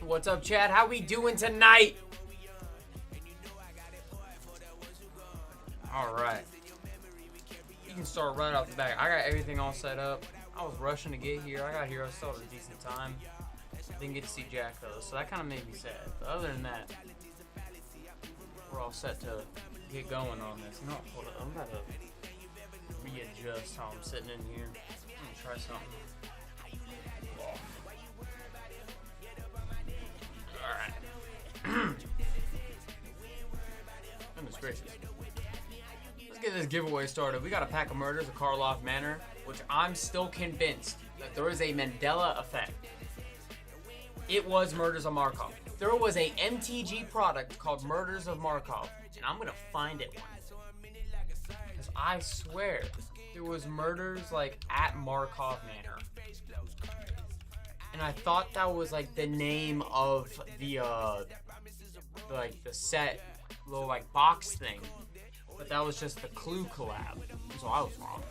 What's up, Chad? How we doing tonight? All right. You can start right off the bat. I got everything all set up. I was rushing to get here. I got here. I still had a decent time. Didn't get to see Jack though, so that kind of made me sad. But other than that, we're all set to get going on this. No, hold up. I'm about to readjust how I'm sitting in here. I'm gonna try something. Alright. Goodness gracious. Let's get this giveaway started. We got a pack of murders of Karloff Manor, which I'm still convinced that there is a Mandela effect. It was Murders of Markov. There was a MTG product called Murders of Markov, and I'm gonna find it because I swear there was murders like at Markov Manor, and I thought that was like the name of the like the set little like box thing, but that was just the Clue collab. So I was wrong.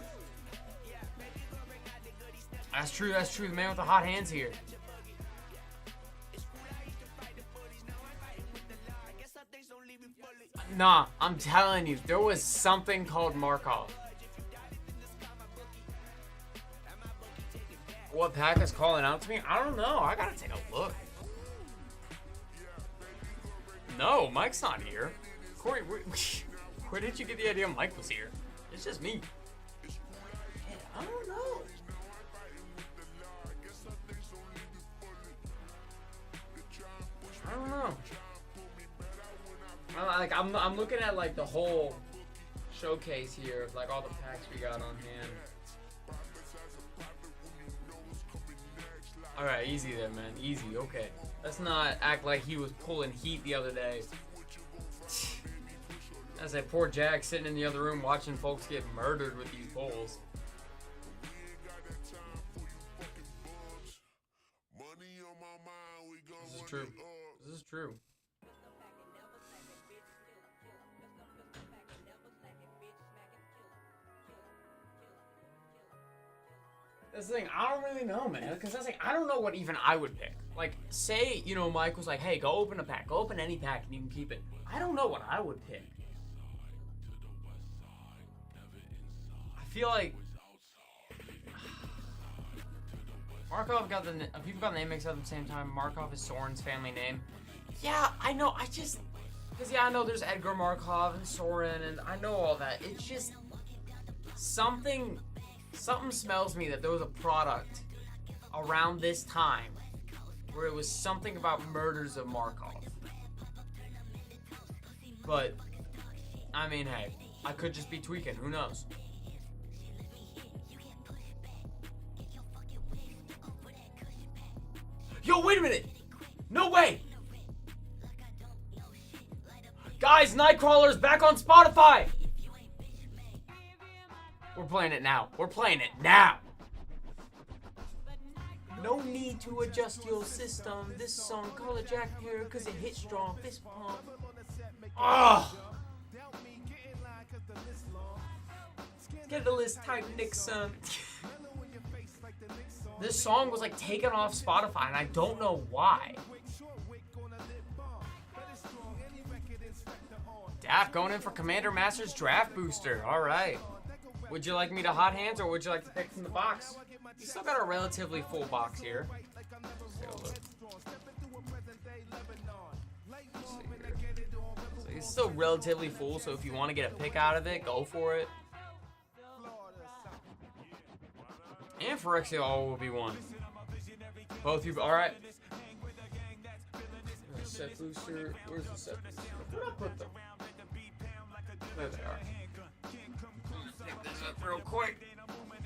That's true. That's true. The man with the hot hands here. Nah, I'm telling you, there was something called Markov. What pack is calling out to me? I don't know. I gotta take a look. No, Mike's not here. Corey, where did you get the idea Mike was here? It's just me. I don't know. I don't know. Like I'm looking at like the whole showcase here of like all the packs we got on hand. All right, easy there, man. Easy. Okay. Let's not act like he was pulling heat the other day. As that poor Jack sitting in the other room watching folks get murdered with these bowls. This is true. This is true. This thing, I don't really know, man. Because that's like, I don't know what even I would pick. Like, say, you know, Mike was like, hey, go open a pack. Go open any pack and you can keep it. I don't know what I would pick. I feel like Markov got the people got the name mixed up at the same time. Markov is Soren's family name. Yeah, I know. I just because I know there's Edgar Markov and Soren, and I know all that. It's just something smells me that there was a product around this time where it was something about Murders of Markov. But I mean, hey, I could just be tweaking. Who knows? Yo, wait a minute! No way! Guys, Nightcrawler's back on Spotify! We're playing it now. We're playing it now! No need to adjust your system. This song, call it Jack here, cause it hits strong. Fist pump. Ugh! Get the list type Nixon. This song was like taken off Spotify and I don't know why. Daft going in for Commander Masters Draft Booster. Alright. Would you like me to hot hands or would you like to pick from the box? We still got a relatively full box here. Let's take a look. Let's see here. So it's still relatively full, so if you want to get a pick out of it, go for it. And Phyrexia all will be one. Both you, alright. Set booster, where's the set booster? Where did I put them? There they are. Pick this up real quick.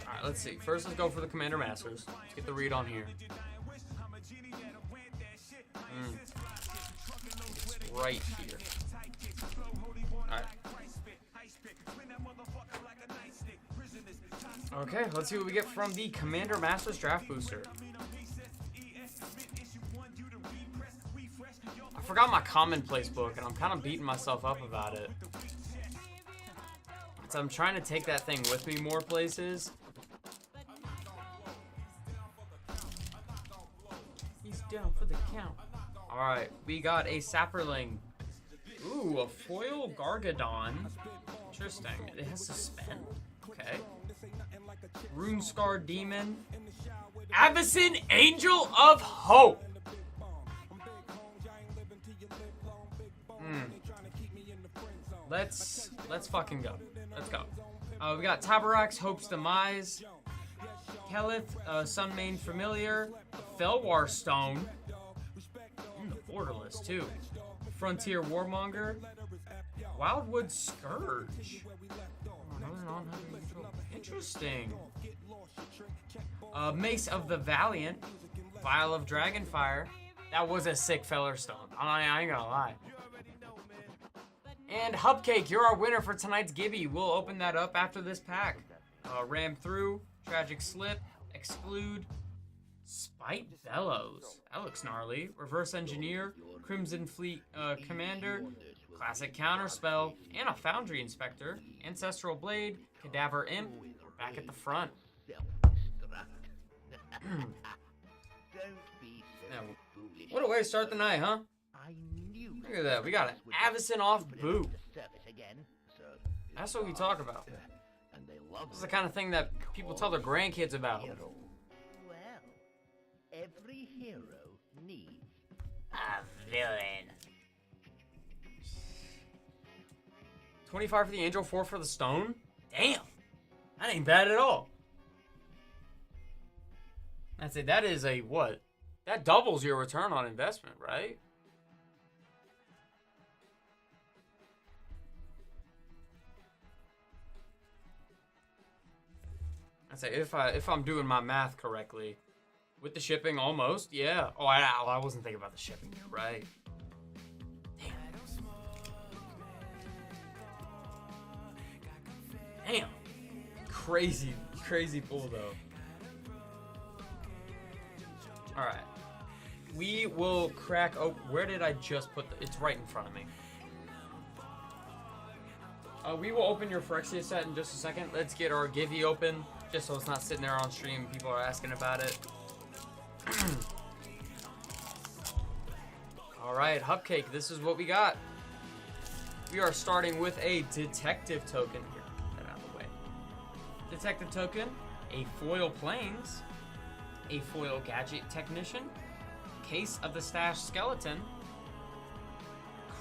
Alright, let's see. First, let's go for the Commander Masters. Let's get the read on here. It's right here. Alright. Okay, let's see what we get from the Commander Masters Draft Booster. I forgot my commonplace book, and I'm kind of beating myself up about it. So I'm trying to take that thing with me more places. down for the count. Alright, we got a Sapperling. Ooh, a foil Gargadon. Interesting. It has suspend. Okay. Runescar Demon. Avacyn Angel of Hope. Let's fucking go. Let's go. We got Tabarax, Hope's Demise. Kelith, Sunmane Familiar. Felwar Stone. The Borderless, too. Frontier Warmonger. Wildwood Scourge. Interesting. Mace of the Valiant. Vial of Dragonfire. That was a sick Feller Stone. I ain't gonna lie. And Hubcake, you're our winner for tonight's Gibby. We'll open that up after this pack. Ram Through, Tragic Slip, Exclude, Spite Bellows. That looks gnarly. Reverse Engineer, Crimson Fleet Commander, Classic Counterspell, and a Foundry Inspector. Ancestral Blade, Cadaver Imp. We're back at the front. Now, what a way to start the night, huh? Look at that. We got an Avacyn off boot. That's what we talk about. This is the kind of thing that people tell their grandkids about. Well, every hero needs a villain. 25 for the Angel, 4 for the Stone? Damn. That ain't bad at all. That's it. That is a what? That doubles your return on investment, right? I say if I'm doing my math correctly, with the shipping almost, yeah. Oh, I wasn't thinking about the shipping. You're right. Damn. Crazy pull though. All right. We will crack. Oh, where did I just put the? It's right in front of me. We will open your Phyrexia set in just a second. Let's get our Givey open, just so it's not sitting there on stream. People are asking about it. Alright, Hubcake, this is what we got. We are starting with a Detective Token. Here, get that out of the way. Detective Token, a Foil Plains, a Foil Gadget Technician, Case of the Stash Skeleton,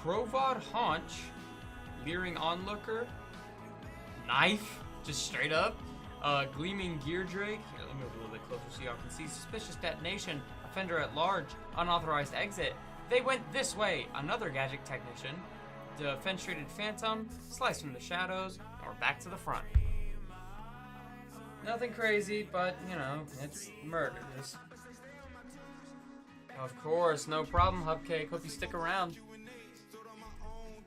Crovad Haunch, Leering Onlooker, Knife, just straight up, Gleaming Gear Drake. Here, let me move a little bit closer so y'all can see. Suspicious Detonation, Offender at Large, Unauthorized Exit. They went this way. Another Gadget Technician, Defenestrated Phantom, Slice from the Shadows, and we're back to the front. Nothing crazy, but, you know, it's murders. Of course, no problem, Hubcake. Hope you stick around.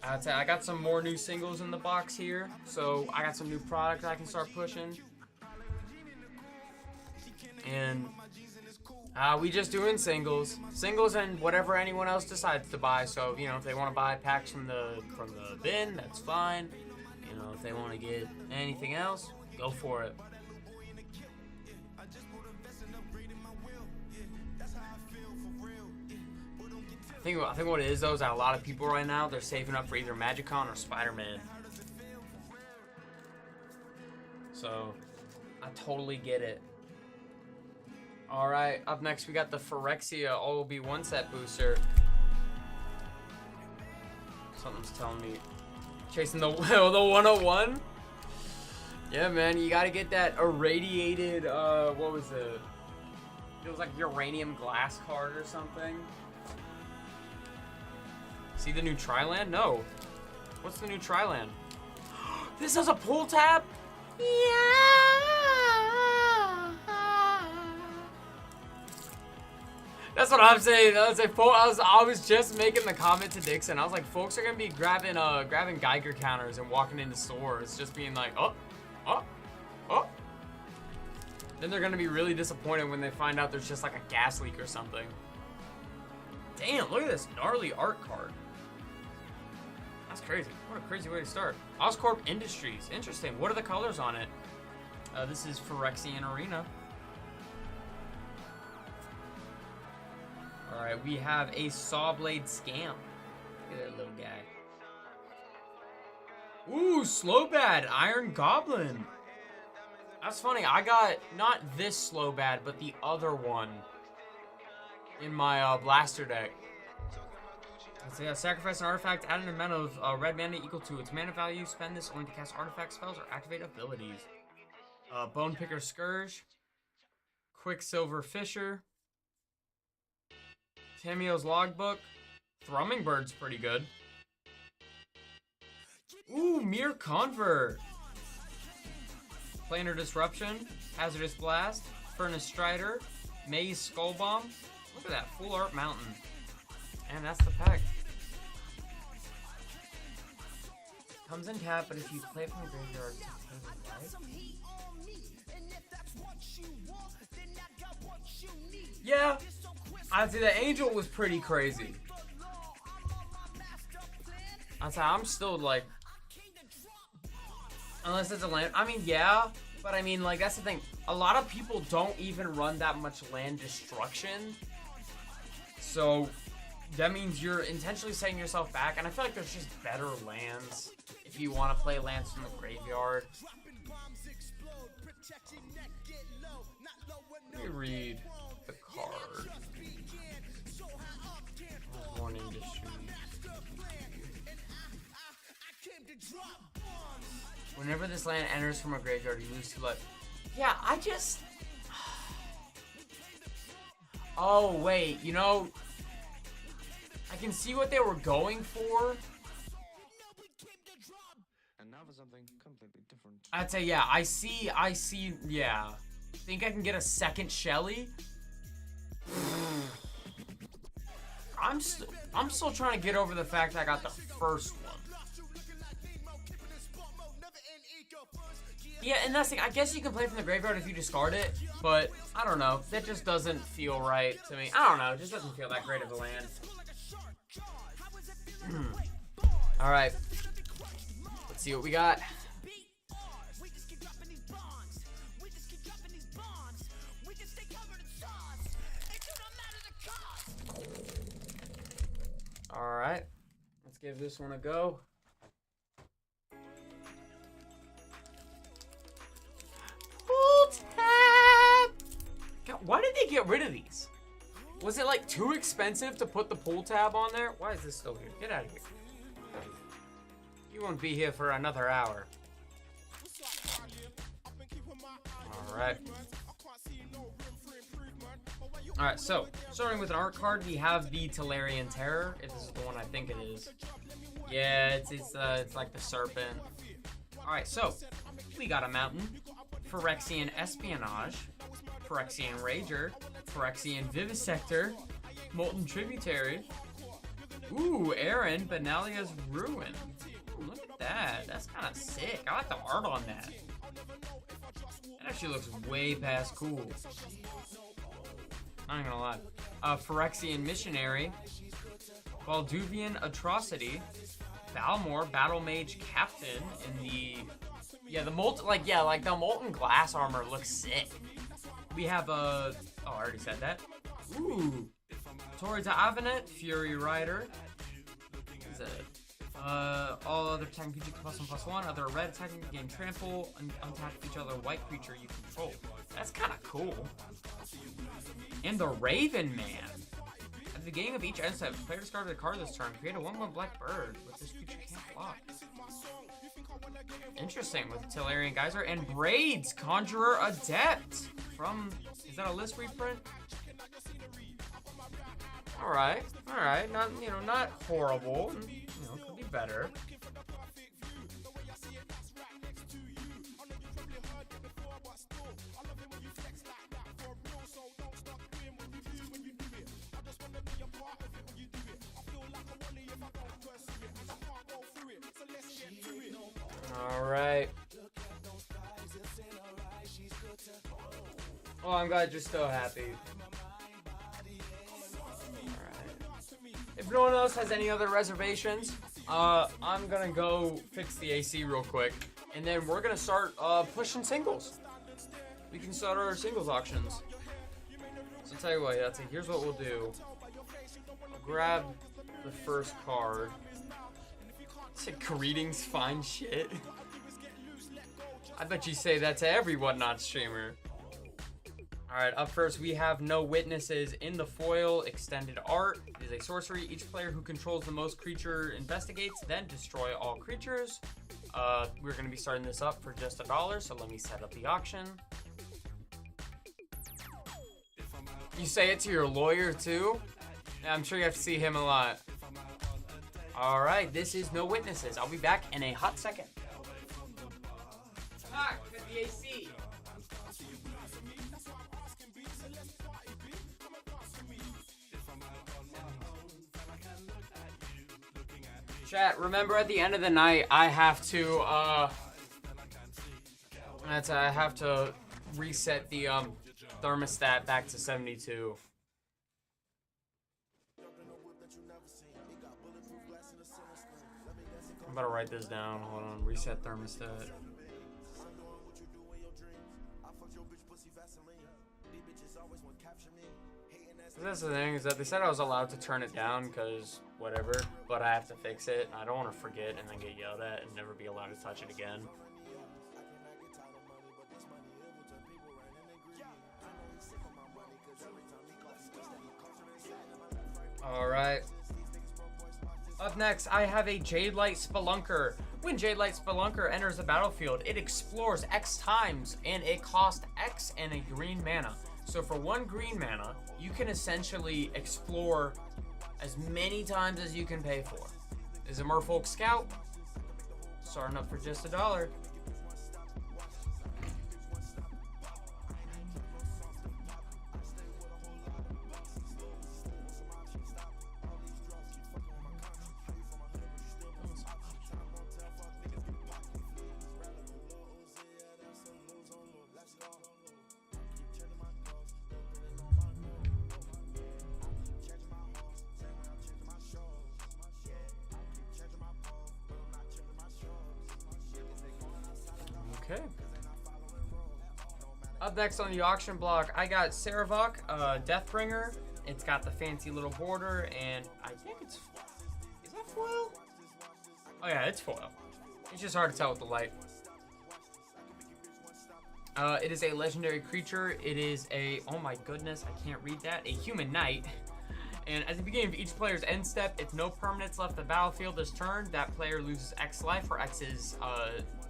I got some more new singles in the box here, so I got some new product I can start pushing. And we just doing singles and whatever anyone else decides to buy. So, you know, if they want to buy packs from the bin, that's fine. You know, if they want to get anything else, go for it. I think what it is though is that a lot of people right now, they're saving up for either Magicon or Spider-Man. So I totally get it. Alright, up next we got the Phyrexia OB1 set booster. Something's telling me. Chasing the 101? Yeah, man, you gotta get that irradiated, what was it? It was like uranium glass card or something. See the new Triland? No. What's the new Triland? This has a pull tab? Yeah. That's what I'm saying. I was just making the comment to Dixon. I was like, folks are gonna be grabbing Geiger counters and walking into stores, just being like, oh. Then they're gonna be really disappointed when they find out there's just like a gas leak or something. Damn, look at this gnarly art card. That's crazy. What a crazy way to start. Oscorp Industries. Interesting. What are the colors on it? This is Phyrexian Arena. Alright, we have a Sawblade Scamp. Look at that little guy. Ooh, Slowbad, Iron Goblin. That's funny, I got not this Slowbad, but the other one in my blaster deck. Let's see, sacrifice an artifact, add an amount of red mana equal to its mana value. Spend this only to cast artifact spells or activate abilities. Bone Picker Scourge, Quicksilver Fisher, Tamio's Logbook, Thrumming Bird's pretty good. Ooh, Mere Convert, Planar Disruption, Hazardous Blast, Furnace Strider, Maze Skull Bomb. Look at that, Full Art Mountain. And that's the pack. Comes in tap, but if you play from the graveyard, it's right? Yeah, I'd say the Angel was pretty crazy. I'd say I'm still like, unless it's a land. I mean, yeah, but I mean, like, that's the thing. A lot of people don't even run that much land destruction. So that means you're intentionally setting yourself back. And I feel like there's just better lands if you want to play lands from the graveyard. Let me read the card. One Industry. Whenever this land enters from a graveyard, you lose 2 life. Yeah, I just... Oh, wait, you know... I can see what they were going for. And now for something completely different. I'd say, yeah, I see, yeah. Think I can get a second Shelly? I'm still trying to get over the fact I got the first one. Yeah, and that's the thing. I guess you can play from the graveyard if you discard it, but I don't know. That just doesn't feel right to me. I don't know. It just doesn't feel that great of a land. All right. Let's see what we got. All right. Let's give this one a go. God, why did they get rid of these? Was it like too expensive to put the pull tab on there? Why is this still here? Get out of here. You won't be here for another hour. Alright. Alright, so starting with an art card, we have the Tolarian Terror, if this is the one I think it is. Yeah, it's like the serpent. Alright, so we got a mountain, Phyrexian Espionage, Phyrexian Rager, Phyrexian Vivisector, Molten Tributary. Ooh, Aaron, Benalia's Ruin. Ooh, look at that. That's kind of sick. I like the art on that. That actually looks way past cool. I'm not gonna lie. Phyrexian Missionary, Balduvian Atrocity, Balmor, Battle Mage Captain in the... Yeah, the the molten glass armor looks sick. We have a... Oh, I already said that. Ooh. Tori Avenet, Fury Rider. Is that all other attacking creatures +1/+1. Other red attacking gain trample. Untap each other white creature you control. That's kind of cool. And the Raven Man. At the beginning of each end step, player discarded a card this turn. Create a 1/1 black bird with this creature can't block. Interesting, with Tolarian Geyser and Braids, Conjurer Adept from, is that a list reprint? All right, not horrible. Could be better. All right. Well, I'm glad you're still happy. If no one else has any other reservations, I'm gonna go fix the AC real quick, and then we're gonna start pushing singles. We can start our singles auctions. So I'll tell you what, here's what we'll do. Grab the first card. Said greetings, fine shit. I bet you say that to every Whatnot streamer. Alright, up first we have No Witnesses in the foil. Extended art. It is a sorcery. Each player who controls the most creature investigates, then destroy all creatures. We're going to be starting this up for just $1, so let me set up the auction. You say it to your lawyer too? Yeah, I'm sure you have to see him a lot. Alright, this is No Witnesses. I'll be back in a hot second. Ah, the AC. Chat, remember at the end of the night, I have to, I have to reset the, thermostat back to 72. I'm about to write this down. Hold on. Reset thermostat. That's the thing, is that they said I was allowed to turn it down because whatever, but I have to fix it. I don't want to forget and then get yelled at and never be allowed to touch it again. Alright. Up next, I have a Jadelight Spelunker. When Jadelight Spelunker enters the battlefield, it explores X times, and it costs X and a green mana. So for 1 green mana, you can essentially explore as many times as you can pay for. This is a Merfolk Scout, starting up for just $1. Okay. Up next on the auction block, I got Saravok, Deathbringer. It's got the fancy little border, and I think it's... Is that foil? Oh yeah, it's foil. It's just hard to tell with the light. It is a legendary creature. It is a... Oh my goodness, I can't read that. A human knight. And at the beginning of each player's end step, if no permanents left the battlefield this turn, that player loses X life, where X is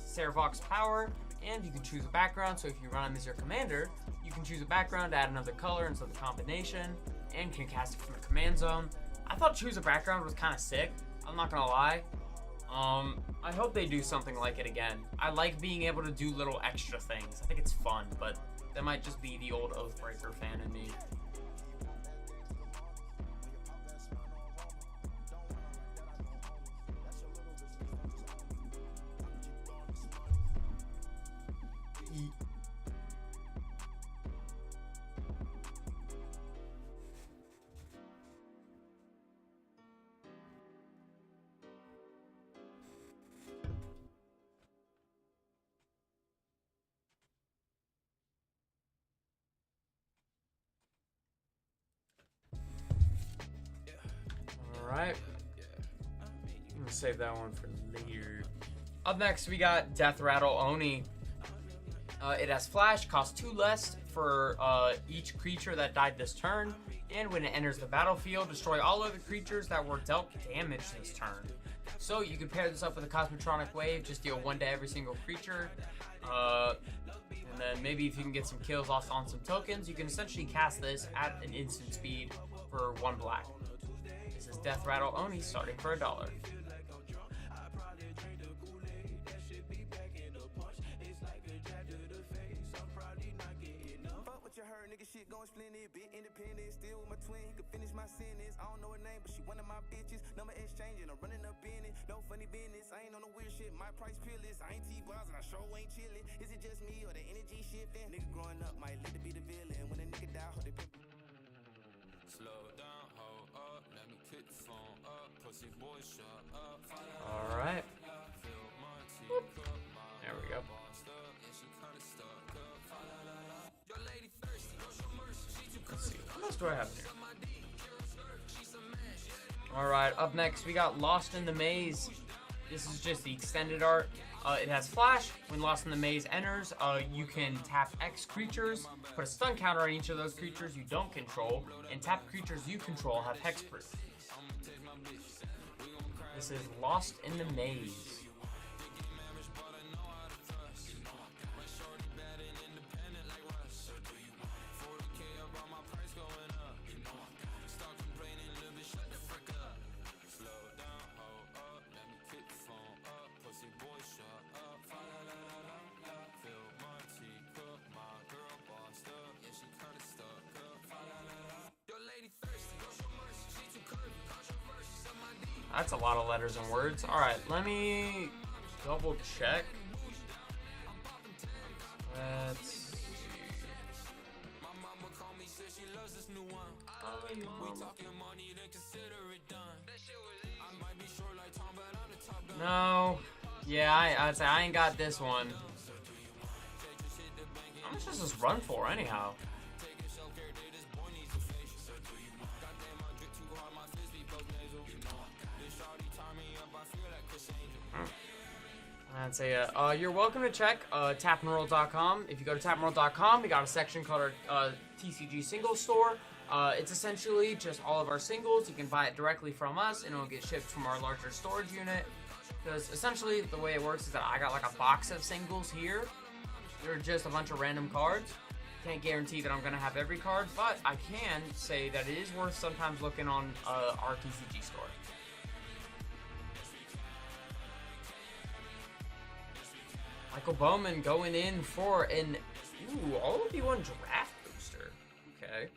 Saravok's power, and you can choose a background. So if you run him as your commander, you can choose a background, add another color into the combination, and can cast it from the command zone. I thought choose a background was kind of sick. I'm not gonna lie. I hope they do something like it again. I like being able to do little extra things. I think it's fun, but that might just be the old Oathbreaker fan in me. Alright. I'm gonna save that one for later. Up next, we got Death Rattle Oni. It has flash, costs 2 less for each creature that died this turn, and when it enters the battlefield, destroy all other creatures that were dealt damage this turn. So you can pair this up with a Cosmotronic Wave, just deal 1 to every single creature, and then maybe if you can get some kills off on some tokens, you can essentially cast this at an instant speed for 1 black. This is Death Rattle Oni, starting for $1. Shit going splendid, bit independent, still with my twin, he could finish my sentence. I don't know her name, but she one of my bitches. Number exchanging, I'm running up in it. No funny business, I ain't on the weird shit. My price peerless, I ain't T-Bars and I sure ain't chillin'. Is it just me or the energy shifting? Nigga growing up might let it be the villain. When a nigga die, hold it. Slow down, hold up, let me pick the phone up. Pussy boy, shut up. Alright. There we go. Let's see. What else do I have here? Alright, up next we got Lost in the Maze. This is just the extended art. It has flash. When Lost in the Maze enters, you can tap X creatures, put a stun counter on each of those creatures you don't control, and tap creatures you control have hexproof. This is Lost in the Maze. That's a lot of letters and words. Alright, let me double check. Let's see. No. Yeah, I'd say I ain't got this one. How much does this run for anyhow? I'd say, you're welcome to check tapandroll.com. If you go to tapandroll.com, we got a section called our TCG Singles Store. It's essentially just all of our singles. You can buy it directly from us, and it'll get shipped from our larger storage unit. Because essentially, the way it works is that I got like a box of singles here. They're just a bunch of random cards. Can't guarantee that I'm going to have every card, but I can say that it is worth sometimes looking on our TCG store. Michael Bowman going in for an all-of-you-one draft booster. Okay.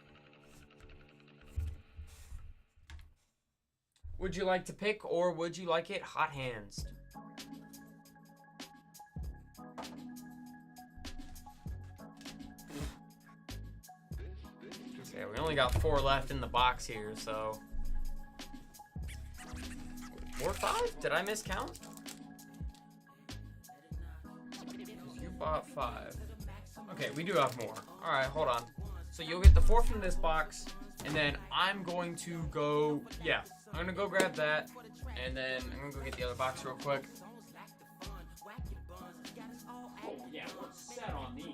Would you like to pick, or would you like it hot hands? Okay, we only got 4 left in the box here, so 4 or 5? Did I miscount? You bought 5. Okay, we do have more. Alright, hold on. So you'll get the 4 from this box, and then I'm going to go, I'm gonna go grab that, and then I'm gonna go get the other box real quick. Oh yeah, we're set on these.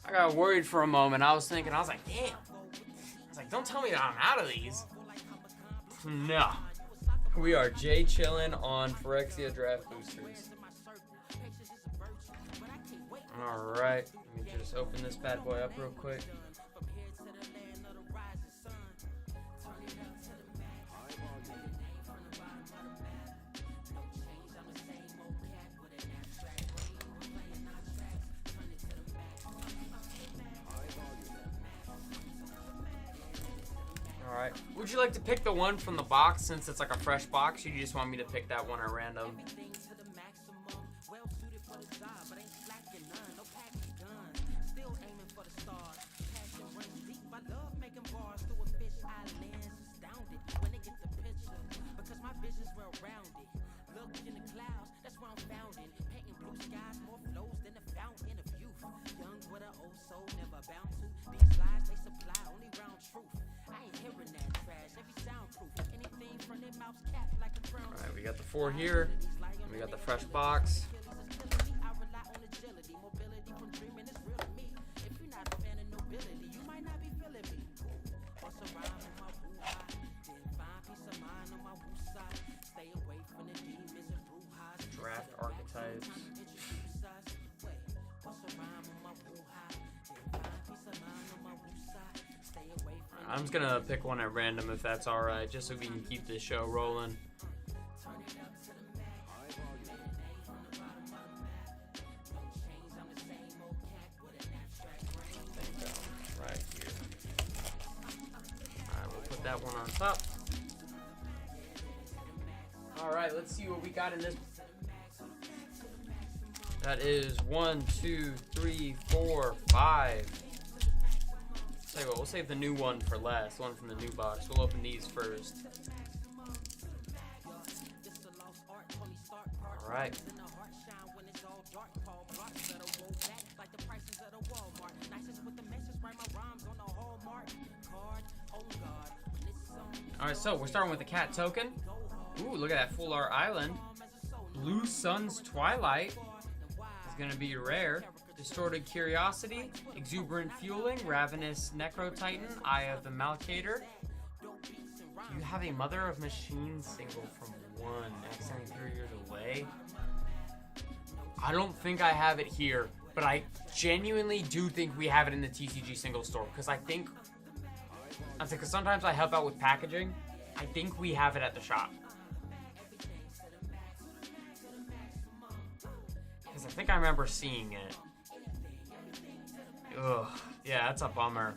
I got worried for a moment. I was like, damn. I was like, don't tell me that I'm out of these. No. We are Jay chillin' on Phyrexia draft boosters. Alright, let me just open this bad boy up real quick. Alright. Would you like to pick the one from the box since it's like a fresh box? Or you just want me to pick that one at random? Alright, we got the 4 here. We got the fresh box. Draft archetypes. I'm just gonna pick one at random if that's alright, just so we can keep this show rolling. Right here. Alright, we'll put that one on top. Alright, let's see what we got in this. That is 1, 2, 3, 4, 5. Tell you what, we'll save the new one for last, one from the new box. We'll open these first. Alright. Alright, so we're starting with the cat token. Ooh, look at that Full Art Island. Blue Sun's Twilight is going to be rare. Distorted Curiosity, Exuberant Fueling, Ravenous Necro-Titan, Eye of the Malcator. You have a Mother of Machines single from 1, accidentally 3 years away. I don't think I have it here, but I genuinely do think we have it in the TCG single store, because I think, because sometimes I help out with packaging. I think we have it at the shop. Because I think I remember seeing it. Ugh, yeah, that's a bummer.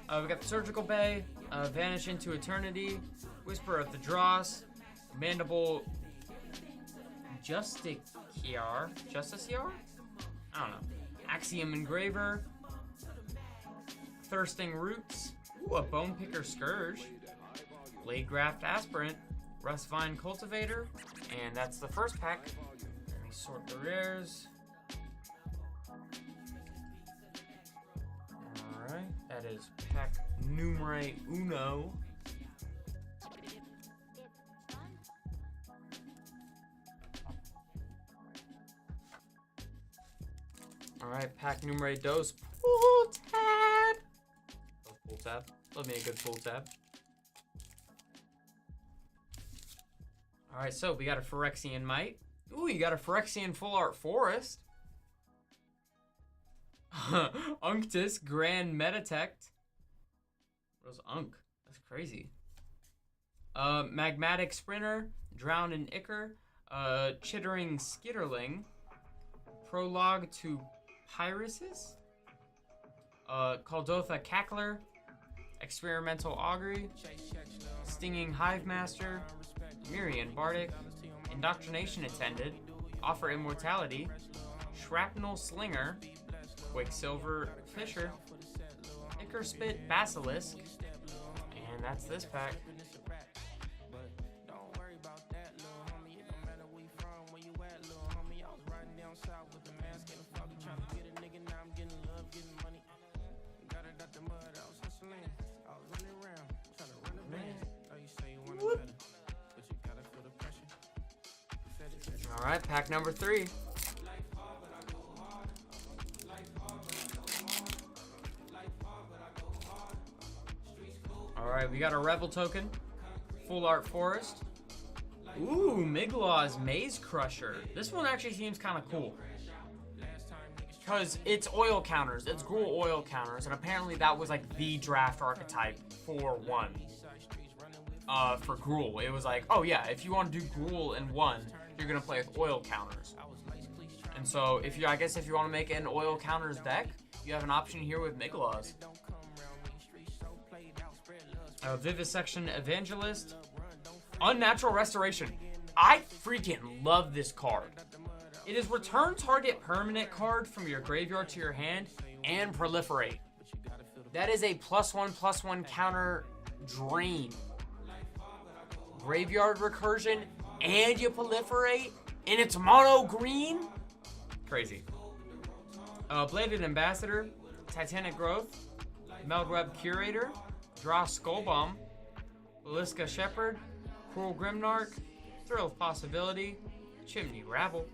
We got the Surgical Bay, Vanish into Eternity, Whisper of the Dross, Mandible Justiciar? I don't know. Axiom Engraver, Thirsting Roots, ooh, a Bone Picker Scourge, Blade Graft Aspirant, Rustvine Cultivator, and that's the first pack. Let me sort the rares. Alright, that is pack numero uno. Alright, pack numero dos. Pull tab! Oh, pull tab. Love me a good pull tab. Alright, so we got a Phyrexian Might. Ooh, you got a Phyrexian Full Art Forest. Unctus Grand Metatect. What was Unk? That's crazy. Magmatic Sprinter, Drown in Ichor, Chittering Skitterling, Prologue to Pyrosis, Kaldotha Cackler, Experimental Augury, Stinging Hive Master, Mirian Bardic, Indoctrination Attended, Offer Immortality, Shrapnel Slinger, Quicksilver Fisher, Ichor Spit Basilisk, and that's this pack. Alright, pack number 3. Alright, we got a Revel token. Full Art Forest. Ooh, Miglaw's Maze Crusher. This one actually seems kind of cool. Because it's oil counters. It's Gruul oil counters. And apparently that was like the draft archetype for 1. For Gruul. It was like, oh yeah, if you want to do Gruul in 1, you're going to play with oil counters. And so, if you want to make an oil counters deck, you have an option here with Miglaw's. Vivisection Evangelist. Unnatural Restoration. I freaking love this card. It is return target permanent card from your graveyard to your hand and proliferate. That is a +1/+1 counter drain. Graveyard recursion and you proliferate and it's mono green. Crazy. Bladed Ambassador, Titanic Growth, Meldweb Curator, Draw Skullbomb, Liska Shepherd, Cruel Grimnarch, Thrill of Possibility, Chimney Rabble,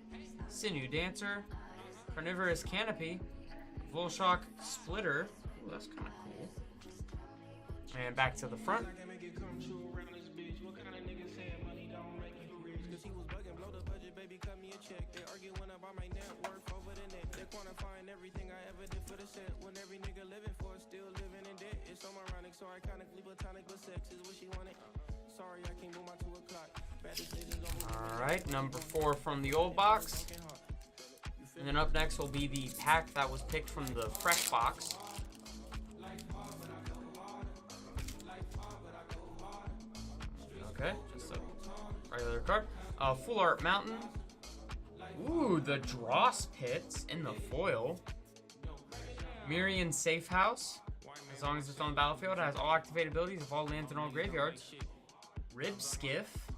Sinew Dancer, Carnivorous Canopy, Volshock Splitter. Ooh, that's kind of cool. And back to the front. Alright, number 4 from the old box. And then up next will be the pack that was picked from the fresh box. Okay, just a regular card. Full Art Mountain. Ooh, the Dross Pits in the foil. Mirian Safe House. As long as it's on the battlefield, it has all activated abilities of all lands and all graveyards. Rib Skiff.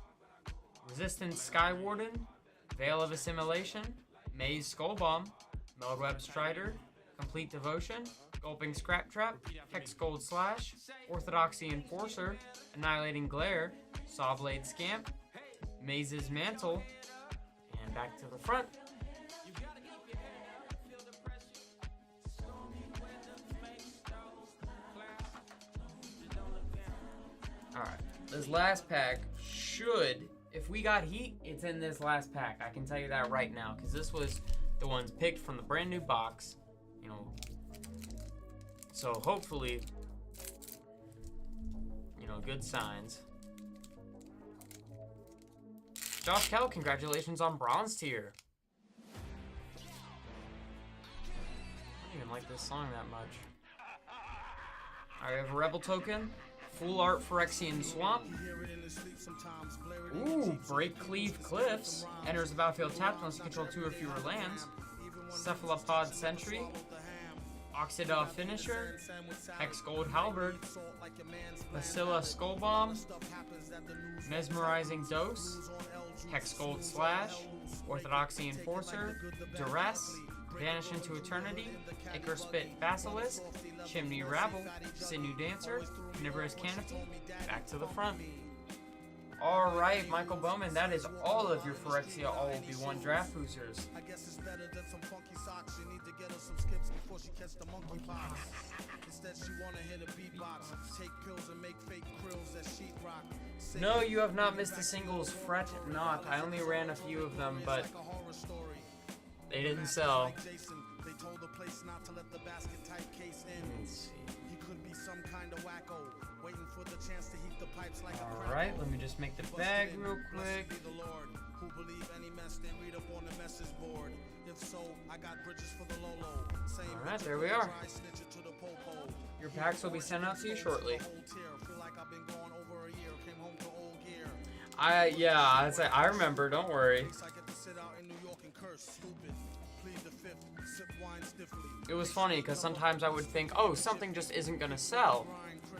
Resistance Sky Warden. Veil of Assimilation. Maze Skullbomb. Meldweb Strider. Complete Devotion. Gulping Scrap Trap, Hex Gold Slash, Orthodoxy Enforcer, Annihilating Glare, Sawblade Scamp, Maze's Mantle, and back to the front. Alright, this last pack should, if we got heat, it's in this last pack. I can tell you that right now, because this was the ones picked from the brand new box, you know. So hopefully, you know, good signs. Josh Kell, congratulations on bronze tier. I don't even like this song that much. Alright, I have a Rebel token. Full art Phyrexian Swamp. Ooh, Break Cleave Cliffs. Enters the battlefield tapped unless you control 2 or fewer lands. Cephalopod Sentry. Oxida Finisher. Hex Gold Halberd. Bacilla Skullbomb. Mesmerizing Dose. Hex Gold Slash. Orthodoxy Enforcer. Duress. Vanish into Eternity, Ichor Spit Basilisk, Chimney Rabble, Sinew Dancer, Carnivorous Canopy, back to the front. Alright, Michael Bowman, that is all of your Phyrexia All Will Be One draft boosters. No, you have not missed the singles, fret not. I only ran a few of them, but they didn't sell. Let's see. Alright, let me just make the bag real quick. Alright, there we are. Your packs will be sent out to you shortly. I remember, don't worry. It was funny because sometimes I would think, oh, something just isn't gonna sell,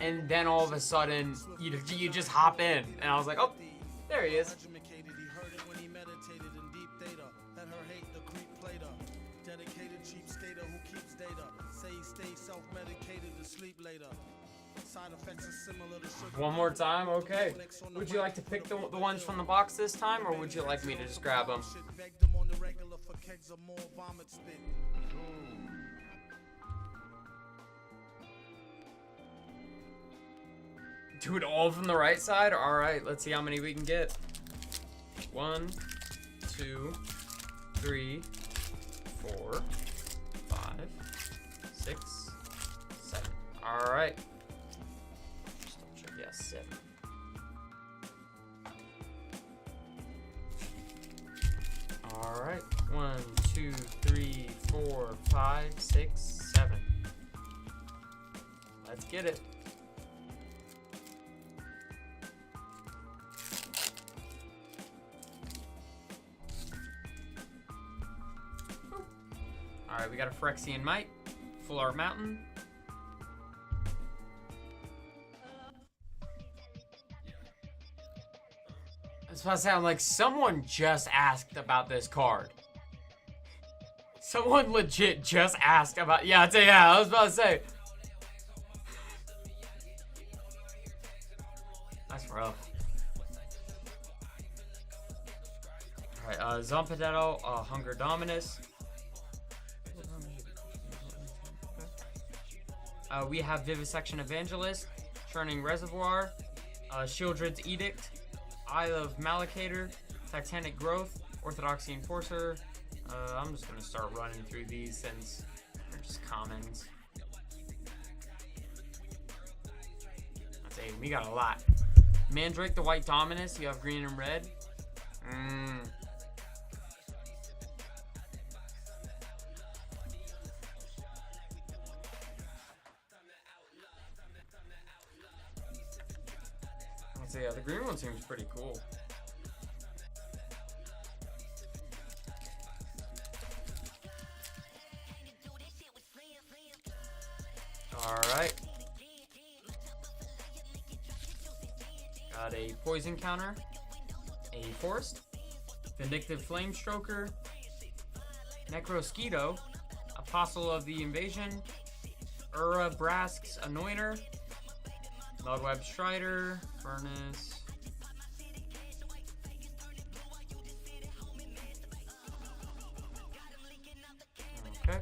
and then all of a sudden you just hop in, and I was like, oh, there he is. One more time, okay. Would you like to pick the ones from the box this time, or would you like me to just grab them? Do it all from the right side? Alright, let's see how many we can get. 1, 2, 3, 4, 5, 6, 7. Alright. Just double check. Yes, 7. Alright. 1, 2, 3, 4, 5, 6, 7. Let's get it. Alright, we got a Phyrexian Might, Full Art Mountain. That's about to sound like someone just asked about this card. Someone legit just asked about, yeah, I was about to say. That's rough. Alright, Zompidetto, Hunger Dominus. We have Vivisection Evangelist, Churning Reservoir, Shieldred's Edict, Eye of Malacator, Titanic Growth, Orthodoxy Enforcer. I'm just going to start running through these since they're just commons. Let's say we got a lot. Mandrake the White Dominus, you have green and red. So yeah, the green one seems pretty cool. Alright. Got a Poison Counter, a Forest, Vindictive Flamestroker, Necrosquito, Apostle of the Invasion, Ura Brask's Anointer, Meldweb Strider, Furnace. Okay.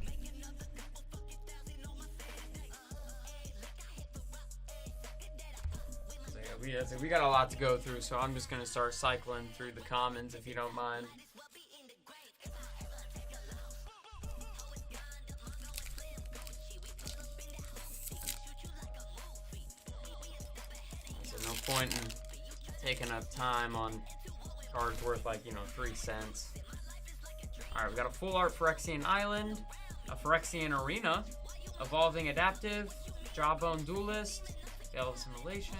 So we got a lot to go through, so I'm just gonna start cycling through the commons if you don't mind. So no point in taking up time on cards worth like, 3 cents. Alright, we got a full art Phyrexian Island, a Phyrexian Arena, Evolving Adaptive, Jawbone Duelist, Veil of Assimilation.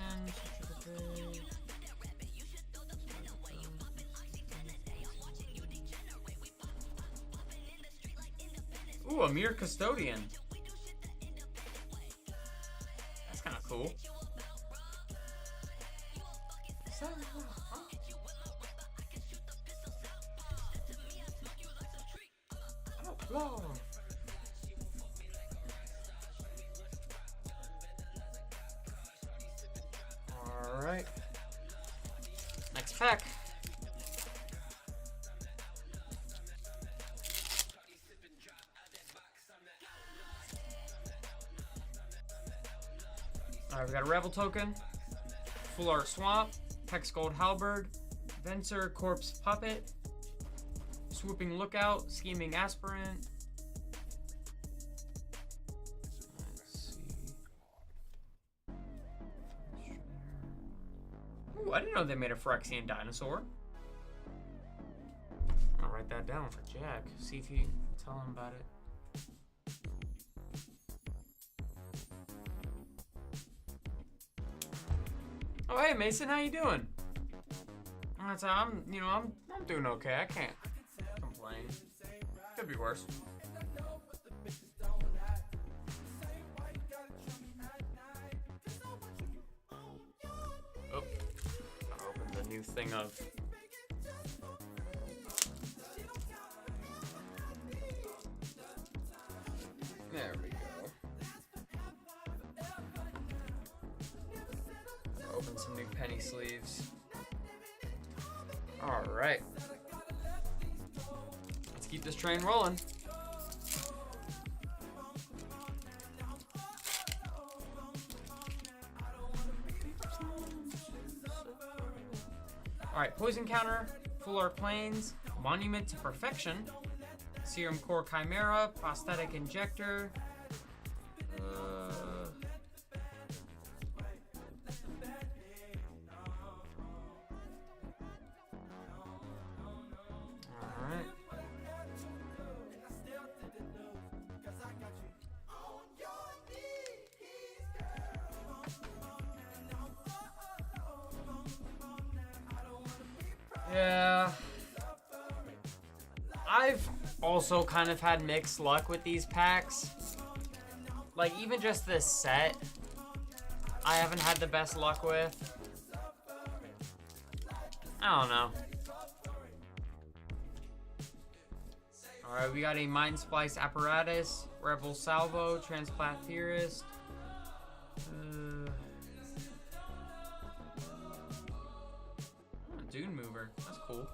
Ooh, Amir Custodian. That's kind of cool. Oh, alright. Next pack. Alright, we got a Revel token, Full Art Swamp, Hexgold Halberd, Venser Corpse Puppet, Swooping Lookout, Scheming Aspirant. Let's see. Ooh, I didn't know they made a Phyrexian dinosaur. I'll write that down for Jack. See if you can tell him about it. Oh, hey Mason, how you doing? I'm doing okay. I can't complain. Could be worse. Oh, gotta open the new thing of. There we go. Open some new penny sleeves. All right. Let's keep this train rolling. All right, Poison Counter, Full Art Plains, Monument to Perfection, Serum Core Chimera, Prosthetic Injector. Yeah, I've also kind of had mixed luck with these packs. Like, even just this set, I haven't had the best luck with. I don't know. Alright, we got a Mind Splice Apparatus, Rebel Salvo, Transplant Theorist. Dune Mover, that's cool.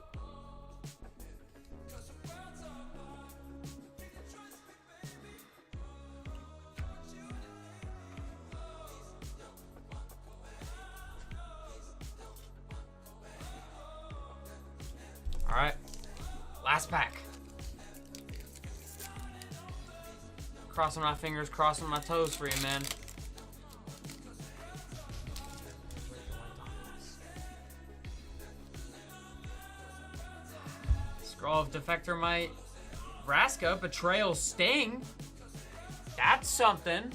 All right, last pack. Crossing my fingers, crossing my toes for you, man. Scroll of Defector Might, Vraska, Betrayal Sting. That's something.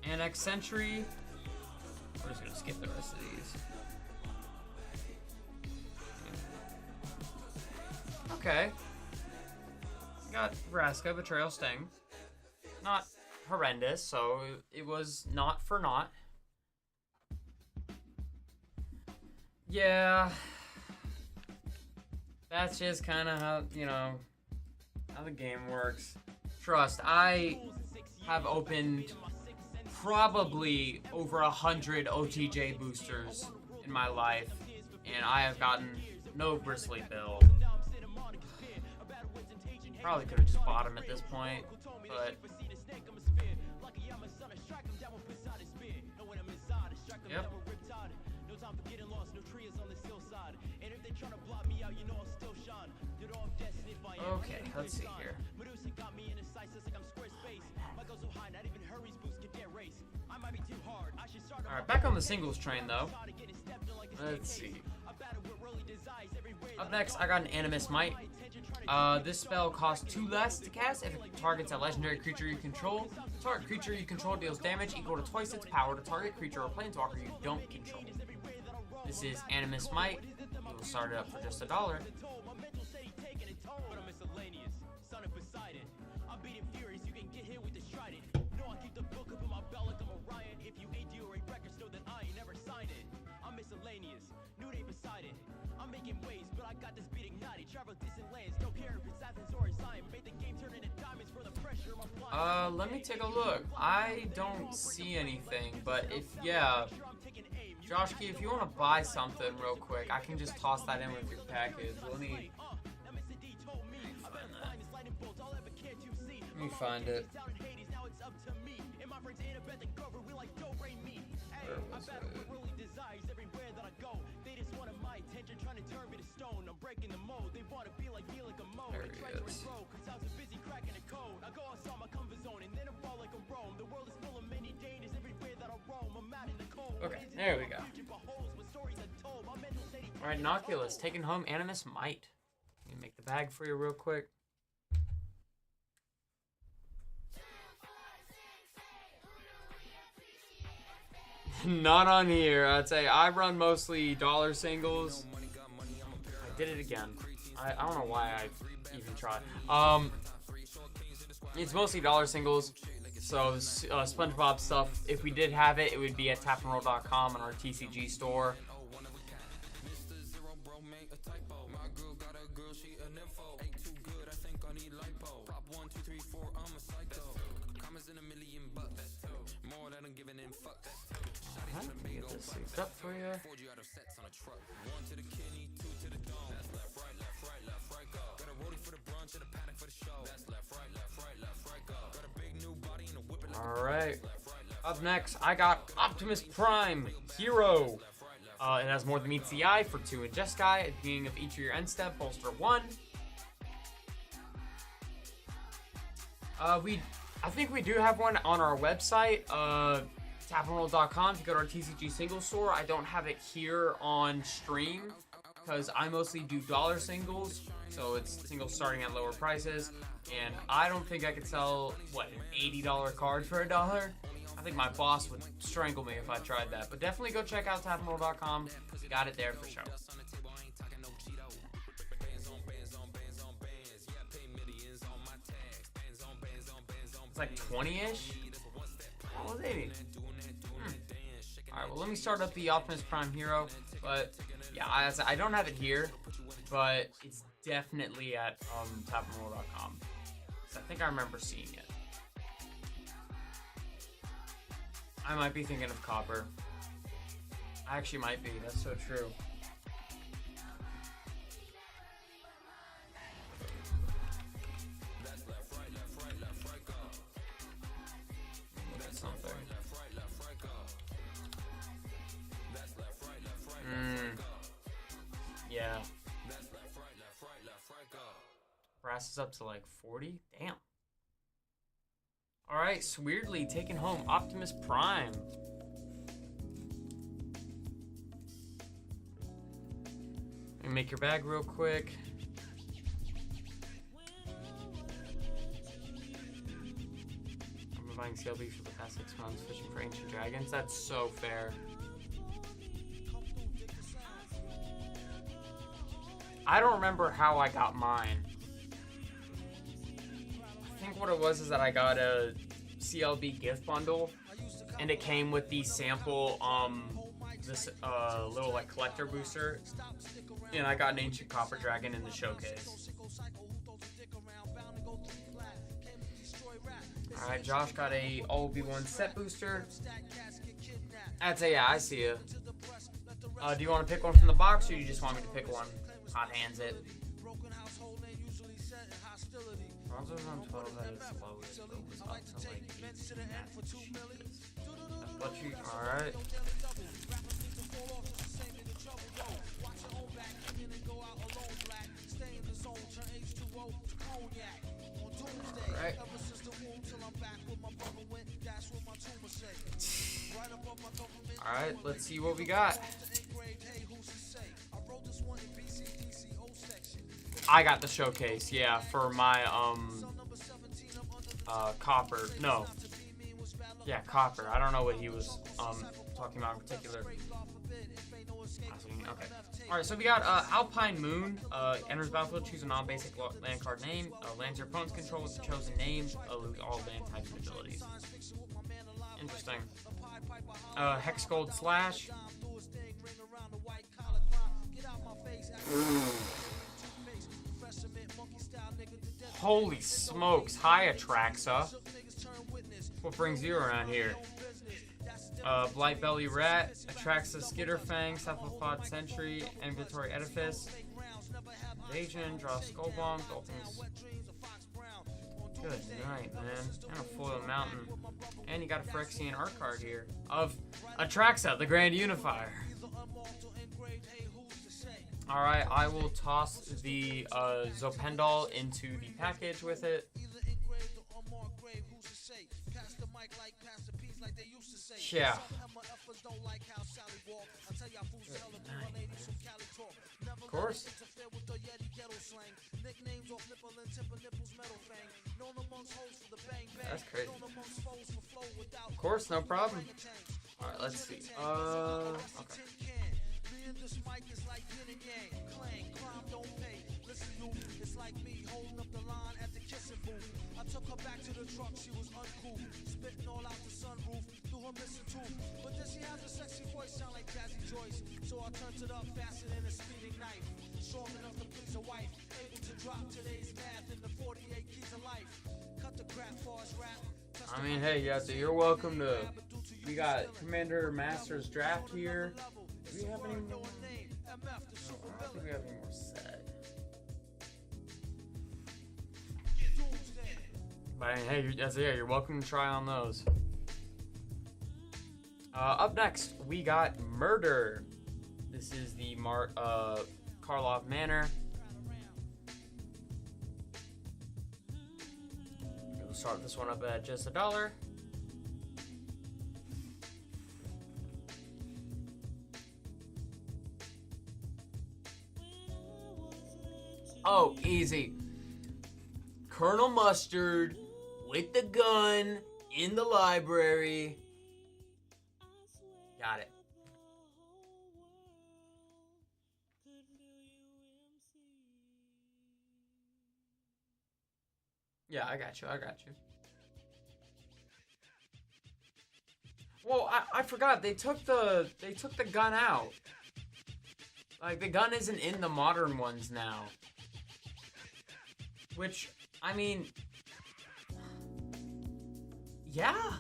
Annex Sentry. We're just gonna skip the rest of these. Okay. Got Vraska, Betrayal Sting. Not horrendous, so it was not for naught. Yeah. That's just kind of how, how the game works. Trust, I have opened probably over 100 OTJ boosters in my life, and I have gotten no Bristly Bill. Probably could have just bought him at this point, but yep. Okay, let's see here. Alright, back on the singles train though. Let's see. Up next, I got an Animus Might. This spell costs 2 less to cast if it targets a legendary creature you control. Target creature you control deals damage equal to twice its power to target creature or planeswalker you don't control. This is Animus Might. You will start it up for just $1. Let me take a look. I don't see anything, but yeah, Josh Key, if you want to buy something real quick, I can just toss that in with your package. Let me find it. Where was it? There he is. Okay, there we go. Alright, Noculus, taking home Animus Might. Let me make the bag for you real quick. Not on here. I'd say I run mostly dollar singles. I did it again. I don't know why I even tried. It's mostly dollar singles. So SpongeBob stuff, if we did have it, it would be at tapandroll.com on our TCG store. Let me get this synced up for you. Alright. Up next, I got Optimus Prime Hero. It has more than meets the eye for 2 in Jeskai. At the beginning of each of your end step, bolster 1. I think we do have one on our website, tapandroll.com. If you go to our TCG single store, I don't have it here on stream because I mostly do dollar singles, so it's singles starting at lower prices, and I don't think I could sell, what, an $80 card for $1? I think my boss would strangle me if I tried that, but definitely go check out tapandroll.com. We got it there for sure. It's like 20-ish? Oh, maybe. Alright, well, let me start up the Optimus Prime Hero, but yeah, I don't have it here, but it's definitely at tapandroll.com. I think I remember seeing it. I might be thinking of Copper. I actually might be, that's so true. Yeah. Brass is up to like 40? Damn. Alright, so weirdly taking home Optimus Prime. Let me make your bag real quick. I've been buying CLB for the past 6 months, fishing for ancient dragons. That's so fair. I don't remember how I got mine. I think what it was is that I got a CLB gift bundle, and it came with the sample, this little like collector booster, and I got an ancient copper dragon in the showcase. Alright, Alright, Josh got a Obi-Wan set booster. That's a, yeah, I see you. Do you want to pick one from the box, or you just want me to pick one? Hot hands it. Bronzo's on 12 at its lowest, but was up to like 18 at the cheapest. That's what you, alright. Alright. Alright, let's see what we got. I got the showcase, yeah, for my copper. No. Yeah, copper. I don't know what he was talking about in particular. Okay. Alright, so we got Alpine Moon. Enters battlefield, choose a non-basic land card name. Lands your opponent's control with the chosen name. Lose all land types and abilities. Interesting. Hex Gold Slash. Holy smokes, hi Atraxa. What brings you around here? Blight Belly Rat, Atraxa Skitterfang, Cephalopod Sentry, Inventory Edifice, Invasion, draw Skull Bomb, Dolphins. Good night, man. And a Foil Mountain. And you got a Phyrexian art card here of Atraxa, the Grand Unifier. Alright, I will toss the Zopendal into the package with it. Yeah. Of course. That's crazy. Of course, no problem. Alright, let's see. Okay. This mic is like yin and yang, clang, crime don't pay. Listen, you, it's like me holding up the line at the kissing booth. I took her back to the truck, she was uncool, spitting all out the sunroof through her missing tooth. But then she has a sexy voice, sound like Jazzy Joyce. So I turned it up faster than a speeding knife, strong enough to please a wife, able to drop today's math in the 48 keys of life. Cut the crap for us rap. I mean, hey, you're welcome to. We got Commander Masters Draft here. Do we have any more? No, I don't think we have any more set. But hey, you're welcome to try on those. Up next, we got Murder. This is the Karlov Manor. We'll start this one up at just $1. Oh, easy. Colonel Mustard with the gun in the library. Got it. Yeah, I got you. Well, I forgot they took the gun out. Like, the gun isn't in the modern ones now. Which, I mean, yeah.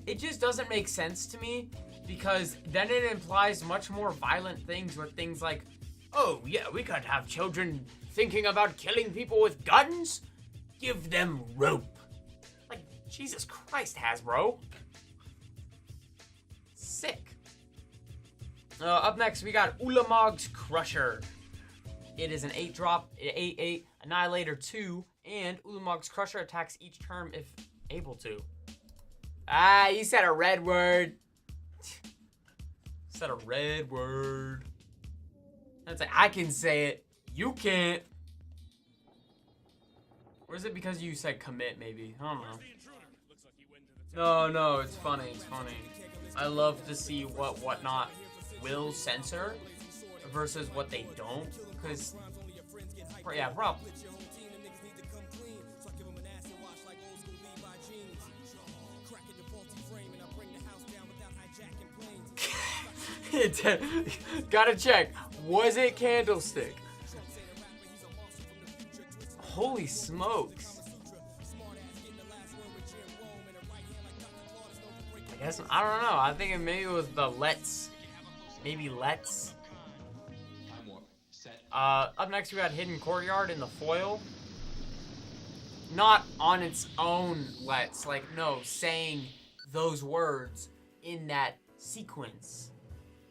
It just doesn't make sense to me, because then it implies much more violent things with things like, oh yeah, we could have children thinking about killing people with guns? Give them rope. Like, Jesus Christ, Hasbro. Sick. Up next, we got Ulamog's Crusher. It is an 8-drop, 8/8, Annihilator 2, and Ulamog's Crusher attacks each turn if able to. Ah, you said a red word. Said a red word. That's like, I can say it. You can't. Or is it because you said commit, maybe? I don't know. No, it's funny. It's funny. I love to see what Whatnot will censor versus what they don't. Because, yeah, probably. Gotta check. Was it Candlestick? Holy smokes. guess I don't know. I think maybe it was the Let's. Maybe Let's. Up next we got Hidden Courtyard in the foil. Not on its own Let's. Like, no, saying those words in that sequence.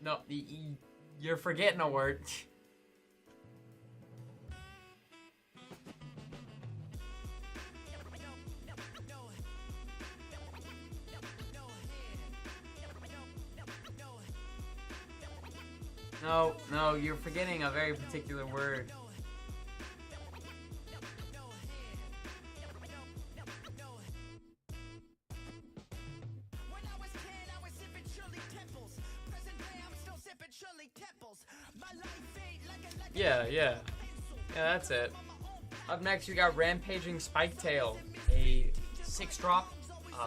No, you're forgetting a word. No, you're forgetting a very particular word. Yeah, that's it. Up next, we got Rampaging Spiketail, a 6-drop,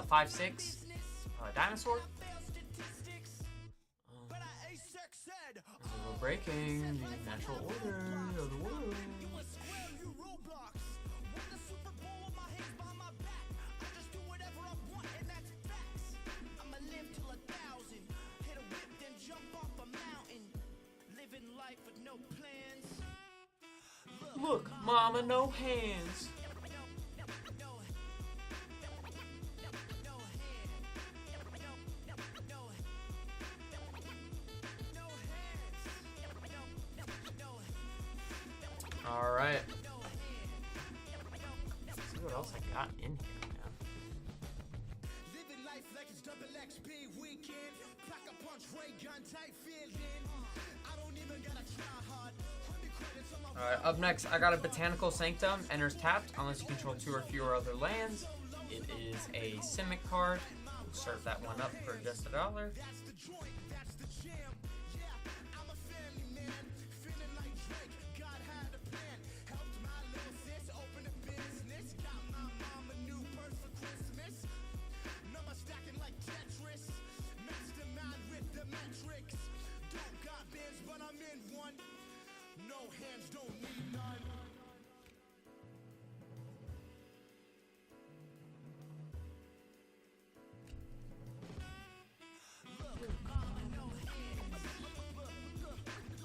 5/6 dinosaur. We're breaking the natural order of the world. Look, mama, no hands. All right. Let's see what else I got in here, man. Alright, up next, I got a Botanical Sanctum. Enters tapped unless you control 2 or fewer other lands. It is a Simic card. We'll serve that one up for just $1.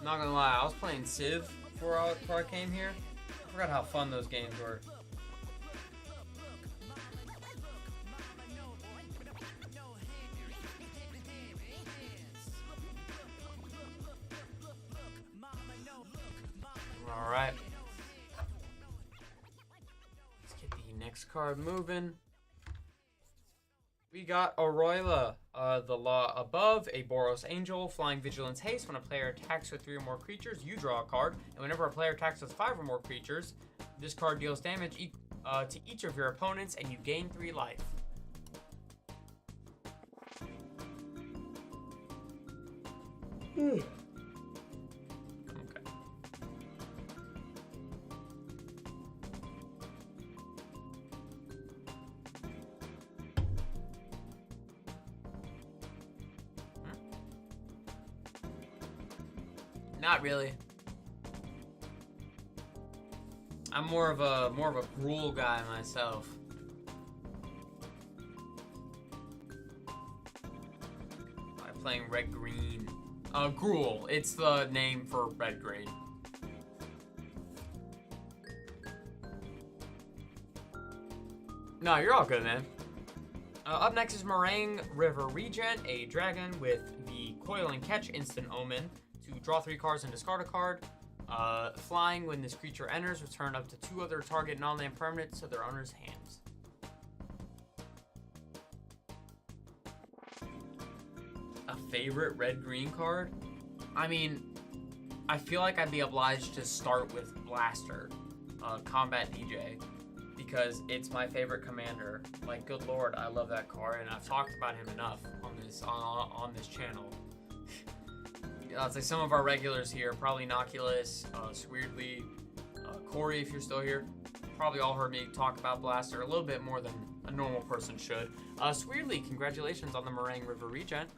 Not gonna lie, I was playing Civ before I came here. I forgot how fun those games were. Alright. Let's get the next card moving. We got Auroyla, the law above, a Boros Angel, flying Vigilance Haste. When a player attacks with 3 or more creatures, you draw a card. And whenever a player attacks with 5 or more creatures, this card deals damage to each of your opponents, and you gain 3 life. Okay. Not really. I'm more of a Gruul guy myself. I'm playing red green. Gruul. It's the name for red green. No, you're all good, man. Up next is Moraine River Regent, a dragon with the Coil and Catch instant omen. To draw 3 cards and discard a card. Flying, when this creature enters, return up to 2 other target non-land permanents to their owner's hands. A favorite red-green card? I mean, I feel like I'd be obliged to start with Blaster, Combat DJ, because it's my favorite commander. Like, good lord, I love that card, and I've talked about him enough on this channel. I'd say some of our regulars here, probably Noculus, Sweirdly, Corey, if you're still here, probably all heard me talk about Blaster a little bit more than a normal person should. Sweirdly, congratulations on the Moraine River Regent.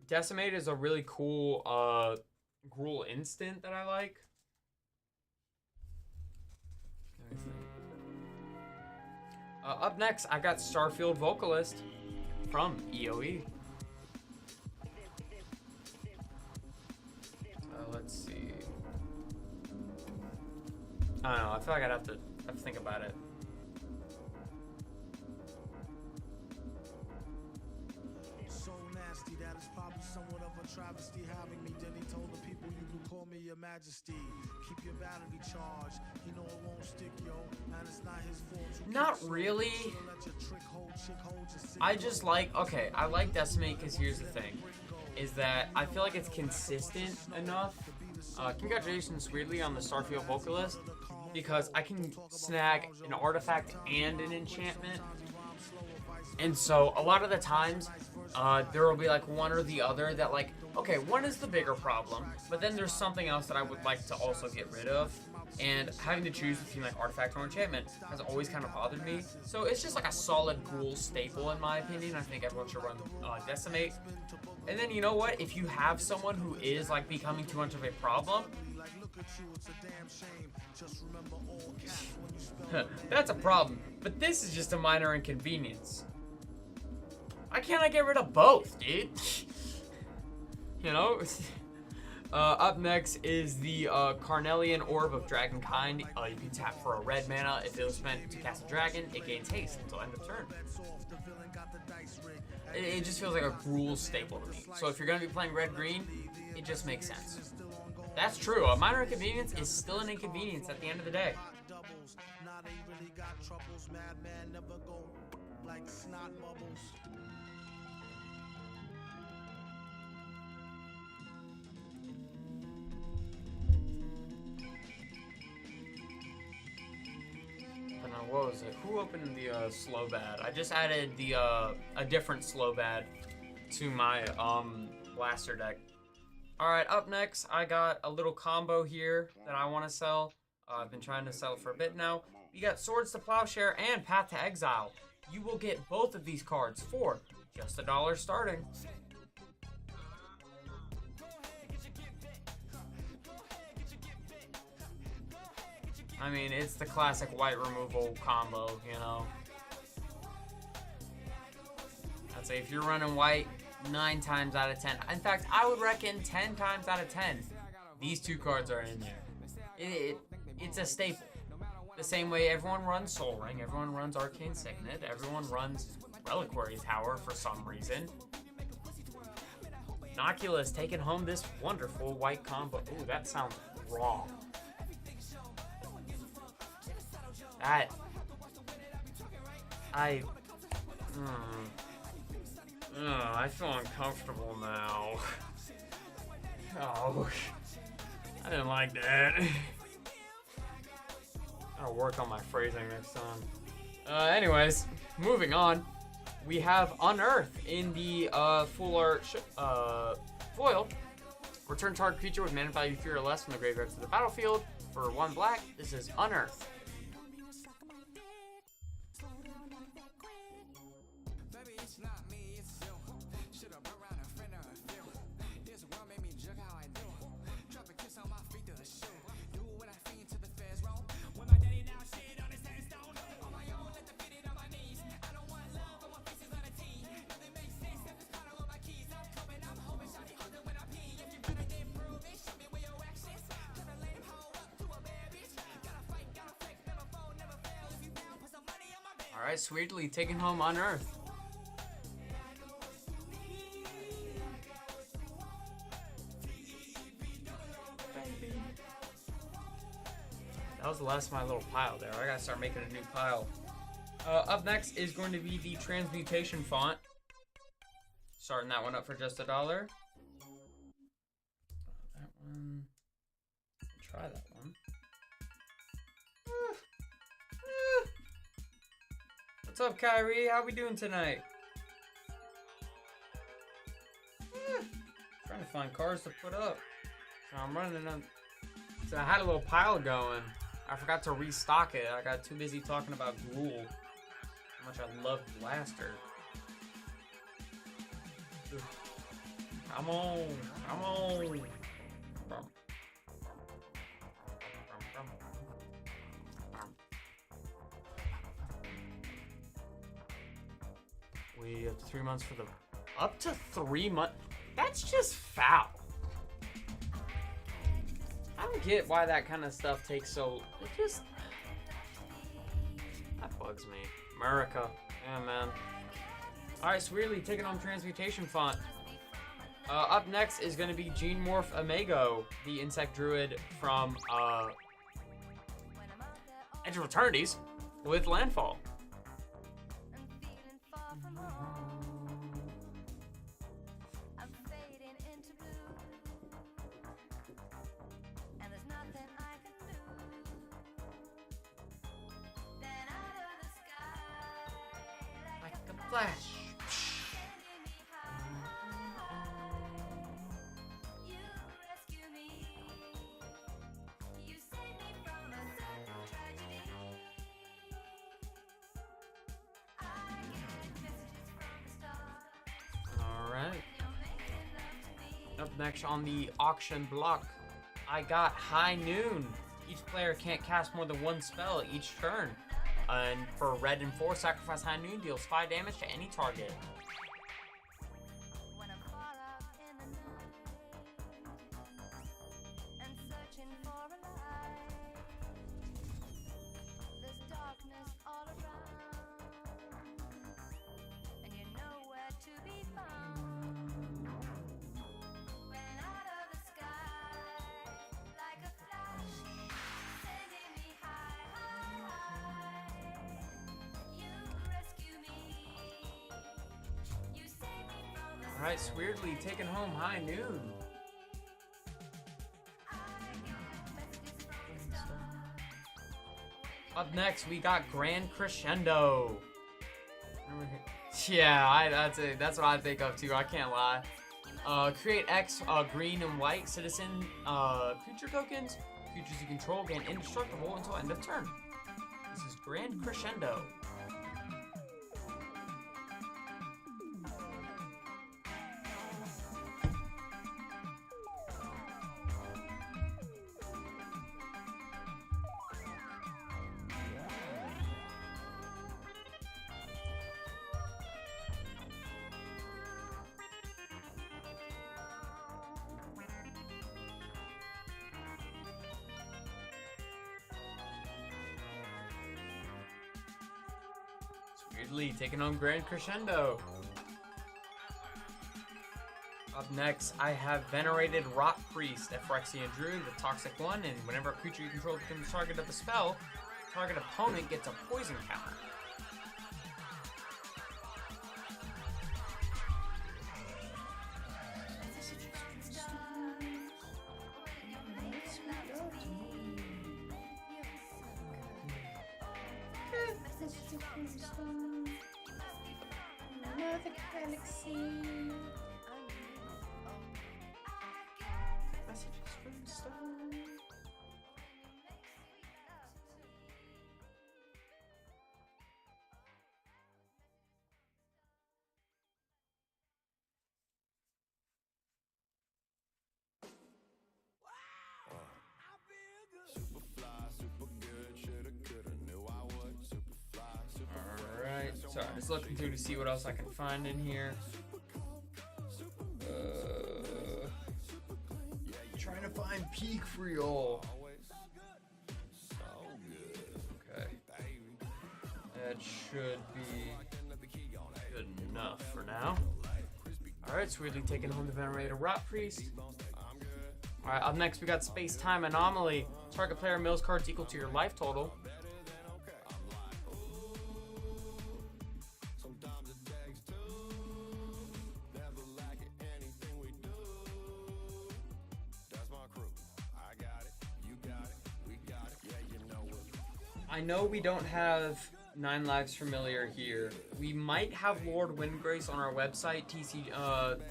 Decimate is a really cool Gruul instant that I like. Up next, I got Starfield Vocalist. from EOE. Let's see. I don't know. I feel like I'd have to think about it. So nasty that it's probably somewhat of a travesty having me. Then he told the people you can call me your majesty. Keep your battery charged. You know it won't stick, yo. And it's not his fault. Not really. I just like, okay, I like Decimate because here's the thing. Is that I feel like it's consistent enough. Congratulations, Weirdly, on the Starfield Vocalist, because I can snag an artifact and an enchantment. And so a lot of the times, there will be like one or the other that like, okay, one is the bigger problem, but then there's something else that I would like to also get rid of. And having to choose between like artifact or enchantment has always kind of bothered me. So it's just like a solid ghoul staple in my opinion. I think everyone should run Decimate. And then you know what? If you have someone who is like becoming too much of a problem, that's a problem. But this is just a minor inconvenience. Why can't I get rid of both, dude? You know? Up next is the Carnelian Orb of Dragonkind. You can tap for a red mana. If it was spent to cast a dragon, it gains haste until end of turn. It just feels like a Gruul staple to me. So if you're going to be playing red-green, it just makes sense. That's true. A minor inconvenience is still an inconvenience at the end of the day. What was it? Who opened the slow bad? I just added the a different slow bad to my blaster deck. All right, up next, I got a little combo here that I want to sell. I've been trying to sell for a bit now. You got Swords to Plowshare and Path to Exile. You will get both of these cards for just $1 starting. I mean, it's the classic white removal combo, you know. I'd say if you're running white 9 times out of 10, in fact, I would reckon 10 times out of 10, these two cards are in there. It's a staple. The same way everyone runs Sol Ring, everyone runs Arcane Signet, everyone runs Reliquary Tower for some reason. Nocula is taking home this wonderful white combo. Ooh, that sounds wrong. I feel uncomfortable now. Oh, I didn't like that. I'll work on my phrasing next time. Anyways, moving on. We have Unearth in the full art foil. Return target creature with mana value 3 or less from the graveyard to the battlefield for 1 black. This is Unearth. Alright, Sweetly taking home Unearth. That was the last of my little pile there. I gotta start making a new pile. Up next is going to be the Transmutation Font. Starting that one up for just $1. That one. Try that one. What's up, Kyrie? How we doing tonight? Trying to find cards to put up. So I'm running up. So I had a little pile going. I forgot to restock it. I got too busy talking about Gruul. How much I love Blaster. Come on. Come on. We have 3 months for the up to 3 months. That's just foul. I don't get why that kind of stuff takes so. It just that bugs me. America, yeah, man. All right, Swirly taking on Transmutation Font. Up next is going to be Gene Morph Amago, the Insect Druid from Edge of Eternities with Landfall. Like a flash. Up next on the auction block, I got High Noon. Each player can't cast more than one spell each turn. And for red and 4, sacrifice High Noon deals 5 damage to any target. Alright, Weirdly taking home High Noon. Up next, we got Grand Crescendo. Yeah, that's what I think of too. I can't lie. Create X green and white citizen creature tokens. Creatures you control gain indestructible until end of turn. This is Grand Crescendo. Weirdly taking on Grand Crescendo. Up next, I have Venerated Rot Priest, a Phyrexian Druid with Toxic 1, and whenever a creature you control becomes the target of a spell, target opponent gets a poison counter. Sorry, I'm just looking through to see what else I can find in here. Trying to find Peak for y'all. Okay. That should be good enough for now. Alright, so we're really taking home the Venerated Rot Priest. Alright, up next we got Space Time Anomaly. Target player mills cards equal to your life total. I know we don't have 9 Lives Familiar here. We might have Lord Windgrace on our website,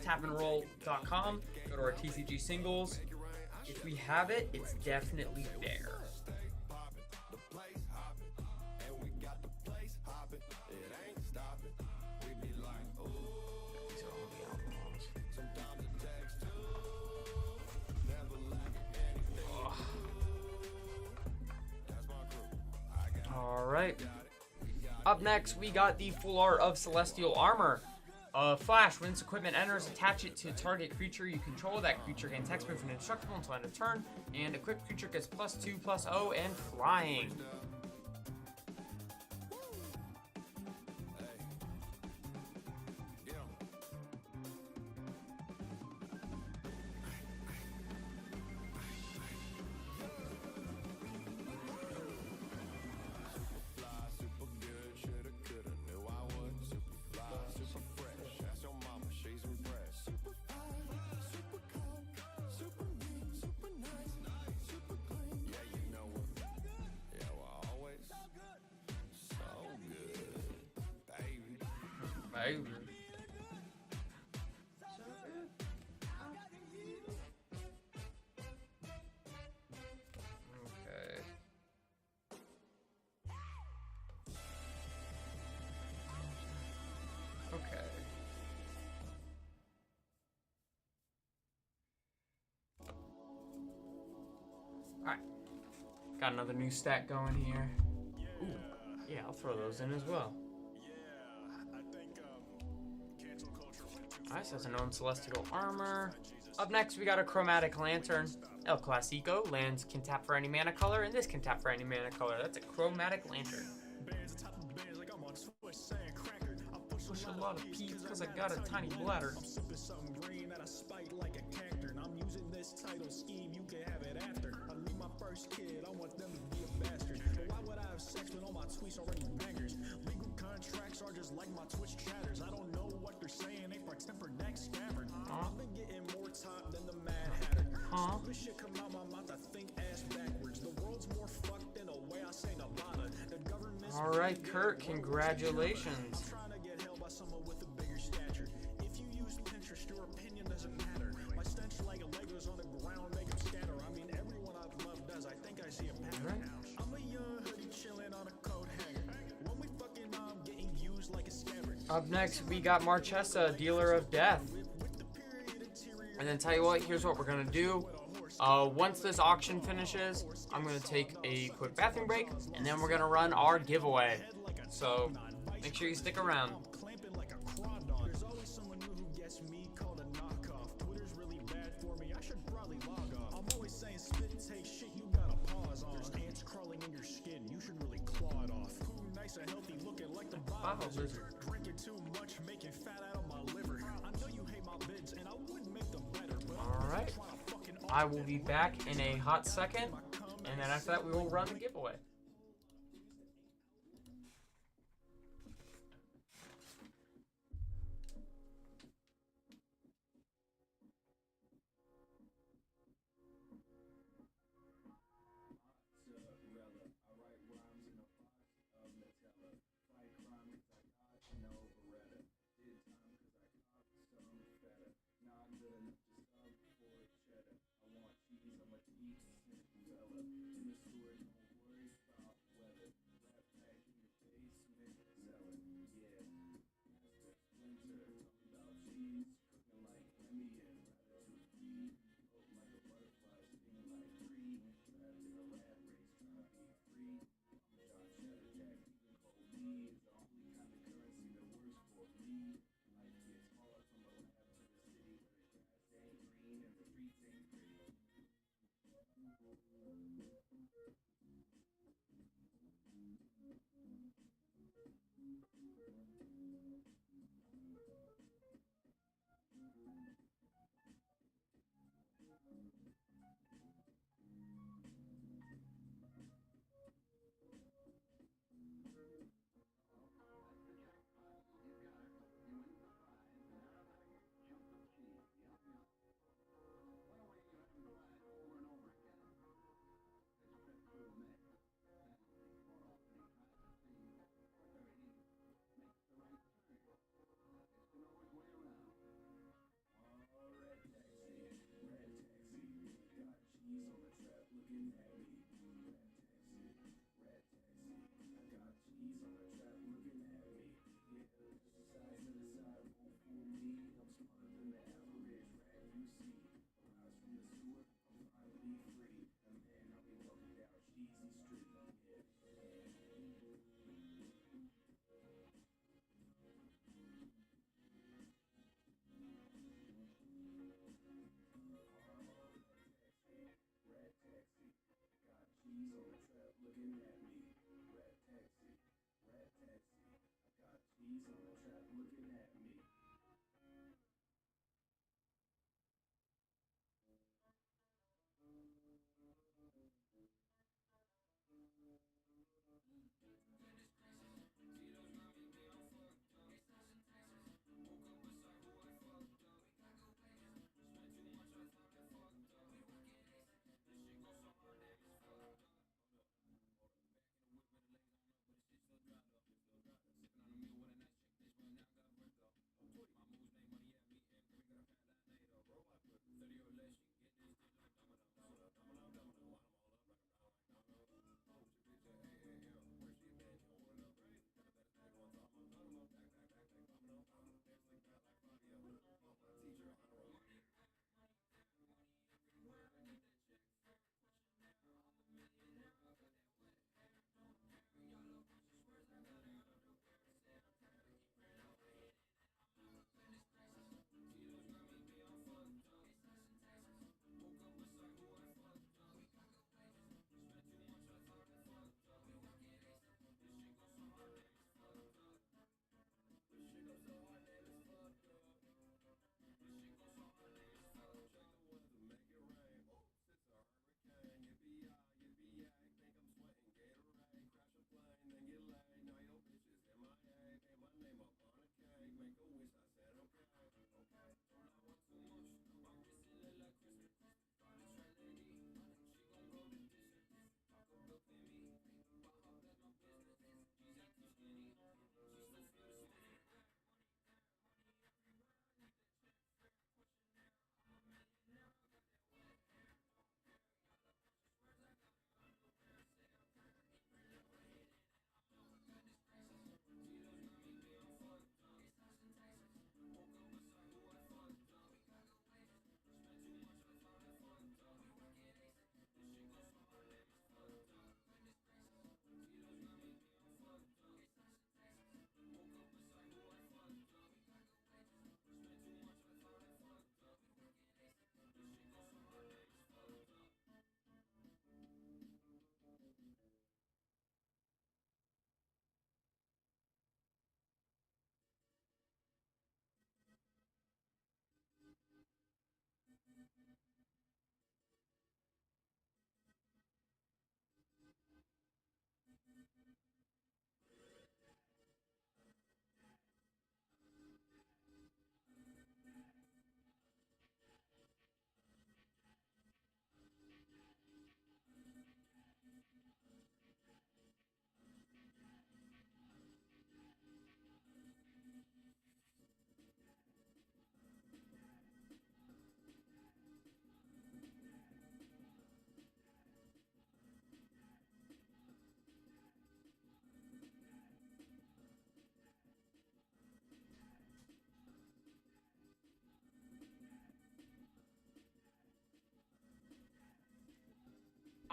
tapandroll.com. Go to our TCG singles. If we have it, it's definitely there. Up next, we got the full art of Celestial Armor. Flash, when this equipment enters, attach it to target creature you control. That creature gains hexproof and indestructible until end of turn. And equipped creature gets +2/+0 and flying. Baby. Okay. Okay. Alright. Got another new stat going here. Ooh. Yeah, I'll throw those in as well. Nice, has a known celestial armor. Up next, we got a chromatic lantern. El Clasico. Lands can tap for any mana color, and this can tap for any mana color. That's a chromatic lantern. Push a lot of peas because I got a tiny bladder. Kid, I want them to be a bastard. But why would I have sex when all my tweets already bangers? Legal contracts are just like my Twitch chatters. I don't know what they're saying, they pretend for next scammer. I've been getting more time than the Mad Hatter. Stupid shit come out my mouth, I think ass backwards. The world's more fucked in a way I say Nevada. The government's Alright, Kurt, congratulations. I'm trying to get held by someone with a bigger stature. If you use Pinterest, your opinion doesn't matter. My stench like Legos on the ground make them scatter. I mean, everyone I've loved does. I think I see a pattern. I'm a young hoodie chilling on a coat hanger. When we fucking getting used like a scammer. Up next, we got Marchesa, Dealer of Death. And then tell you what, here's what we're gonna do. Once this auction finishes, I'm gonna take a quick bathroom break, and then we're gonna run our giveaway. So make sure you stick around. Clamping like a crawdon. There's always someone new who gets me called a knockoff. Twitter's really bad for me. I should probably log off. I'm always saying spit take shit. You gotta pause on. There's ants crawling in your skin. You should really claw it off. Who nice and healthy, looking like the bottle lizard. Drinking too much, making fat out of my liver. I know you hate my vids, and I would make them better. But All right. I will be back in a hot second, and then after that, we will run the giveaway.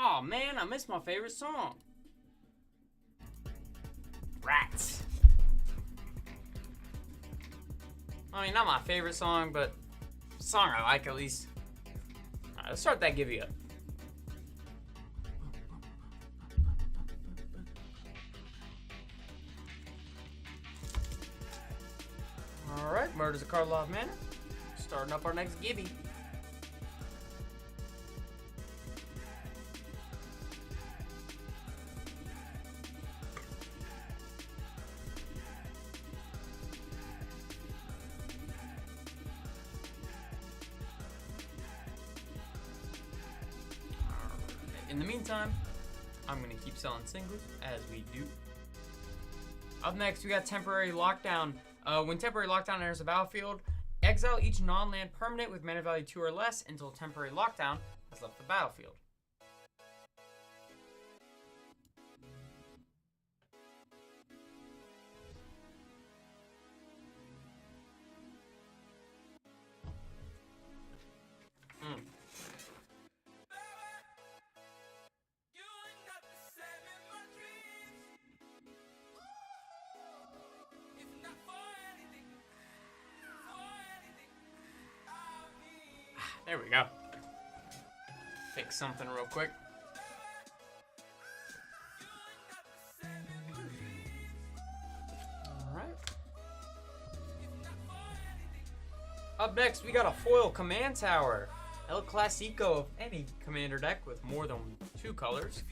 Oh man, I missed my favorite song. Rats. I mean, not my favorite song, but song I like at least. Alright, let's start that Gibby up. Alright, Murders of Karloff Manor. Starting up our next Gibby. In the meantime, I'm going to keep selling singles, as we do. Up next, we got Temporary Lockdown. When Temporary Lockdown enters the battlefield, exile each non-land permanent with mana value 2 or less until Temporary Lockdown has left the battlefield. There we go. Fix something real quick. Alright. Up next, we got a foil command tower. El Clasico of any commander deck with more than 2 colors.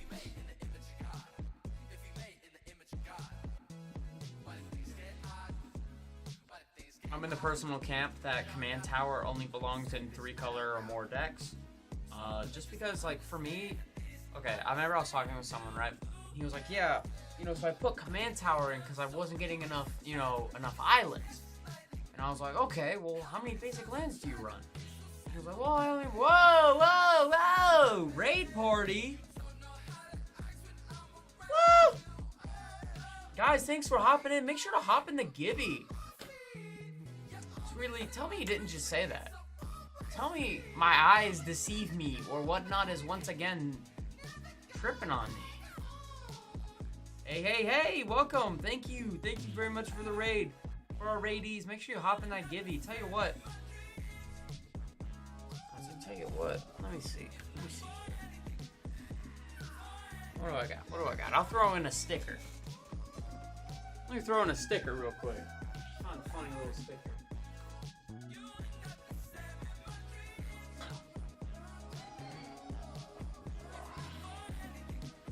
I'm in the personal camp that command tower only belongs in 3 color or more decks. Just because, like, for me, okay, I remember I was talking with someone, right? He was like, yeah, you know, so I put command tower in because I wasn't getting enough, you know, enough islands. And I was like, okay, well, how many basic lands do you run? He was like, well, I only, whoa, raid party. Woo! Guys, thanks for hopping in. Make sure to hop in the Gibby. Really, tell me you didn't just say that. Tell me my eyes deceive me or whatnot is once again tripping on me. Hey, welcome. Thank you very much for the raid. For our raidees, make sure you hop in that Gibby. Tell you what. Let me see. What do I got? I'll throw in a sticker. Let me throw in a sticker real quick. Find a funny little sticker.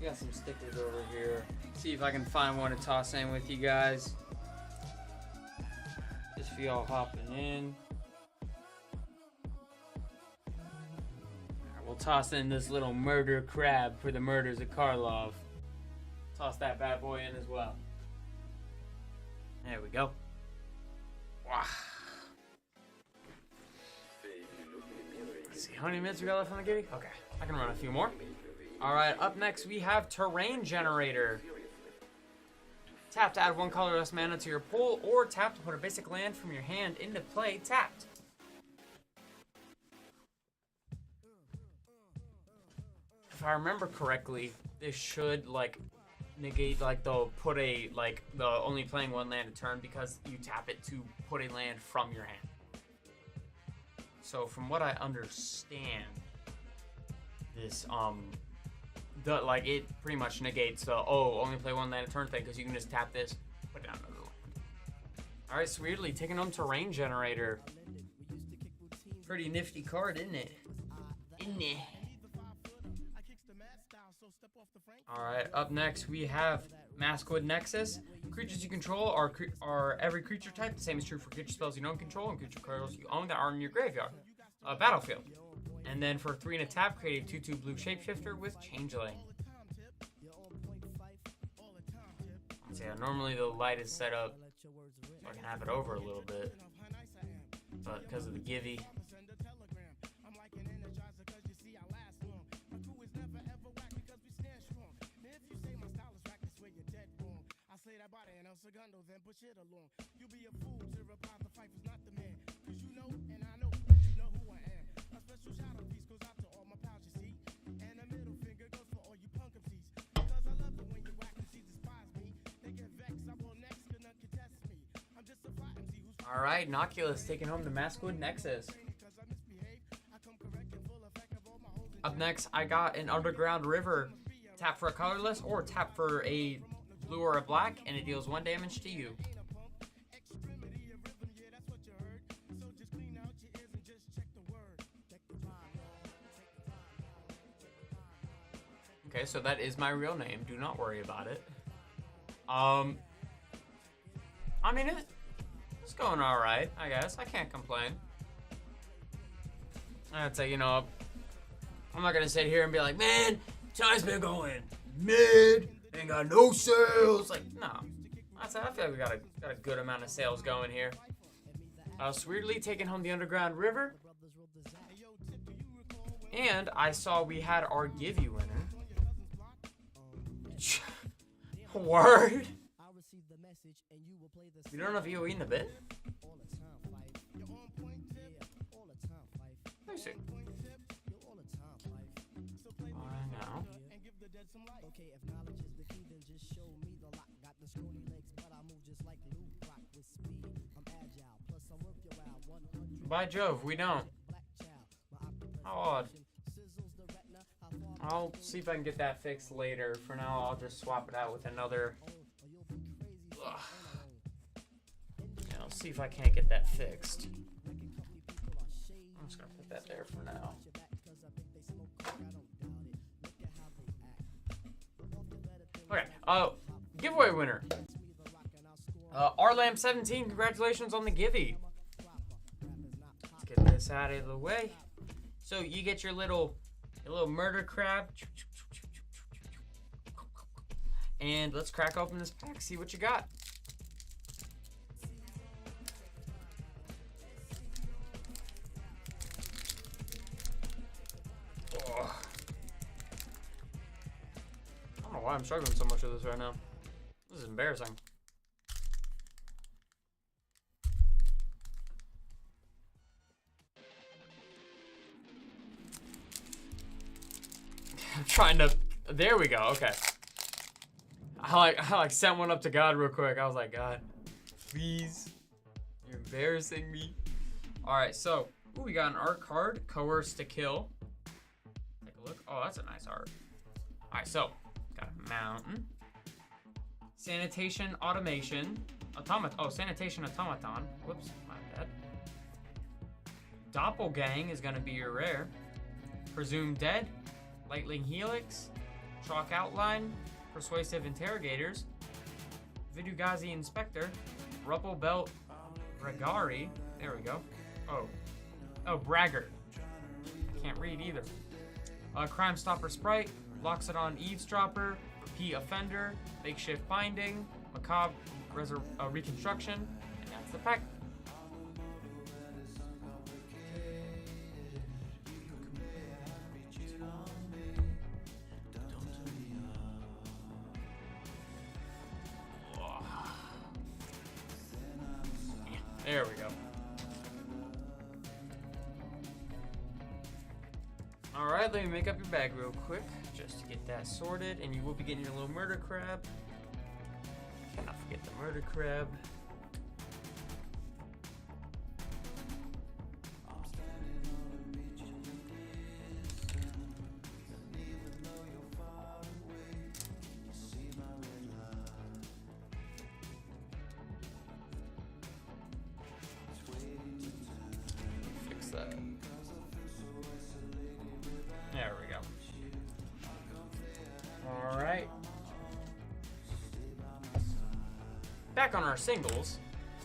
Got some stickers over here. See if I can find one to toss in with you guys. Just for y'all hopping in. Right, we'll toss in this little murder crab for the Murders of Karloff. Toss that bad boy in as well. There we go. Wow. Let's see how many minutes we got left on the Gibby? Okay, I can run a few more. Alright, up next we have Terrain Generator. Tap to add 1 colorless mana to your pool, or tap to put a basic land from your hand into play tapped. If I remember correctly, this should like negate like the only playing 1 land a turn because you tap it to put a land from your hand. So from what I understand, this it pretty much negates the only play 1 land a turn thing because you can just tap this, put down another land. Alright, so weirdly taking on Terrain Generator. Pretty nifty card, isn't it? Nah. Alright, up next we have Maskwood Nexus. Creatures you control are every creature type. The same is true for creature spells you don't control and creature cards you own that are in your graveyard. Battlefield. And then for 3 and a tap, create a 2/2 blue shapeshifter with Changeling. So yeah, normally the light is set up so I can have it over a little bit. But because of the Givey. Alright, Noculus taking home the Maskwood Nexus. Up next, I got an Underground River. Tap for a colorless or tap for a blue or a black, and it deals 1 damage to you. Okay, so that is my real name. Do not worry about it. I mean, it's going all right, I guess. I can't complain. I'd say, you know, I'm not gonna sit here and be like, man, Ty's been going mid, ain't got no sales. Like, no. I feel like we got a good amount of sales going here. Weirdly taking home the Underground River. And I saw we had our Give You winner. Word? We don't have EOE in the bit? Let me see. I know. By Jove, we don't. How odd. I'll see if I can get that fixed later. For now, I'll just swap it out with another. Ugh. Yeah, I'll see if I can't get that fixed. I'm just gonna put that there for now. Okay, giveaway winner. Rlam17, congratulations on the Givey. Let's get this out of the way. So you get your little murder crab. And let's crack open this pack, see what you got. Oh. I don't know why I'm struggling so much with this right now. This is embarrassing. I'm trying to. There we go. Okay. I like sent one up to God real quick. I was like, God, please, you're embarrassing me. All right, so we got an art card, Coerce to Kill. Take a look. Oh, that's a nice art. All right, so got a mountain, sanitation automation, sanitation automaton. Whoops, my bad. Doppelgang is gonna be your rare. Presumed Dead. Lightning Helix, Chalk Outline, Persuasive Interrogators, Vidugazi Inspector, Ruppel Belt Regari, there we go. Oh, Braggart. Can't read either. Crime Stopper Sprite, Loxodon Eavesdropper, Repeat Offender, Makeshift Binding, Macabre Reconstruction, and that's the pack. There we go. Alright, let me make up your bag real quick, just to get that sorted, and you will be getting your little murder crab. Cannot forget the murder crab. Back on our singles.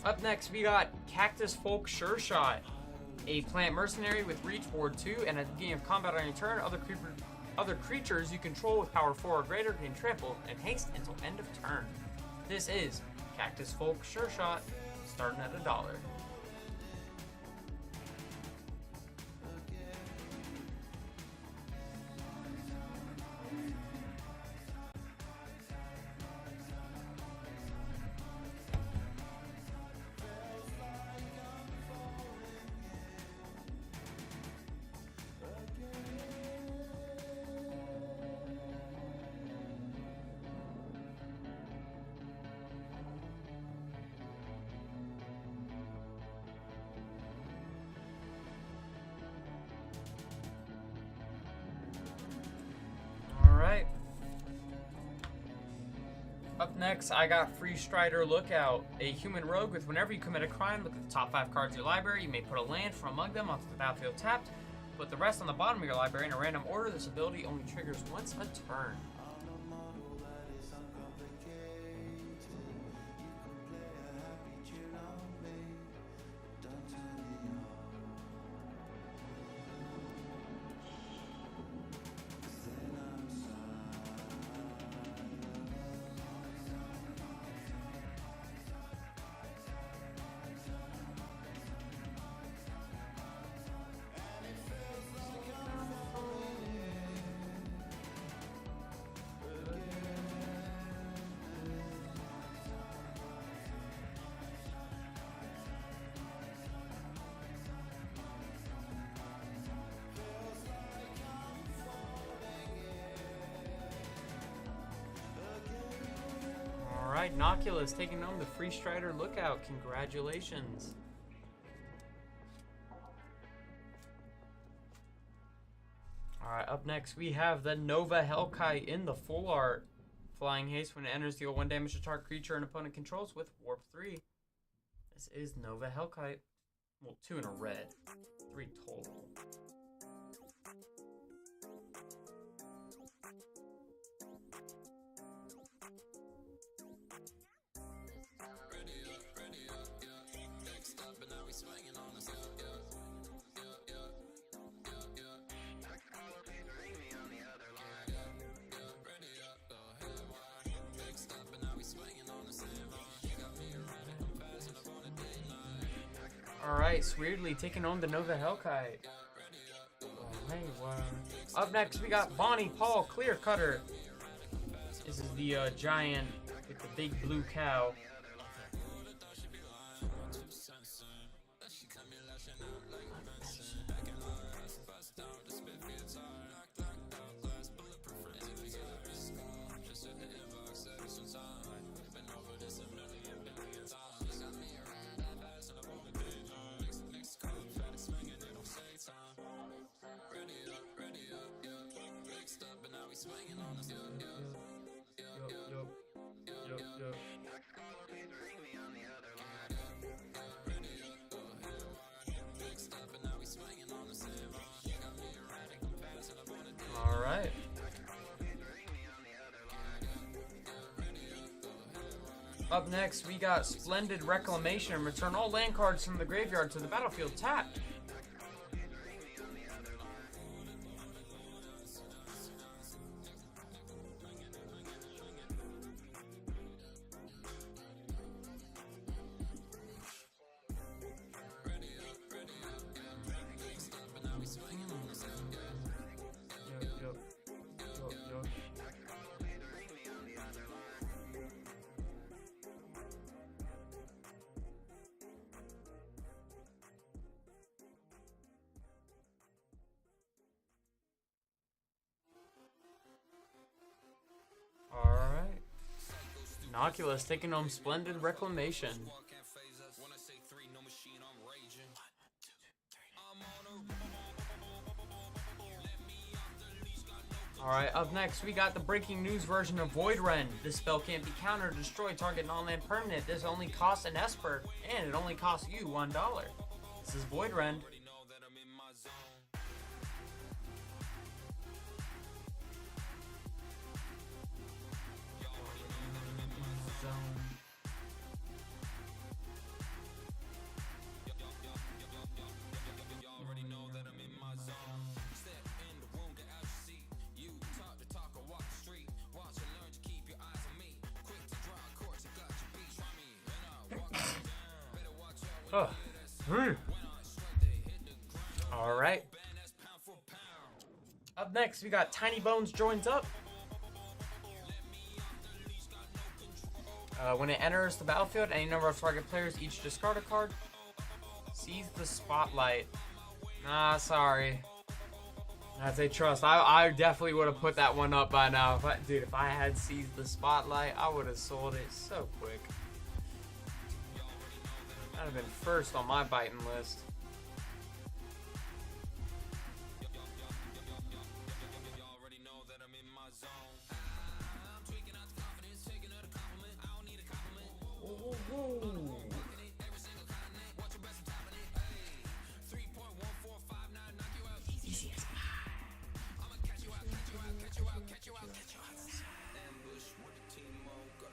Up next, we got Cactus Folk Sure Shot, a plant mercenary with Reach Ward 2, and at the beginning of combat on your turn, other creatures you control with power 4 or greater can trample and haste until end of turn. This is Cactus Folk Sure Shot, starting at $1. Alright. Up next, I got Free Strider Lookout, a human rogue with whenever you commit a crime, look at the top 5 cards of your library. You may put a land from among them onto the battlefield tapped. Put the rest on the bottom of your library in a random order. This ability only triggers once a turn. Alright, Noculus taking home the Free Strider Lookout. Congratulations. Alright, up next we have the Nova Hellkite in the full art. Flying haste when it enters, deal 1 damage to target creature an opponent controls with Warp 3. This is Nova Hellkite. Well, 2 in a red. 3 total. Alright, Weirdly taking on the Nova Hellkite. Hey, wow. Up next, we got Bonnie Paul Clear Cutter. This is the giant with the big blue cow. Alright. Up next, we got Splendid Reclamation. Return all land cards from the graveyard to the battlefield tapped. Alright. Noculus taking home Splendid Reclamation. Alright, up next we got the breaking news version of Void Rend. This spell can't be countered, destroy target non-land permanent. This only costs an Esper, and it only costs you $1. This is Void Rend. Oh. All right. Up next, we got Tiny Bones joins up. When it enters the battlefield, any number of target players each discard a card. Seize the spotlight. Nah, sorry. That's a trust. I definitely would have put that one up by now. If I had seized the spotlight, I would have sold it so quick. That'd have been first on my biting list.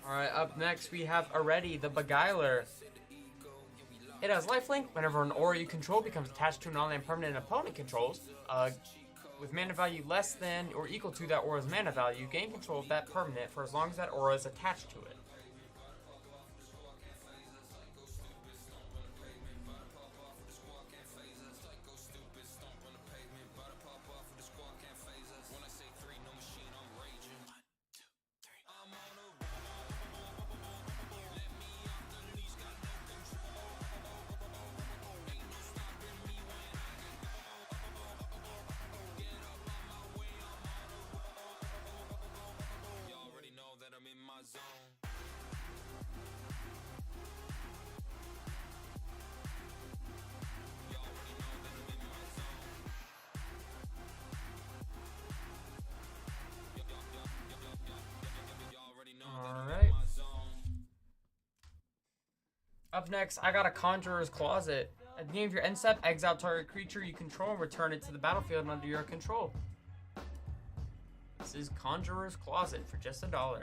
Alright, up next we have Already the Beguiler. It has lifelink. Whenever an aura you control becomes attached to an online permanent an opponent controls, with mana value less than or equal to that aura's mana value, gain control of that permanent for as long as that aura is attached to it. Alright. Up next, I got a Conjurer's Closet. At the beginning of your end step, exile target creature you control and return it to the battlefield under your control. This is Conjurer's Closet for just $1.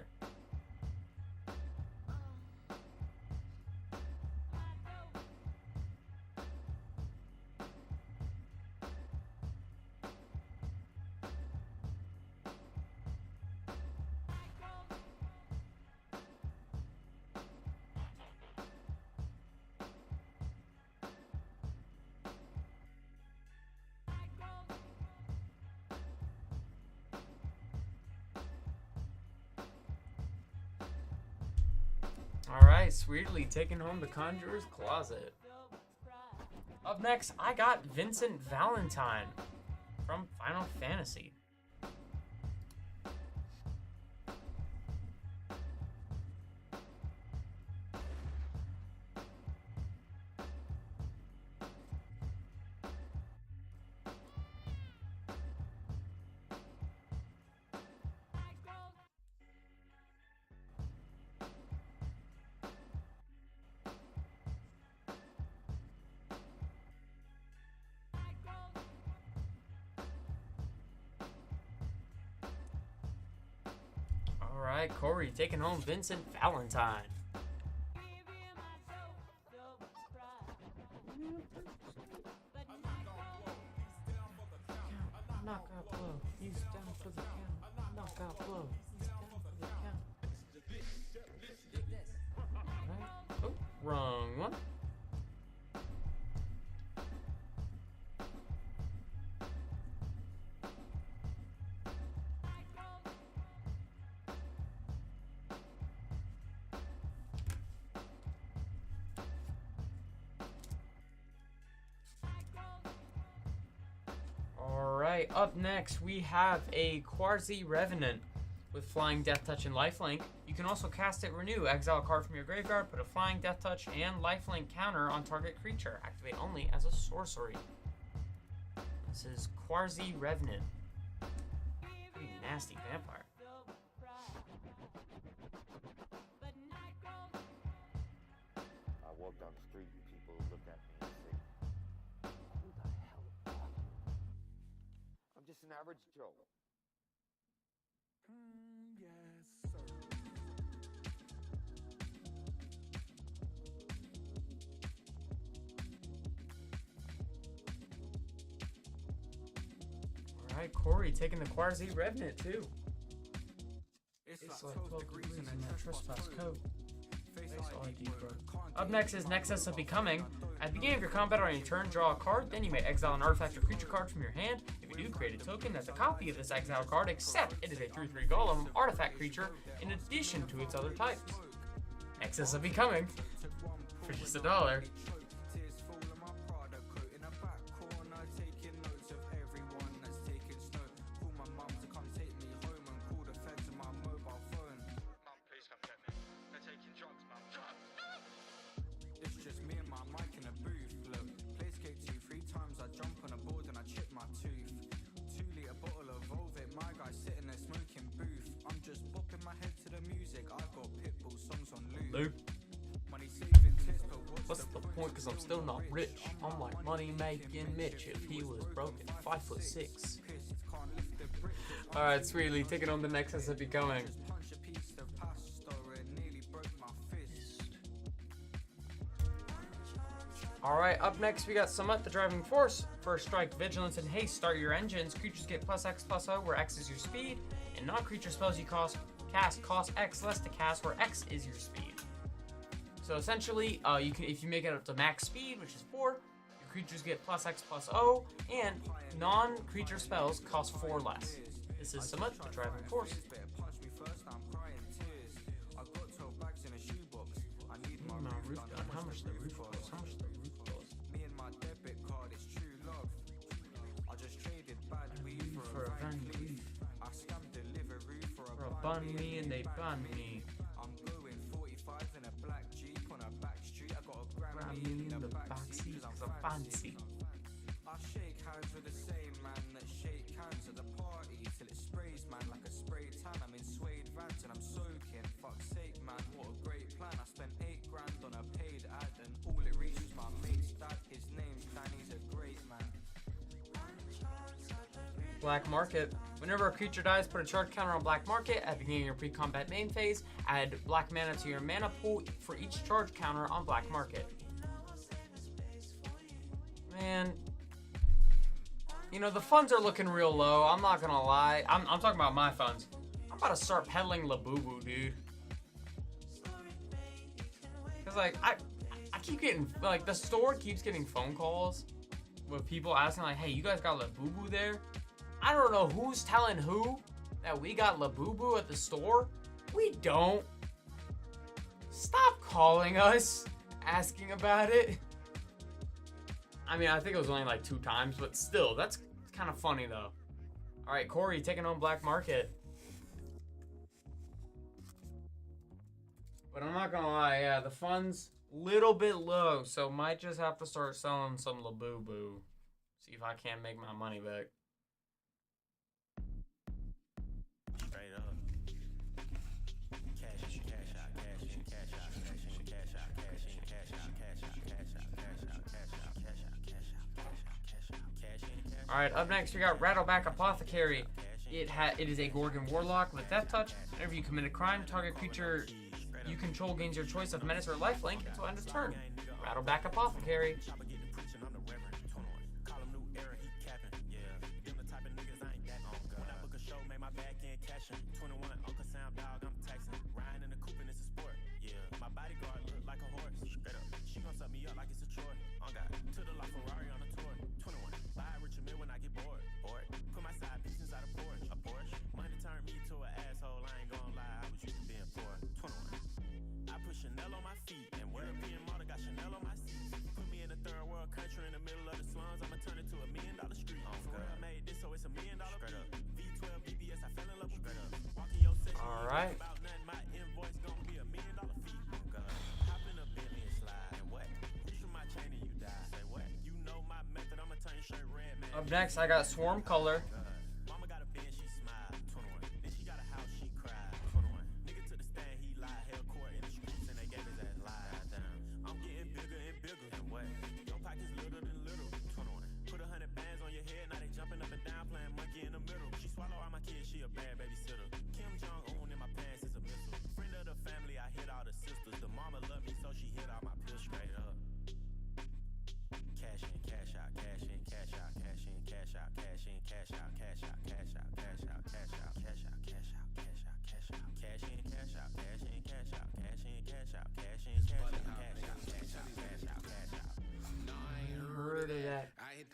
Alright, Sweetly taking home the Conjurer's Closet. Up next, I got Vincent Valentine from Final Fantasy. Alright, Corey taking home Vincent Valentine. Knockout blow. He's down for the count. Knockout blow. He's down for the count. Right. Oh, wrong one. Alright, up next we have a Quasi Revenant with Flying, Death Touch, and Lifelink. You can also cast it, renew, exile a card from your graveyard, put a Flying, Death Touch, and Lifelink counter on target creature. Activate only as a sorcery. This is Quasi Revenant. Pretty nasty vampire. I walk down the street and people look at me and say, who the hell are you? I'm just an average Joe. Yes, sir. Alright, Corey taking the Quasi Revenant too. It's like 12 degrees in that trespass coat. Face ID, bro. Up next is Nexus of Becoming. At the beginning of your combat on your turn, draw a card, then you may exile an artifact or creature card from your hand. If you do, create a token that's a copy of this exile card, except it is a 3/3 golem artifact creature in addition to its other types. Nexus of Becoming for just $1. Loop. What's the point? Cause I'm still not rich. I'm like money making Mitch if he was broken. 5'6". Alright, Sweetly, taking on the Nexus of Becoming. Alright, up next we got Summit, the Driving Force. First strike, Vigilance, and Haste. Start your engines. Creatures get +X/+O, where X is your speed. And non-creature spells you cast cost X less to cast, where X is your speed. So essentially, you can, if you make it up to max speed, which is 4, your creatures get +X/+O, and non-creature spells cost 4 less. This is Summit, the Driving Force. My roof done. How much the roof cost? How much the roof cost? For a van leaf. For a bun me and they bun me. Grab me in the backseat cause I'm fancy. I shake hands with the same man that shake hands at the party till it sprays man like a spray tan. I'm in suede vans and I'm soaking. Fuck's sake man, what a great plan. I spent 8 grand on a paid ad and all it reached was my mate's dad. His name's Danny's a great man. Black Market. Whenever a creature dies, put a charge counter on Black Market. At the beginning of your pre-combat main phase, add black mana to your mana pool for each charge counter on Black Market. Man, you know, the funds are looking real low. I'm not gonna lie. I'm talking about my funds. I'm about to start peddling Labubu, dude. Cause like I keep getting, like, the store keeps getting phone calls with people asking like, hey, you guys got Labubu there? I don't know who's telling who that we got Labubu at the store. We don't. Stop calling us asking about it. I mean, I think it was only like 2 times, but still, that's kind of funny though. All right, Corey, taking on Black Market. But I'm not gonna lie, yeah, the funds little bit low, so might just have to start selling some Labubu. See if I can't make my money back. Straight up. Cash in, cash out, cash in, cash out, cash in, cash out, cash in, cash out, cash out, cash out, cash out, cash out, cash out, cash out, cash out, cash in, cash out. Alright, up next we got Rattleback Apothecary. It is a Gorgon Warlock with Death Touch. Whenever you commit a crime, target creature you control gains your choice of menace or lifelink until end of turn. Rattleback Apothecary. Alright. Up next, I got Swarm Color.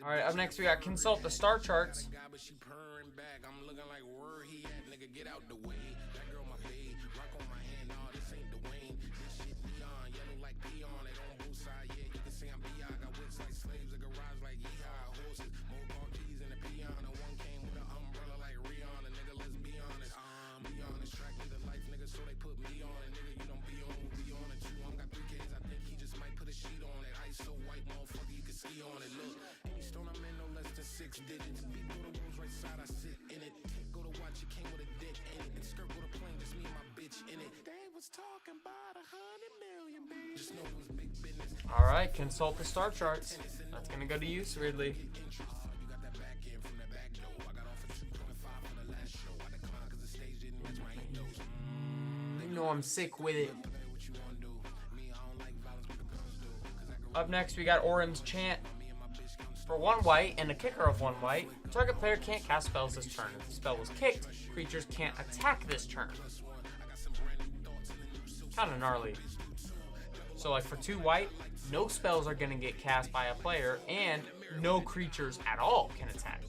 All right, up next we got consult the star charts. But she purring back. I'm looking like where he at, nigga. Get out the way. That girl my babe. Rock on my hand. Nah, this ain't Dwayne. This shit neon. Yellow like peon. It on both sides. Yeah, you can see I'm B.I. Got whips like slaves. A garage like yeehaw. Horses. More car keys in the peon. And one came with an umbrella like Rihanna. Nigga, let's be honest. Be honest. Track me the life, nigga. So they put me on it. Nigga, you don't be on. We'll be on it too. I'm got 3 Ks. I think he just might put a sheet on it. Ice so white, motherfucker. You can ski on it. Look. Any stone I'm in, no less than 6 digits. Beat go to Rolls right side, I sit in it. Go to watch, it came with a dick in it. And skirt go to plane, just me and my bitch in it. They was talking about 100 million, baby. Just know it was big business. All right, consult the star charts. That's gonna go to you, Ridley. You got that back end from the back door. I got off at 2.5 for the last show. I declined cause the stage didn't match my ethos. You know I'm sick with it. What you wanna do? Me, I don't like violence, what the guns do. Cause I go Up next, we got Orim's Chant. For 1 white and a kicker of 1 white, target player can't cast spells this turn. If the spell was kicked, creatures can't attack this turn. Kinda gnarly. So like for 2 white, no spells are gonna get cast by a player, and no creatures at all can attack.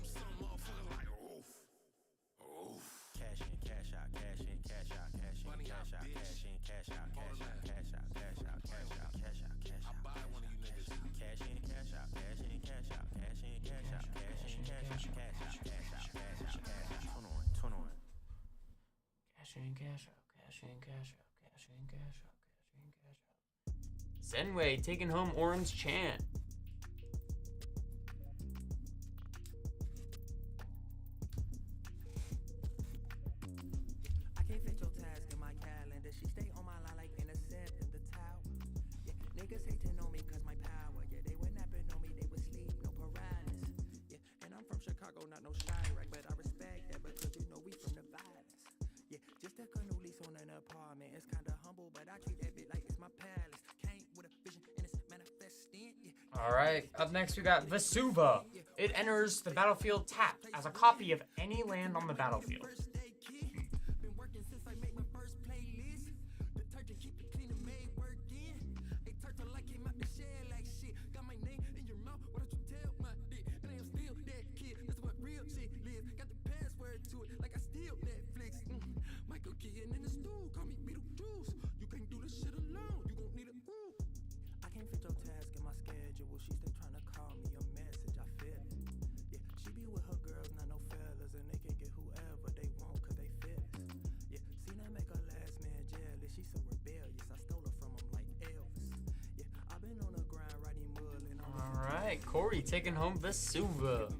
Cash in, cash out, cash in, cash out, cash in, cash out, cash in, cash out, cash out, cash out, cash out, cash out, cash out, cash out, cash in, cash out, cash in, cash out, cash in, cash out, cash in, cash out, cash out, cash out, cash out, cash out. 21. Cash in, cash out, cash in, cash out, cash in, cash out, cash in, cash out. Zenway taking home Orim's Chant. I can't fit your task in my calendar. She stay on my line like innocent in the tower. Yeah, niggas hating on me cause my power. Yeah, they were napping on me, they would sleep, no paralysis. Yeah, and I'm from Chicago, not no Chirac, but I respect that because you know we from the violence. Yeah, just a canoe lease on an apartment. It's kinda humble, but I treat that bit like it's my palace. Came with a vision and it's manifesting. Yeah. All right, up next we got Vesuva. It enters the battlefield tapped as a copy of any land on the battlefield. Been working since I made my first playlist. Detergent keep it clean and made working. A turtle like came out the shell like shit. Got my name in your mouth, why don't you tell my dick? And I am still that kid, that's what real shit lives. Got the password to it, like I steal Netflix. Michael Keaton in the stool, call me Beetlejuice. You can't do this shit alone, you gon' need a group. I can't fit your task in my schedule. She still trying to call me a message, I feel it. Yeah, she be with her girls, not no fellas, and they can get whoever they want cause they fearless. Yeah, seen her make her last man jealous. She's so rebellious, I stole her from him like Elvis. Yeah, I've been on the grind writing mud and All right, Corey taking home Vesuva.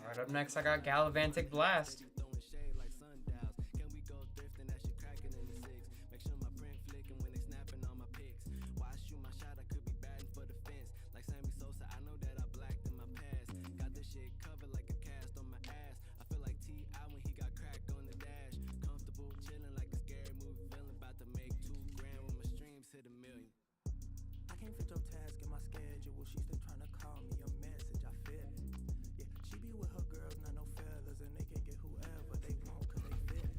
All right, up next I got Gallivantic Blast. I can't fit your task in my schedule. She still trying to call me a message, I feel it. Yeah, she be with her girls, not no fellas, and they can get whoever they want cause they fearless.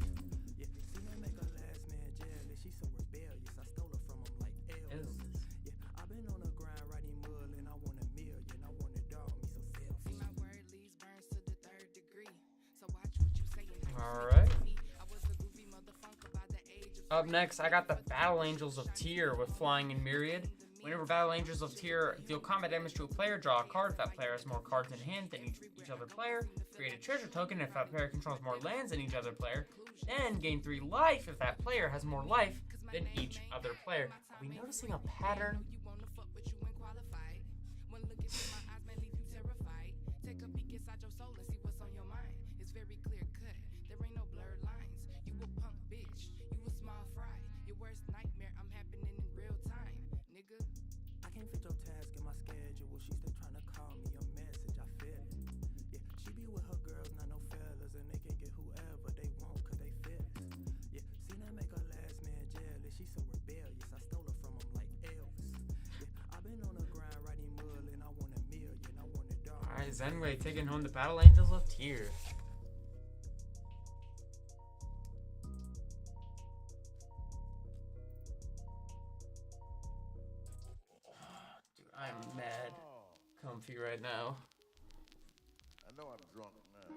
Yeah, seen her make her last man jealous. She's so rebellious, I stole her from him like Elvis. Yeah, I've been on the grind writing mud and I want a million. I want it all, me so selfish. See my word leads burns to the 3rd degree. So watch what you say. All right. I was a goofy motherfucker by the age of Up next, I got the Battle Angels of Tyr with Flying and Myriad. Whenever Battle Angels of Tyr deal combat damage to a player, draw a card. If that player has more cards in hand than each other player, create a treasure token. If that player controls more lands than each other player, then gain 3 life if that player has more life than each other player. Are we noticing a pattern? you wanna fuck with you ain't qualified. One look into my eyes may leave you terrified. Take a peek inside your soul and see what's on your mind. It's very clear cut. There ain't no blurred lines. You a punk bitch. You a small fry. Your worst nightmare. I'm happening in real time, nigga. I can't fit your task in my schedule. She still trying to call me a message, I feel it. Yeah, she be with her girls, not no fellas, and they can get whoever they want cause they fearless. Yeah, seen her make her last man jealous. She's so rebellious, I stole her from him like Elvis. Yeah, I've been on the grind writing mud and I want a million. I want it Alright, Zenway taking home the Battle Angels of Tyr. Dude, I'm mad comfy right now. I know I'm drunk now.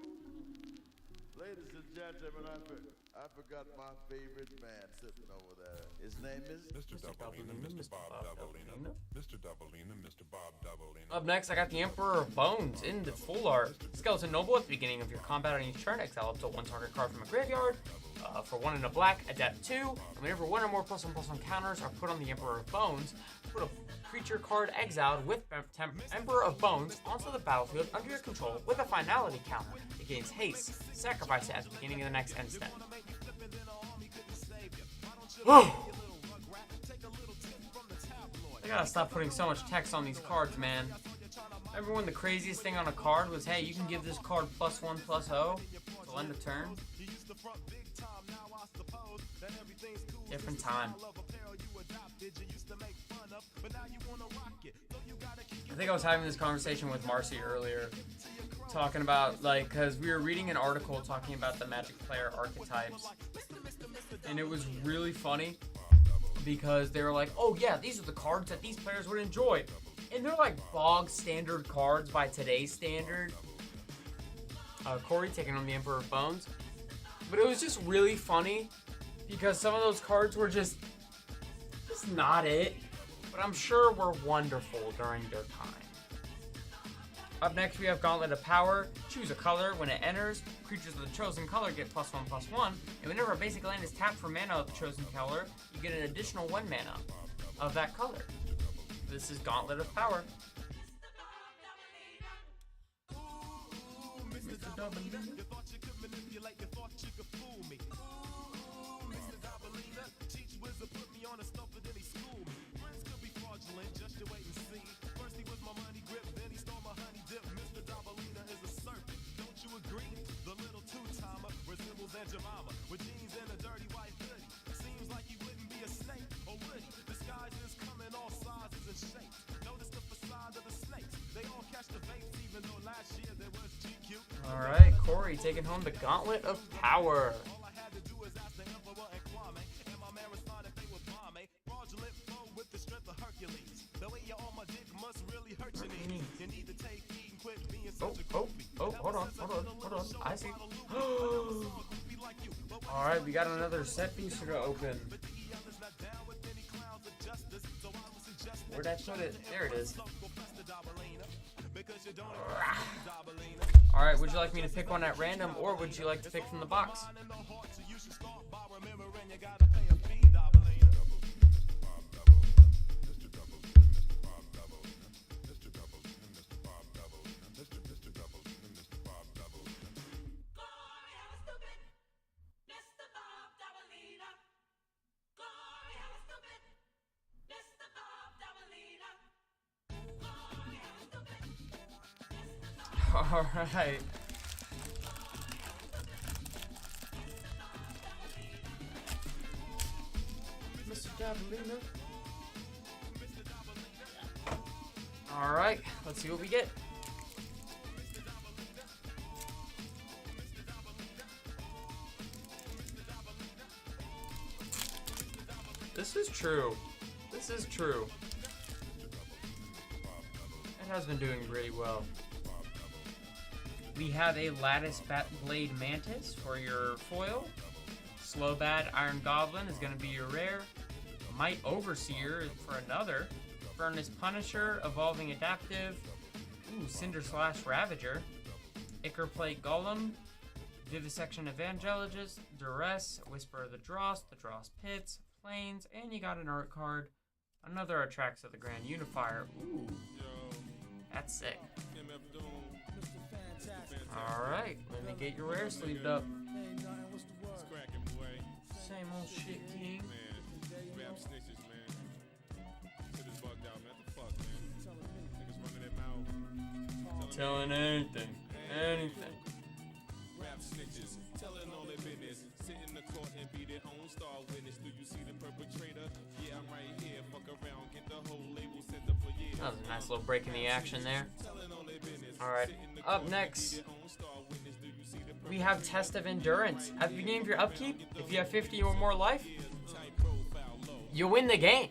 Ladies and gentlemen, I forgot my favorite man sitting over there. His name is Mr. Doubleina, Mr. Bob Doubleina, Mr. Doubleina, Mr. Bob Doubleina. Up next, I got the Emperor of Bones in the full art. Skeleton Noble at the beginning of your combat on each turn. Exile up to one target card from a graveyard. For 1 and a black, adapt 2. And whenever 1 or more +1/+1 counters are put on the Emperor of Bones, put a creature card exiled with Emperor of Bones onto the battlefield under your control with a finality counter. It gains haste. Sacrifice it at the beginning of the next end step. Whoa! I gotta stop putting so much text on these cards, man. Remember when the craziest thing on a card was, hey, you can give this card +1/+0 to end a turn? Different time. I think I was having this conversation with Marcy earlier, talking about, like, because we were reading an article talking about the Magic player archetypes, and it was really funny because they were like, oh yeah, these are the cards that these players would enjoy, and they're like bog standard cards by today's standard. Corey taking on the Emperor of Bones, but it was just really funny because some of those cards were just not it, but I'm sure were wonderful during their time. Up next, we have Gauntlet of Power. Choose a color. When it enters, creatures of the chosen color get +1/+1, and whenever a basic land is tapped for mana of the chosen color, you get an additional 1 mana of that color. This is Gauntlet of Power. Mr. Doubleina. You thought you could manipulate, you thought you could fool me. Mr. Doubleina, teach wizard put me on a stuff and then he schooled me. Friends could be fraudulent, just you wait and see. First he was my money grip, then he stole my honey dip. Mr. Doubleina is a serpent, don't you agree? The little two-timer resembles Aunt Jemima with jeans and a dirty white hoodie. Seems like he wouldn't be a snake, or would he? Disguises come in all sizes and shapes. Notice the facade of the snakes. They all catch the vapes, even though last year there was GQ. Alright, Corey taking home the Gauntlet of Power. All I had to do is ask the Emperor and Kwame, and my man responded they would bomb me. Fraudulent foe with the strength of Hercules. The way you're on my dick must really hurt your knees. You need to take heed and quit being such a goofy. Hold on. I see. Alright, we got another set piece to open. Where'd I put it? There it is. Alright, would you like me to pick one at random, or would you like to pick from the box? Alright. Mr. Doubleina. Alright, let's see what we get. This is true. This is true. It has been doing really well. We have a Lattice Blade Mantis for your foil. Slowbad Iron Goblin is going to be your rare. Might Overseer for another. Furnace Punisher, Evolving Adaptive. Ooh, Cinder Slash Ravager. Ichor Plate Golem. Vivisection Evangelist. Duress. Whisper of the Dross Pits. Plains. And you got an art card. Another Atraxa the Grand Unifier. Ooh. That's sick. Alright, let me get your rare sleeved up. Same old shit, King. Rap snitches, man. Shit is bugged out, man. What the fuck, man? Niggas running their mouth. Telling anything. Rap snitches, telling all their business. Sit in the court and be their own star witness. Do you see the perpetrator? Yeah, I'm right here. Fuck around, get the whole label sent up for years. That was a nice little break in the action there. Alright, up next, we have Test of Endurance. At the beginning of your upkeep, if you have 50 or more life, you win the game.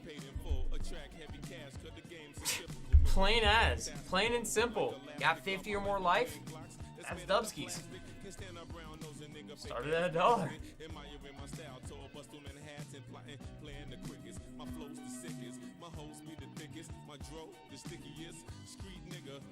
Plain as. Plain and simple. Got 50 or more life? That's Dubskis. Started at $1.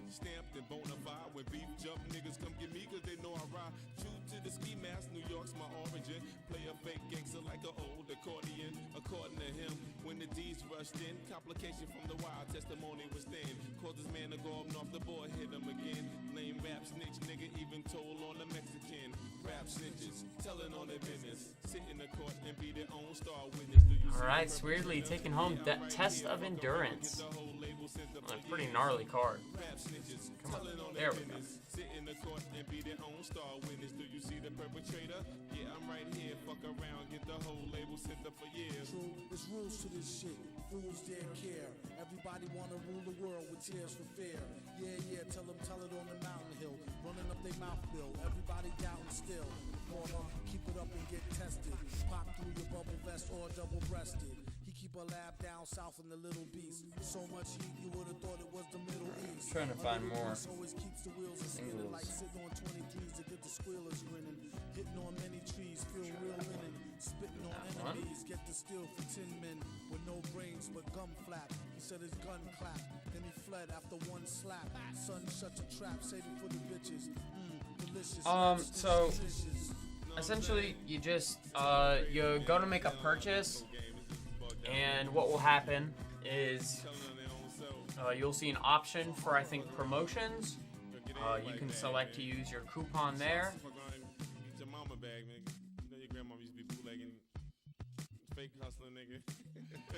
Stamped and bona fide. When beef jump, niggas come get me cause they know I ride. True to the ski mask, New York's my origin. Play a fake gangster like an old accordion. According to him, when the D's rushed in, complication from the wild testimony was thin. Caused this man to go up north, the boy hit him again. Lame rap snitch, nigga even told on the Mexican. Rap snitches, telling on their business. Sit in the court and be their own star witness. Alright, Weirdly taking home the Test of Endurance. A pretty gnarly card. Come on, there we go. Sit in the court and be their own star witness. Do you see the perpetrator? Yeah, I'm right here. Fuck around, get the whole label sent up for years. True, there's rules to this shit. Fools dare care. Everybody wanna rule the world with tears for fear. Yeah, tell them tell it on the mountain hill. Running up their mouth bill. Everybody doubting still. Warm up, keep it up and get tested. Pop through your bubble vest or double breasted. Keep a lab down south in the Little Beast. So much heat you would have thought it was the Middle East. Trying to find more always keeps the wheels spinning like sitting on 23s to get the squealers grinning. Hitting on many trees, feel real linen. Spitting on enemies, get the steel for 10 men with no brains but gum flap. He said his gun clapped, then he fled after one slap. Son, shut your trap, save it for the bitches. Delicious. So essentially, you just you go to make a purchase. And what will happen is you'll see an option for, I think, promotions. You can select to use your coupon there.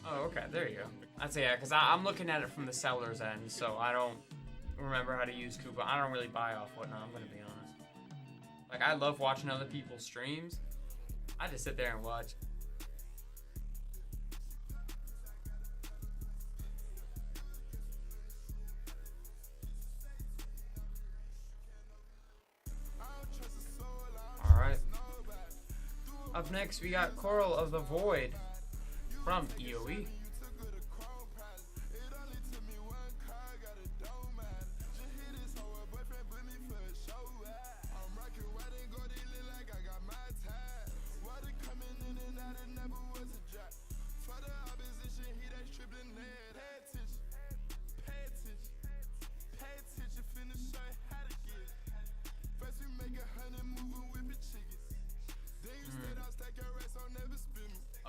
Oh, okay, there you go. That's yeah, because I'm looking at it from the seller's end, so I don't remember how to use coupon. I don't really buy off whatnot, I'm going to be honest. Like, I love watching other people's streams. I just sit there and watch. Up next, we got Coral of the Void from EOE.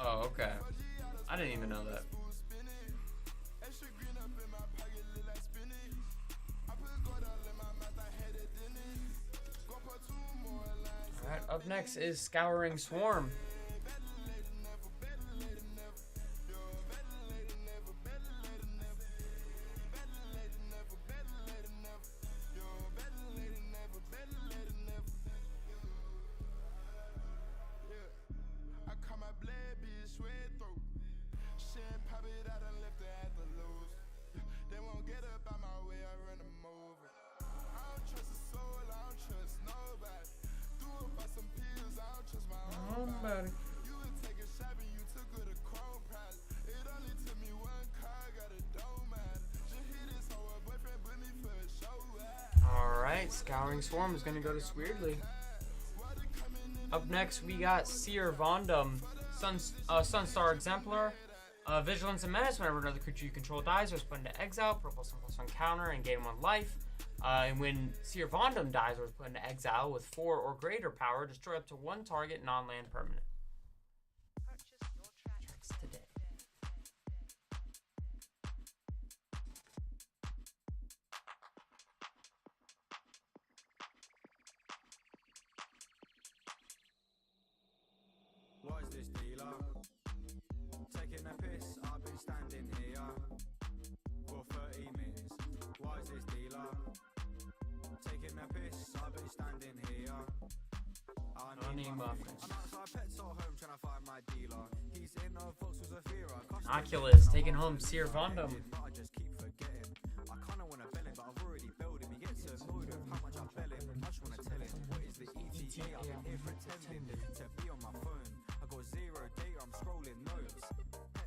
Oh, okay. I didn't even know that. Alright, up next is Scouring Swarm. Alright, Scouring Swarm is going to go to Weirdly. Up next, we got Seer Vondum, Sunstar Exemplar. Vigilance and Menace, whenever another creature you control dies or is put into exile, purple +1/+1 counter and gain 1 life. And when Seer Vondum dies or is put into exile with 4 or greater power, destroy up to 1 target non-land permanent. Tracks today. What is this dealer? Taking a piss, I've been standing here for 30 minutes. What is this dealer? Taking a piss, I've been standing here. I need muffins. I'm outside Pets at home trying to find my dealer. He's in a Vauxhall Zafira. Oculus taking home Seer Vondum. I just keep forgetting. I kinda wanna bell him, but I've already belled him. He gets annoyed day, I've been here pretending to be on my phone. I got zero data, I'm scrolling notes.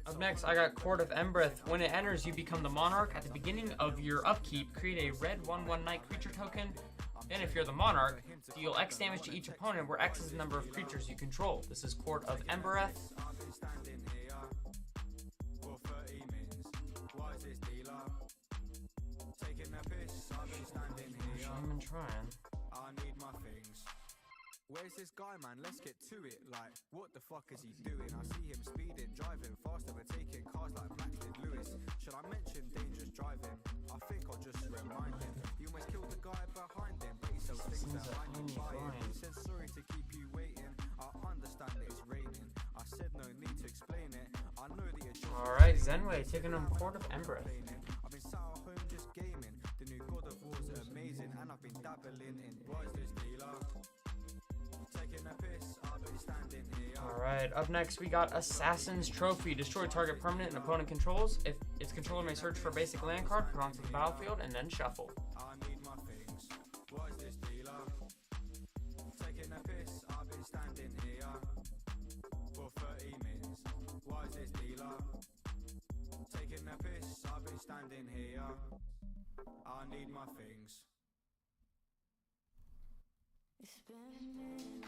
Up next, I got Court of Embereth. When it enters, you become the monarch. At the beginning of your upkeep, create a red 1/1 knight creature token. Then, if you're the monarch, deal X damage to each opponent, where X is the number of creatures you control. This is Court of Embereth. I've been standing here for 30 minutes. Why is this dealer taking a piss? I've been standing here. I've been trying. I need my things. Where's this guy, man? Let's get to it. Like, what the fuck is he doing? I see him speeding, driving faster, but taking cars like Max did Lewis. Should I mention dangerous driving? I think I'll just remind him. He almost killed the guy behind him, but he sells things that I need buying. He said sorry to keep you waiting. I understand that it's raining. I said no need to explain it. I know that you're just Alright, Zenway taking on Court of Embereth. I've been sat at home just gaming. The new God of War's amazing, and I've been dabbling in what's this dealer? Taking a piss, I've been standing here. Alright, up next we got Assassin's Trophy. Destroy target permanent and opponent controls. If its controller may search for a basic land card, put onto the battlefield, and then shuffle. I need my things. What is this dealer? Taking a piss, I've been standing here for 30 minutes. What is this dealer? Taking a piss, I've been standing here. I need my things. It's been a minute.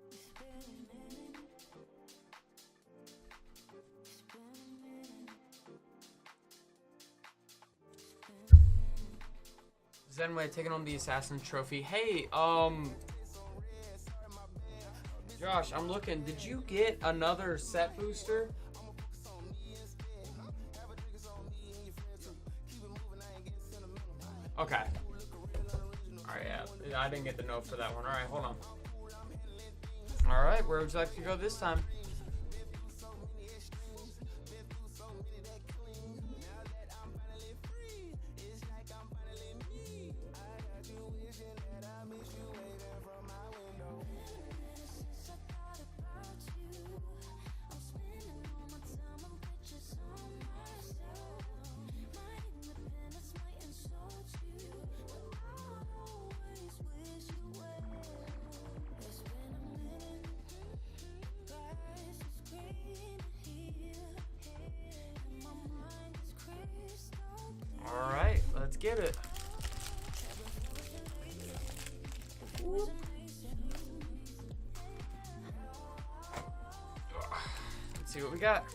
It's been a minute. It's been a minute. Zenway taking on the Assassin's Trophy. Hey, Josh, I'm looking. Did you get another set booster? Okay. Alright, yeah. I didn't get the note for that one. Alright, hold on. Alright, where would you like to go this time? Alright, let's get it. Let's see what we got.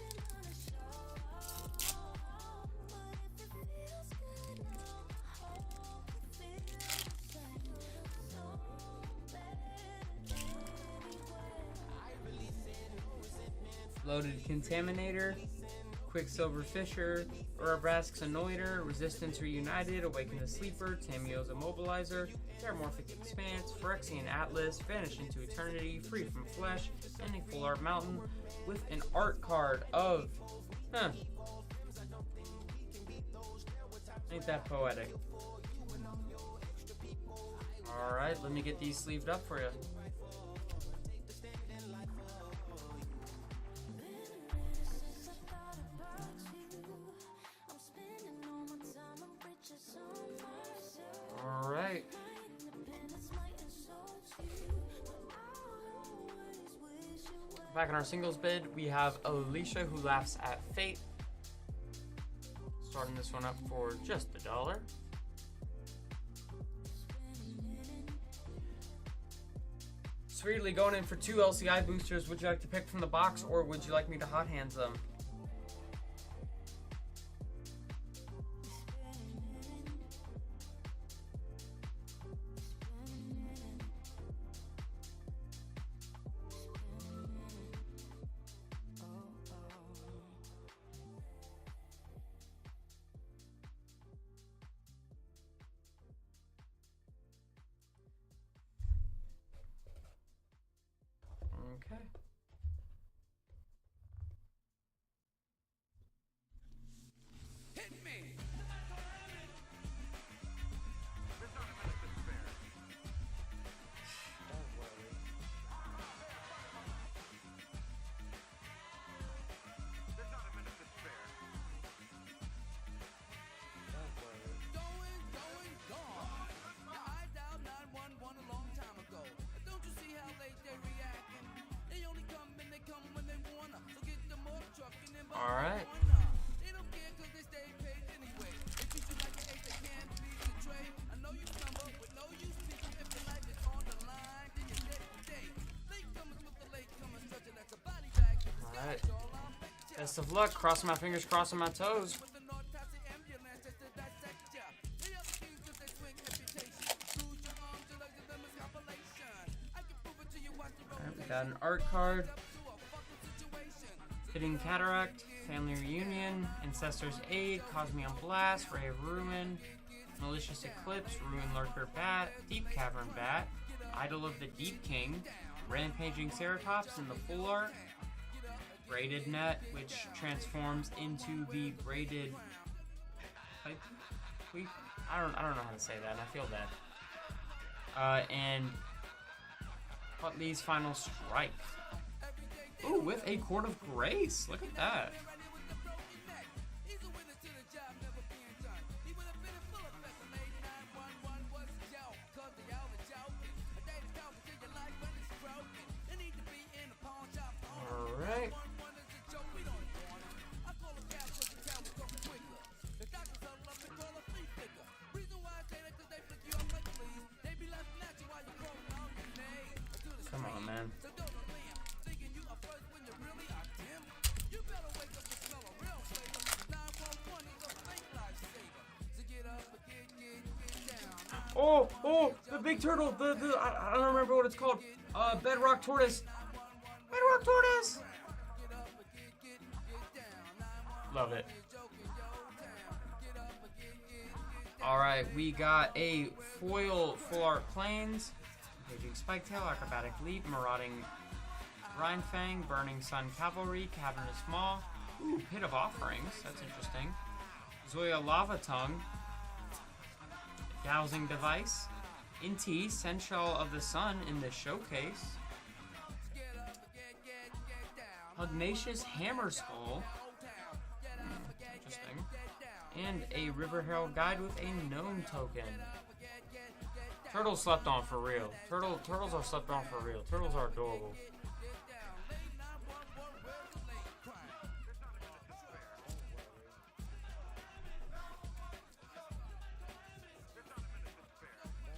Loaded Contaminator, Quicksilver Fisher, Urabrask's Annoyter, Resistance Reunited, Awaken the Sleeper, Tamio's Immobilizer, Terramorphic Expanse, Phyrexian Atlas, Vanish into Eternity, Free from Flesh, and a Full Art Mountain with an art card of... Ain't that poetic. Alright, let me get these sleeved up for you. Alright. Back in our singles bid, we have Alicia Who Laughs at Fate. Starting this one up for just $1. Sweetly going in for 2 LCI boosters. Would you like to pick from the box, or would you like me to hot hands them? Okay. Best of luck. Crossing my fingers, crossing my toes. Alright, we got an art card. Fitting Cataract, Family Reunion, Ancestors Aid, Cosmion Blast, Ray of Ruin, Malicious Eclipse, Ruin Lurker Bat, Deep Cavern Bat, Idol of the Deep King, Rampaging Ceratops in the full art, Braided Net, which transforms into the braided pipe. I don't know how to say that, and I feel bad. And Hutley's Final Strike. Ooh, with a Court of Grace. Look at that. Alright. Come on, man. Oh, the big turtle, I don't remember what it's called. Bedrock Tortoise. Bedrock Tortoise! Love it. Alright, we got a foil full art planes. Raging Spiketail, Acrobatic Leap, Marauding Rhinefang, Burning Sun Cavalry, Cavernous Maw. Ooh, Pit of Offerings, that's interesting. Zoya Lava Tongue. Dowsing Device. Inti, Sensual of the Sun in the showcase. Pugnacious Hammer Skull. Interesting. And a River Herald Guide with a gnome token. Turtles slept on for real. Turtles are slept on for real. Turtles are adorable.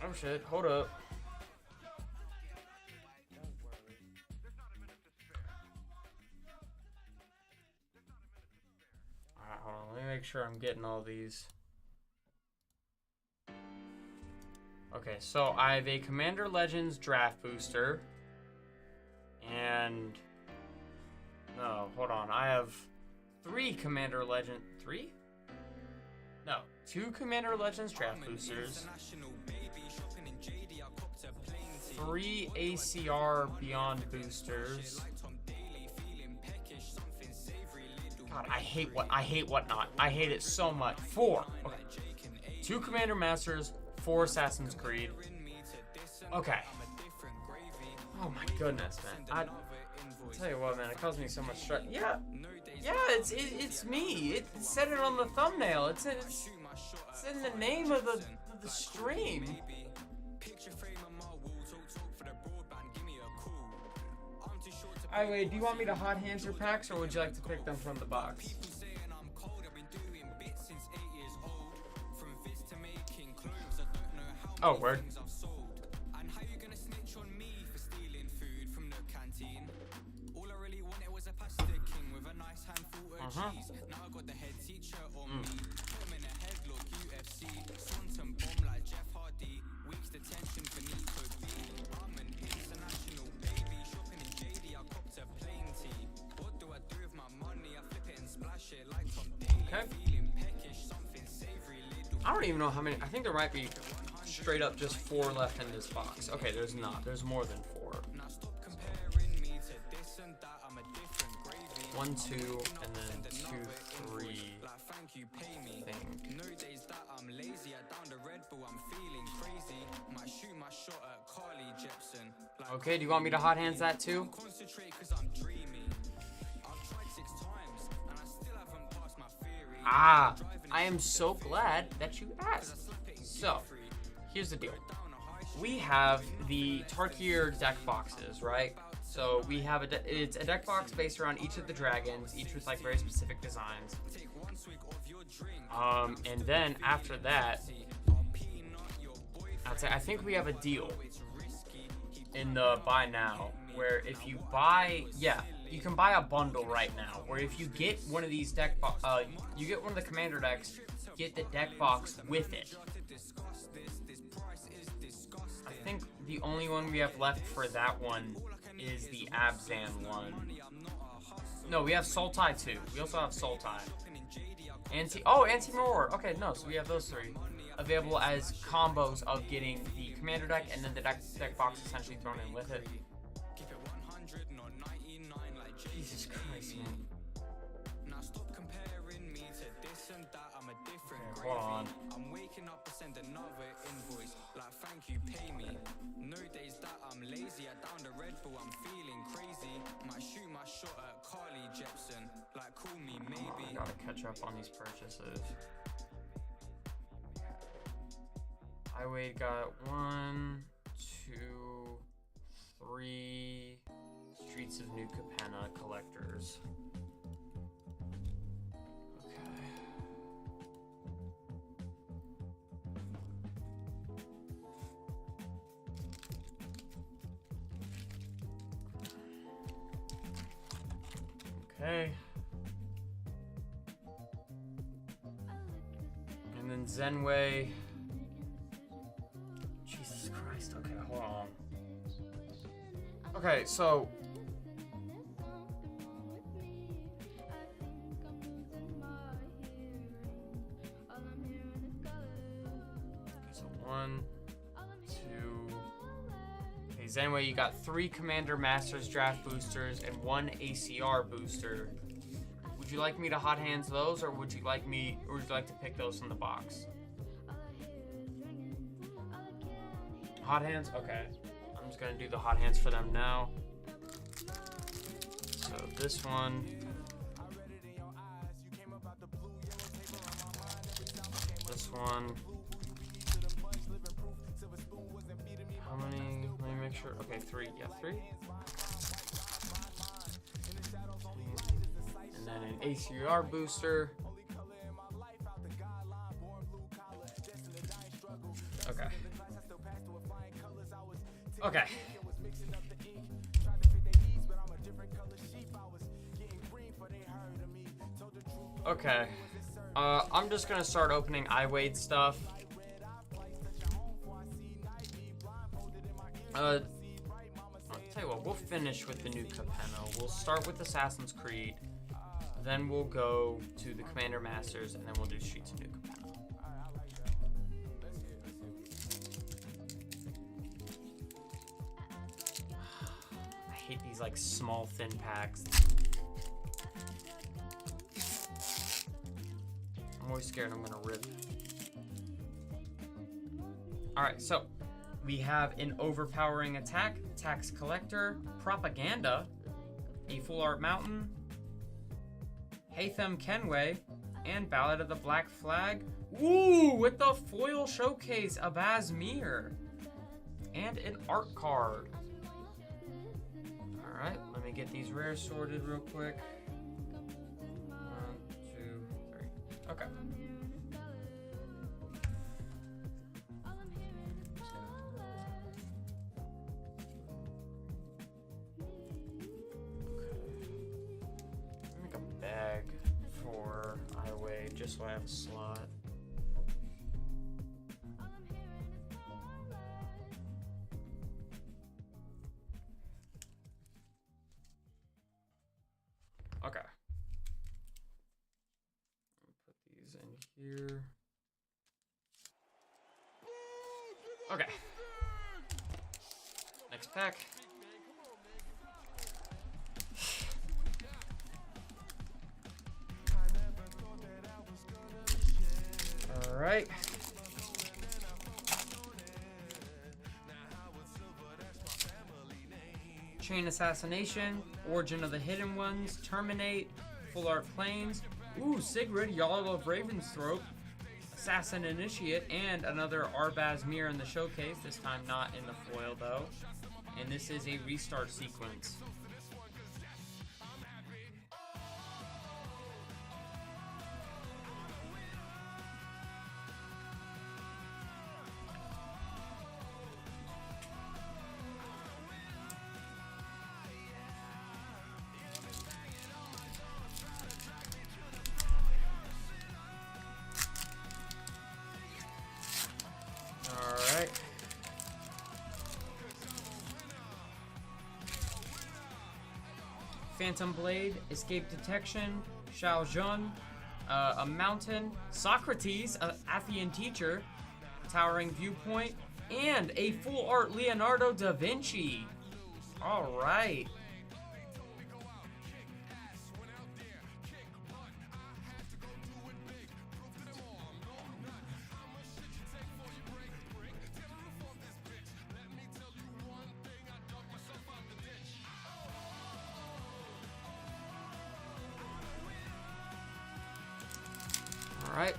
Oh shit, hold up. Alright, hold on. Let me make sure I'm getting all these. Okay, so I have a Commander Legends draft booster. And... no, hold on. I have 3 Commander Legend... 3? No, 2 Commander Legends draft boosters. 3 ACR Beyond boosters. God, I hate Whatnot. I hate it so much. 4. Okay. 2 Commander Masters, 4 Assassin's Creed. Okay. Oh my goodness, man. I'll tell you what, man. It caused me so much stress. Yeah. Yeah, it's me. It said it on the thumbnail. It's in the name of the stream. Alright, wait, do you want me to hot hands your packs, or would you like to pick them from the box? Oh, word. Uh-huh. Okay. I don't even know how many. I think there might be straight up just 4 left in this box. Okay, there's not. There's more than 4. 1, 2, and then 2, 3. I think. Okay, do you want me to hot hands that too? Ah, I am so glad that you asked. So, here's the deal. We have the Tarkir deck boxes, right? So we have it's a deck box based around each of the dragons, each with like very specific designs. And then after that, I think we have a deal in the buy now, where if you buy, you can buy a bundle right now, where if you get one of these you get one of the commander decks, get the deck box with it. I think the only one we have left for that one is the Abzan one. No, we have Sultai too. We also have Sultai. Anti-Mirror. Okay, no, so we have those three available as combos of getting the commander deck and then the deck box essentially thrown in with it. Jesus Christ, man. Okay, hold on. I'm waking up to send another invoice. Like, thank you, pay me. No days that I'm lazy. I down the Red Bull, I'm feeling crazy. Might shoot my shot at Carly Jepsen. Like, call me maybe. I gotta catch up on these purchases. Highway got 1, 2, 3 Streets of New Capenna collectors. Okay. And then Zenway. Jesus Christ. Okay, hold on. Okay, so one, two. Okay, Zenway, you got 3 Commander Masters draft boosters and 1 ACR booster. Would you like me to hot hands those, or would you like to pick those from the box? Hot hands? Okay. I'm just gonna do the hot hands for them now. So this one. This one. How many? Let me make sure. Okay, 3. Yeah, 3. And then an ACR booster. Okay. Okay. Okay. I'm just gonna start opening iWade stuff. I'll tell you what, we'll finish with the new Capenna. We'll start with Assassin's Creed, then we'll go to the Commander Masters, and then we'll do Streets of New Capenna. I hate these like small thin packs. I'm always scared I'm gonna rip. Alright, so we have an Overpowering Attack, Tax Collector, Propaganda, a Full Art Mountain, Haytham Kenway, and Ballad of the Black Flag. Ooh, with the foil showcase, Abaz Mir, and an art card. Alright, let me get these rares sorted real quick. 1, 2, 3. Okay. Make a bag for iWade just so I have a slot. Okay. Put these in here. Okay. Next pack. All right. Chain Assassination, Origin of the Hidden Ones, Terminate, Full Art Plains, ooh, Sigrid, Jarl of Ravensthorpe, Assassin Initiate, and another Arbaz Mir in the showcase, this time not in the foil though. And this is a restart sequence. Phantom Blade, Escape Detection, Xiao Jun, a Mountain, Socrates, a Aphian Teacher, Towering Viewpoint, and a full art Leonardo da Vinci. All right. All right.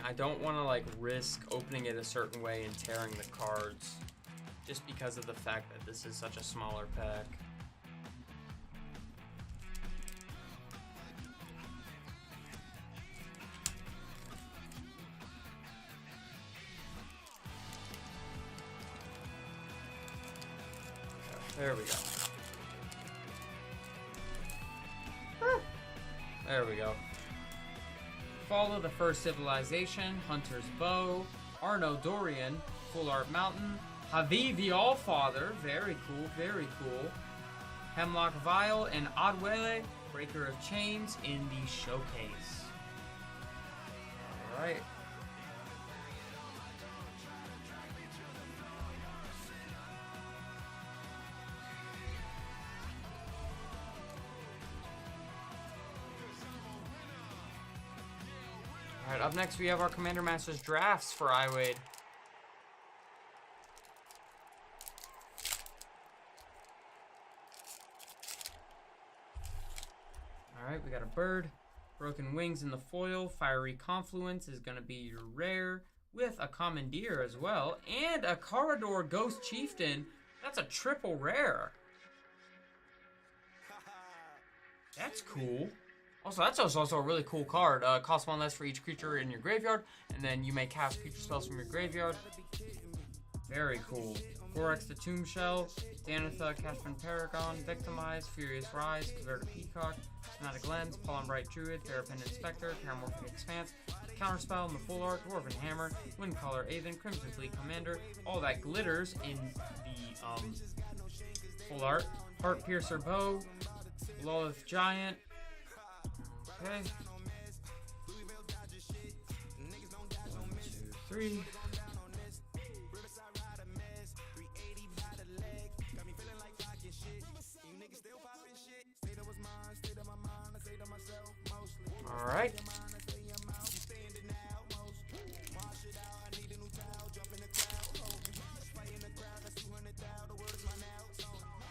I don't want to like risk opening it a certain way and tearing the cards just because of the fact that this is such a smaller pack. There we go. There we go. Follow the First Civilization, Hunter's Bow, Arno Dorian, Full Art Mountain, Havi the Allfather, very cool, very cool. Hemlock Vial and Adwele, Breaker of Chains in the showcase. Alright. Alright, up next we have our Commander Masters drafts for iWade. Alright, we got a bird, Broken Wings in the foil, Fiery Confluence is going to be your rare, with a Commandeer as well, and a Corridor Ghost Chieftain. That's a triple rare. That's cool. Also, that's also a really cool card. Costs 1 less for each creature in your graveyard, and then you may cast creature spells from your graveyard. Very cool. Gorex the Tomb Shell, Danitha, Catherine Paragon, Victimize, Furious Rise, Convert a Peacock, Fanatic Lens, Polymbright Druid, Terrapin Inspector, Paramorphic Expanse, Counterspell in the full art, Dwarven Hammer, Windcaller Aven, Crimson Fleet Commander, all that glitters in the full art. Heart Piercer Bow, Lolith Giant. Okay. 1, 2, 3. All right.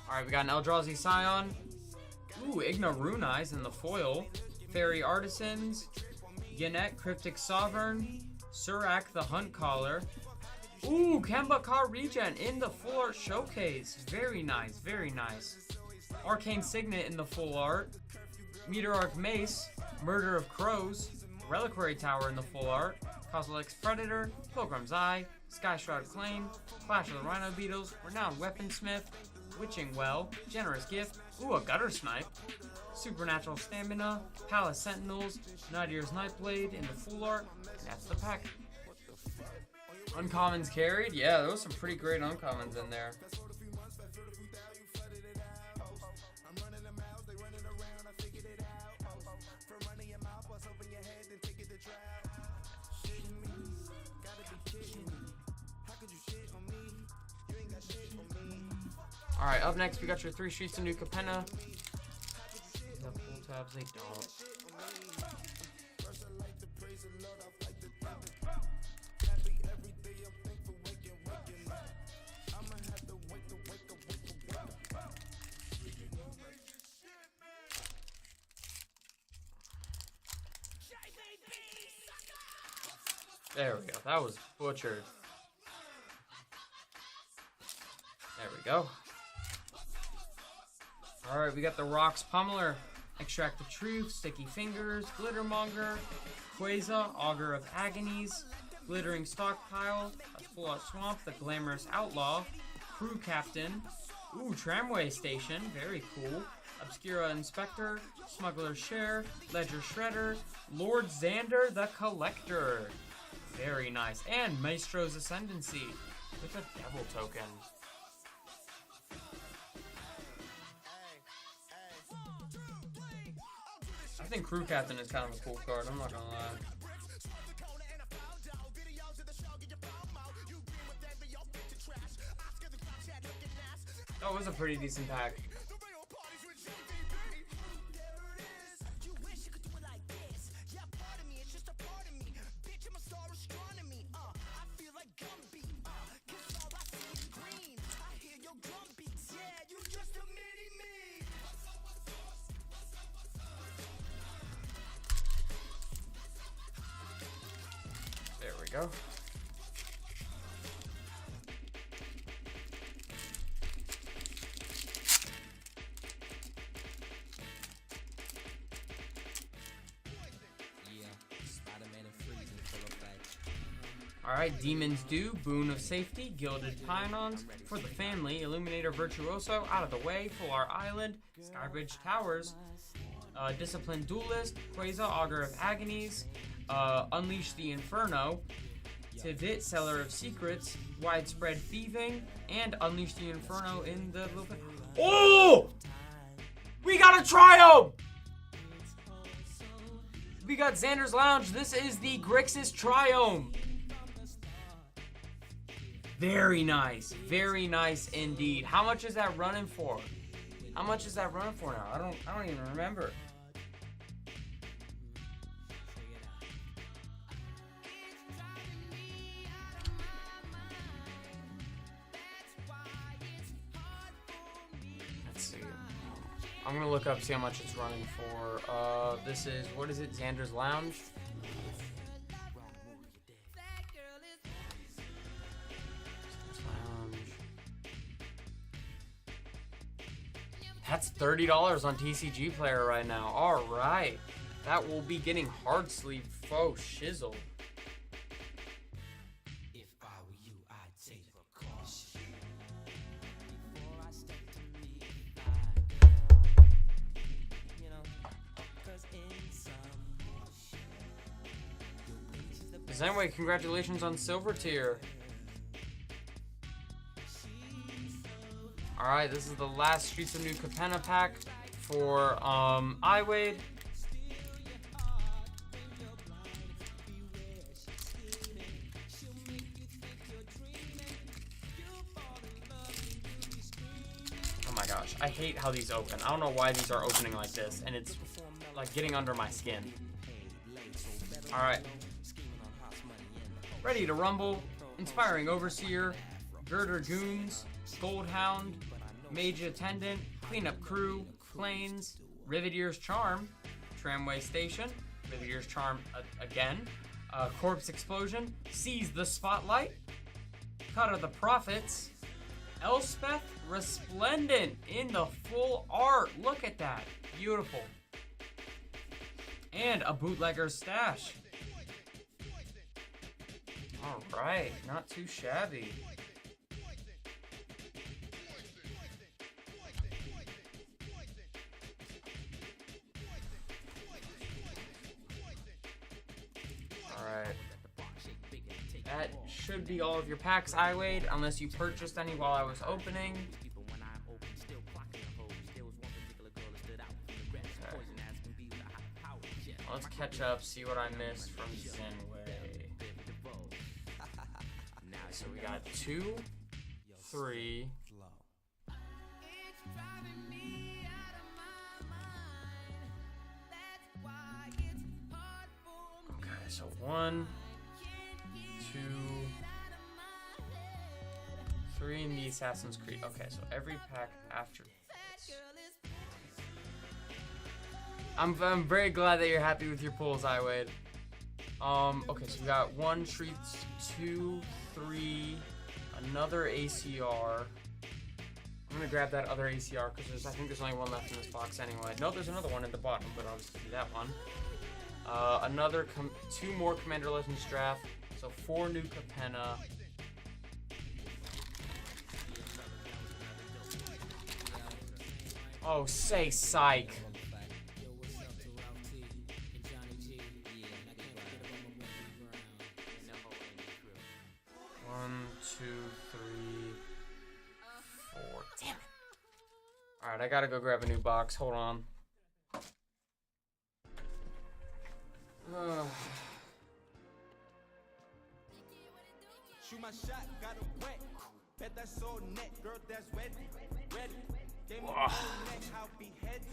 All right, we got an Eldrazi Scion. Ooh, Igna Runize in the foil. Fairy Artisans, Gannett Cryptic Sovereign, Surak the Hunt Caller. Ooh, Kemba Ka Regen in the full art showcase. Very nice, very nice. Arcane Signet in the full art. Meteoric Mace, Murder of Crows, Reliquary Tower in the full art. Kozilek's Predator, Pilgrim's Eye, Skyshroud Claim, Clash of the Rhino Beetles, Renowned Weaponsmith, Witching Well, Generous Gift, ooh, a Gutter Snipe. Supernatural Stamina, Palace Sentinels, Nightier's Nightblade in the full art, and that's the pack. Uncommons carried? Yeah, there was some pretty great uncommons in there. Alright, up next we got your 3 Streets of New Capenna. Tabs, they don't. There we go. That was butchered. There we go. Alright, we got the Rocks Pummeler. Extract the Truth, Sticky Fingers, Glittermonger, Quasar, Augur of Agonies, Glittering Stockpile, a Full Out Swamp, the Glamorous Outlaw, Crew Captain, ooh, Tramway Station, very cool, Obscura Inspector, Smuggler's Share, Ledger Shredder, Lord Xander the Collector, very nice, and Maestro's Ascendancy with a Devil Token. I think Crew Captain is kind of a cool card, I'm not gonna lie. That was a pretty decent pack. There we go. Alright, Demon's Due, Boon of Safety, Gilded Pylons, For the Family, Illuminator Virtuoso, Out of the Way, Full Art Island, Skybridge Towers, Disciplined Duelist, Quasar, Augur of Agonies, Unleash the Inferno, Tivit, Seller of Secrets, Widespread Thieving, and Unleash the Inferno in the little bit. Oh! We got a Triome! We got Xander's Lounge. This is the Grixis Triome. Very nice indeed. How much is that running for? How much is that running for now? I don't even remember. Let's see. I'm gonna look up, see how much it's running for. This is, what is it? Xander's Lounge. That's $30 on TCG Player right now. All right, that will be getting hard sleeve faux shizzle. If I were you, I'd take precaution before I step to meet you know, 'cause in some Zenway, congratulations on Silver Tier. Alright, this is the last Streets of New Capenna pack for iWade. Oh my gosh, I hate how these open. I don't know why these are opening like this, and it's like getting under my skin. Alright. Ready to Rumble, Inspiring Overseer, Girder Goons, Goldhound, Mage Attendant, Cleanup Crew, Plains, Rivetier's Charm, Tramway Station, Rivetier's Charm again, Corpse Explosion, Seize the Spotlight, Cut of the Prophets, Elspeth Resplendent in the full art. Look at that. Beautiful. And a Bootlegger's Stash. Alright, not too shabby. Alright. That should be all of your packs, iWade, unless you purchased any while I was opening. Okay. Let's catch up, see what I missed from Zenway. So we got 2, 3. Okay, so 1, 2, 3 in the Assassin's Creed. Okay, so every pack after this. I'm very glad that you're happy with your pulls, iWade. Okay, so we got 1 Treats, 2, 3, another ACR. I'm gonna grab that other ACR because I think there's only one left in this box anyway. No, there's another one at the bottom, but I'll just do that one. Two more Commander Legends draft. So 4 new Capenna. Oh, say psych. 1, 2, 3, 4. Damn it. Alright, I gotta go grab a new box. Hold on. Shoot my shot, got it wet. Bet that's so net, girl, that's ready. Gave me next, how be heady.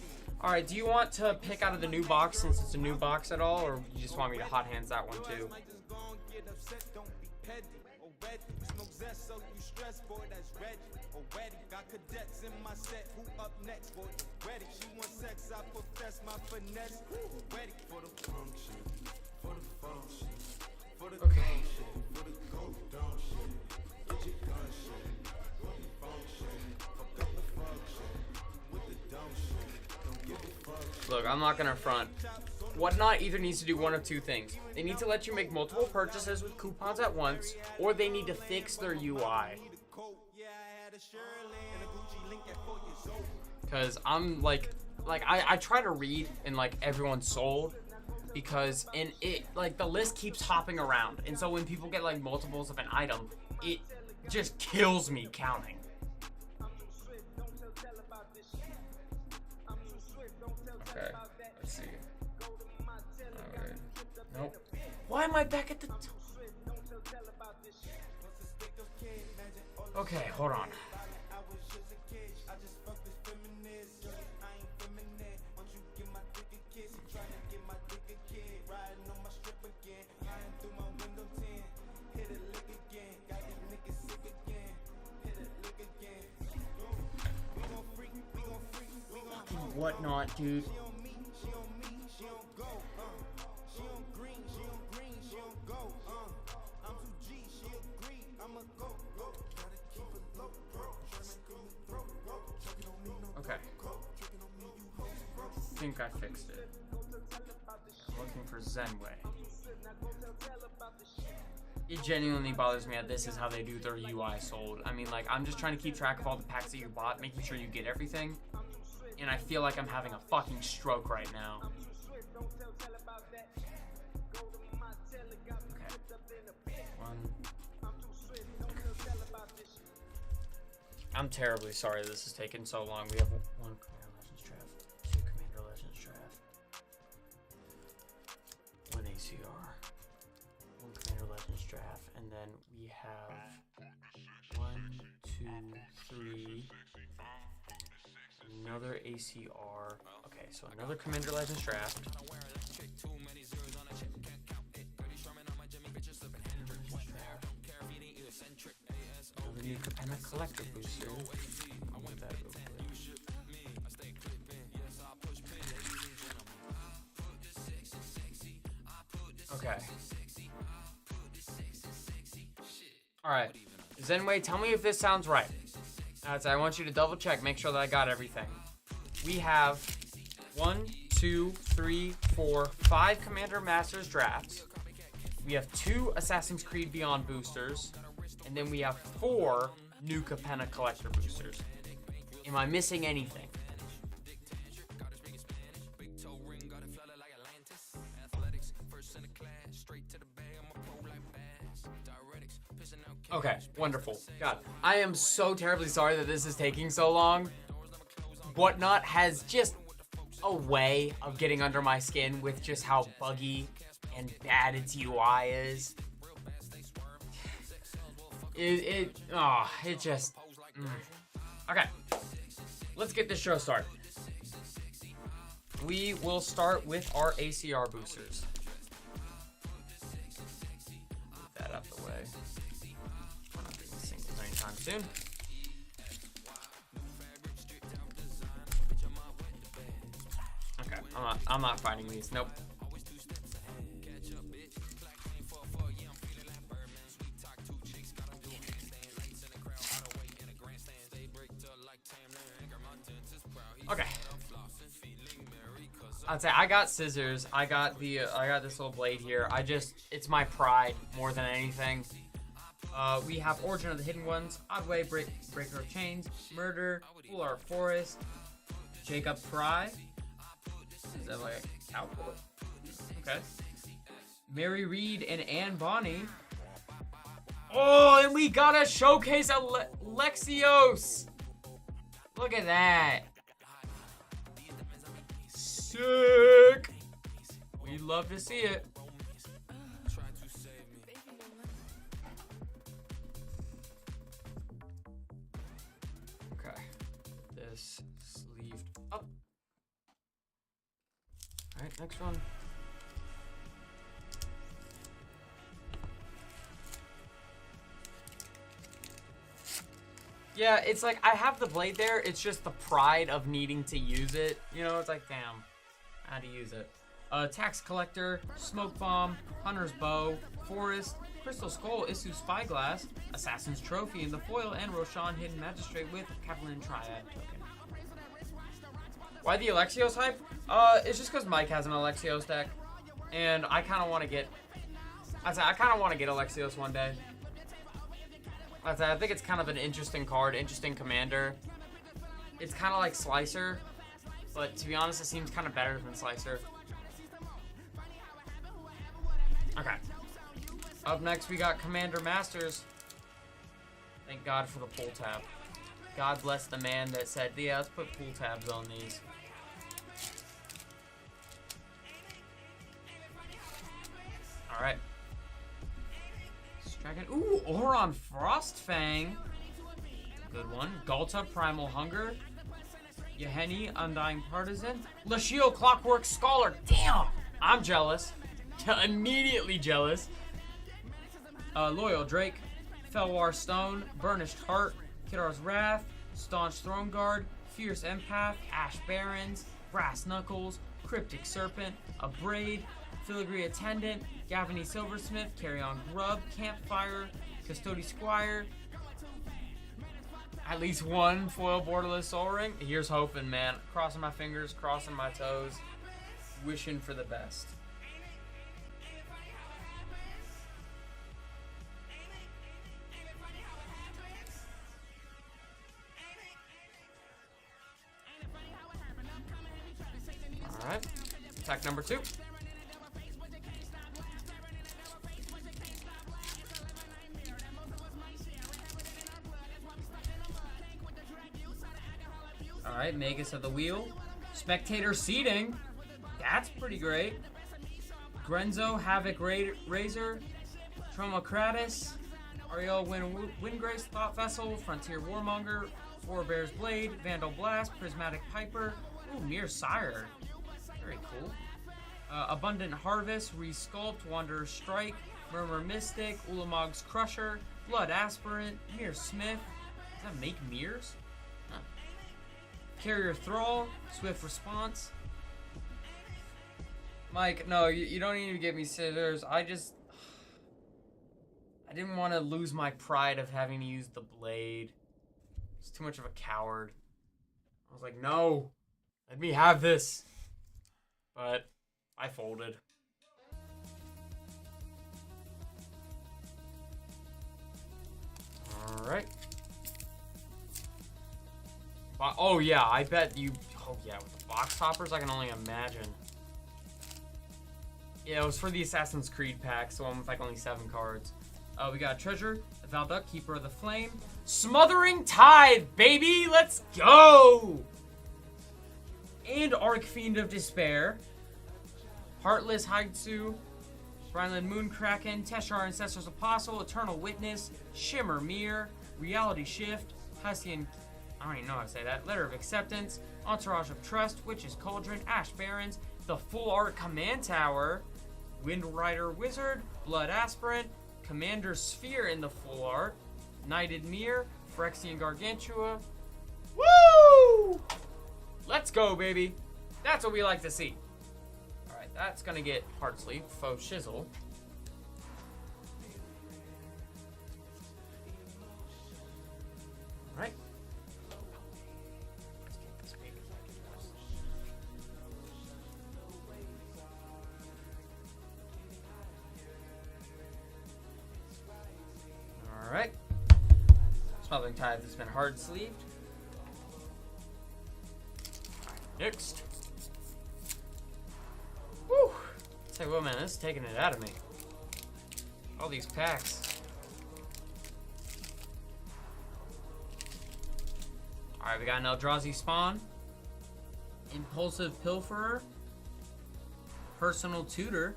Alright, do you want to pick out of the new box since it's a new box at all, or you just want me to hot hands that one too? Smoke zest, so you stress, boy, that's ready. Already got cadets in my set. Who up next, boy? Ready. She wants sex, I profess my finesse. Ready for the function, for the function, for the function, for the go down shit. Get your gun shit, for the function, fuck up the function, with the dumb shit. Don't give a fuck. Look, I'm not gonna front. Whatnot either needs to do one of two things. They need to let you make multiple purchases with coupons at once, or they need to fix their UI. Because I'm like I try to read in like everyone's sold, because in it like the list keeps hopping around, and so when people get like multiples of an item, it just kills me counting. Okay, let's see. Alright. Nope. Why am I back at the Okay, hold on. Whatnot, dude. Okay. I think I fixed it. I'm looking for Zenway. It genuinely bothers me that this is how they do their UI sold. I mean, like, I'm just trying to keep track of all the packs that you bought, making sure you get everything. And I feel like I'm having a fucking stroke right now. Okay. I'm terribly sorry this has taken so long. We have one Commander Legends draft, 2 Commander Legends draft, 1 ACR, 1 Commander Legends draft, and then we have 1, 2, 3, another ACR. Okay, so another Commander Legends draft. Another new Capenna collector booster. I'll move that real quick. Okay. Alright. Zenway, tell me if this sounds right. I want you to double check, make sure that I got everything. We have 1, 2, 3, 4, 5 Commander Masters drafts. We have 2 Assassin's Creed Beyond boosters. And then we have 4 new Capenna collector boosters. Am I missing anything? Okay, wonderful. God, I am so terribly sorry that this is taking so long. Whatnot has just a way of getting under my skin with just how buggy and bad its UI is. It just... Okay, let's get this show started. We will start with our ACR boosters. Move that out the way. I'm not being singled anytime soon. Okay, I'm not fighting these. Nope. I'd say I got scissors. I got this little blade here. It's my pride more than anything. We have Origin of the Hidden Ones, Oddway, Breaker of Chains, Murder, Full Art Forest, Jacob Fry. Is that like a cowboy? Okay. Mary Reed and Anne Bonny. Oh, and we got a showcase Lexios. Look at that. Sick. We'd love to see it. Okay. This sleeved up. Alright, next one. Yeah, it's like I have the blade there. It's just the pride of needing to use it. You know, it's like, damn, how to use it. Tax Collector, Smoke Bomb, Hunter's Bow, Forest, Crystal Skull, Issue Spyglass, Assassin's Trophy in the foil, and Roshan Hidden Magistrate with Cavalier Triad token. Why the Alexios hype? It's just because Mike has an Alexios deck, and I kind of want to get. I kind of want to get Alexios one day. I think it's kind of an interesting card, interesting commander. It's kind of like Slicer, but to be honest, it seems kind of better than Slicer. Okay. Up next, we got Commander Masters. Thank God for the pull tab. God bless the man that said, yeah, let's put pull tabs on these. All right. Dragon. Ooh, Oron Frostfang. Good one. Galta Primal Hunger. Yeheni Undying Partisan. Lashio Clockwork Scholar. Damn! I'm jealous. Immediately jealous. Loyal Drake. Felwar Stone. Burnished Heart. Kidar's Wrath. Staunch Throne Guard. Fierce Empath. Ash Barons. Brass Knuckles. Cryptic Serpent. A Braid. Filigree Attendant, Gavany Silversmith, Carry On Grub, Campfire, Custody Squire. At least one foil borderless Soul Ring. Here's hoping, man. Crossing my fingers, crossing my toes, wishing for the best. All right, attack number 2. Alright, Magus of the Wheel. Spectator Seating. That's pretty great. Grenzo, Havoc Razor. Tromocratus. Ariel Windgrace, Thought Vessel. Frontier Warmonger. Forebear's Blade. Vandal Blast. Prismatic Piper. Ooh, Mir Sire. Very cool. Abundant Harvest. Resculpt. Wanderer's Strike. Murmur Mystic. Ulamog's Crusher. Blood Aspirant. Mir Smith. Does that make Mirs? Huh. Carrier Thrall, Swift Response. Mike, no, you don't need to get me scissors. I didn't want to lose my pride of having to use the blade. It's too much of a coward. I was like, no, let me have this. But I folded. All right. Oh yeah, I bet you. Oh yeah, with the box toppers, I can only imagine. Yeah, it was for the Assassin's Creed pack, so I'm with like only 7 cards. We got Treasure, Valduck, Keeper of the Flame, Smothering Tithe, baby, let's go! And Archfiend of Despair, Heartless Haitsu, Rhineland Moonkraken, Teshar Ancestor's Apostle, Eternal Witness, Shimmer Mirror, Reality Shift, Hessian. I don't even know how to say that. Letter of Acceptance, Entourage of Trust, Witch's Cauldron, Ash Barons, the Full Art Command Tower, Wind Rider Wizard, Blood Aspirant, Commander Sphere in the Full Art, Knighted Mirror, Phyrexian Gargantua. Woo! Let's go, baby. That's what we like to see. Alright, that's gonna get Heart Sleep, Faux Shizzle. Alright. Smothering Tithe has been hard sleeved. Next. Woo! Tell you what, man, this is taking it out of me. All these packs. Alright, we got an Eldrazi Spawn. Impulsive Pilferer. Personal Tutor.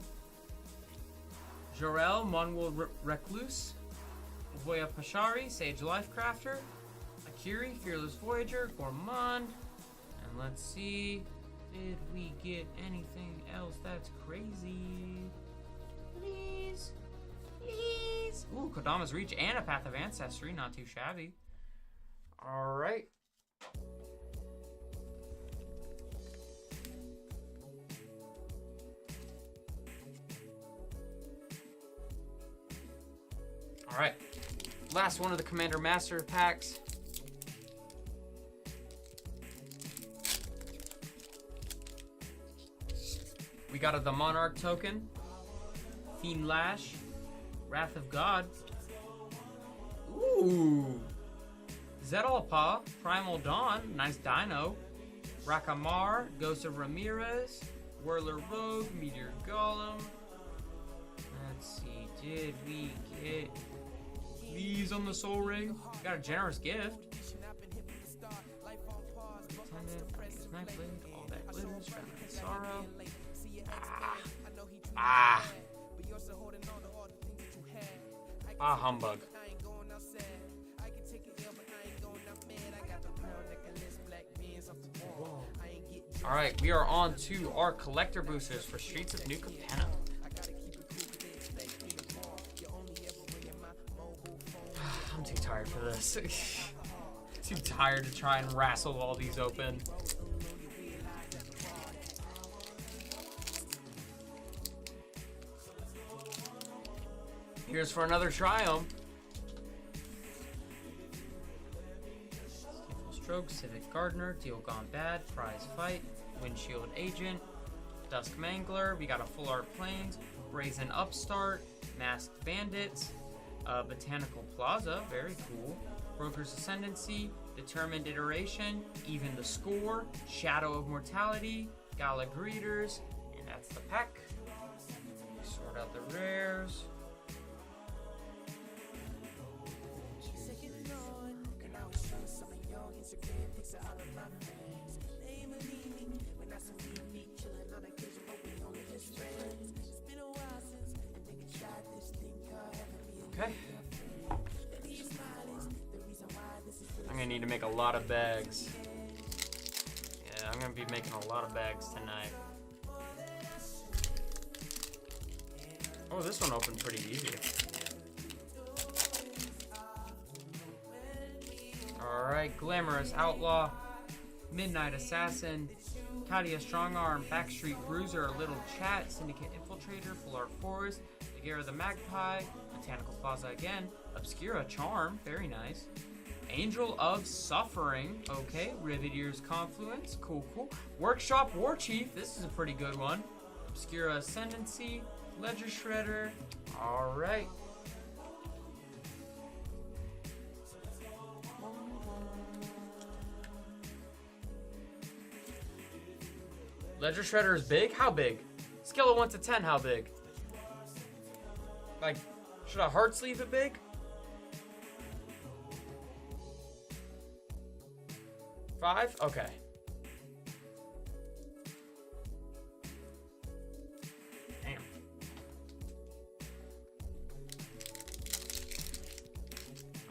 Jorel, Monwood Recluse. Voya Pashari, Sage Lifecrafter. Akiri, Fearless Voyager. Gourmand. And let's see. Did we get anything else that's crazy? Please. Please. Ooh, Kodama's Reach and a Path of Ancestry. Not too shabby. Alright. Alright. Last one of the Commander Master packs. We got the Monarch token. Fiend Lash. Wrath of God. Ooh. Zetalpa. Primal Dawn. Nice dino. Rakamar. Ghost of Ramirez. Whirler Rogue. Meteor Golem. Let's see. Did we get these on the Soul Ring? Got a generous gift. All that glitters. Sorrow. Humbug. Alright, we are on to our collector boosters for Streets of New Capenna. I'm too tired for this. Too tired to try and wrestle all these open. Here's for another Triumph. Stroke, Civic Gardener, Deal Gone Bad, Prize Fight, Windshield Agent, Dusk Mangler, we got a Full Art Plains, Brazen Upstart, Masked Bandits, Botanical Plaza, very cool, Broker's Ascendancy, Determined Iteration, Even the Score, Shadow of Mortality, Gala Greeters, and that's the pack. Sort out the rares. Okay. I'm gonna need to make a lot of bags. Yeah, I'm gonna be making a lot of bags tonight. Oh, this one opened pretty easy. Alright, Glamorous Outlaw, Midnight Assassin, Katia Strongarm, Backstreet Bruiser, Little Chat, Syndicate Infiltrator, Full Art Forest, Daguerre the Magpie, Botanical Plaza again, Obscura Charm, very nice, Angel of Suffering, okay, Rivetier's Confluence, cool, cool, Workshop War Chief, this is a pretty good one, Obscura Ascendancy, Ledger Shredder, alright. Ledger Shredder is big? How big? Scale of 1 to 10, how big? Like, should I hard sleeve it big? Five? Okay. Damn.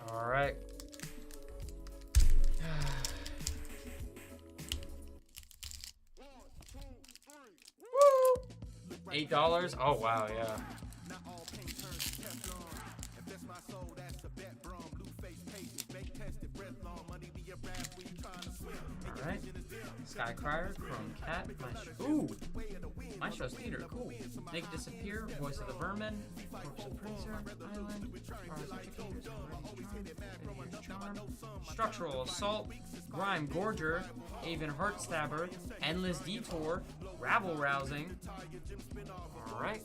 Alright. $8? Oh wow, yeah. Alright. Skycrier, Chrome Cat, Maestro. Ooh! Maestro's Theater, cool. Make Disappear, Voice of the Vermin, Corpse of Princer, Island, Stars Educators, Charm, Structural Assault, Grime Gorger, Aven Heartstabber, Endless Detour, Rabble Rousing. Alright.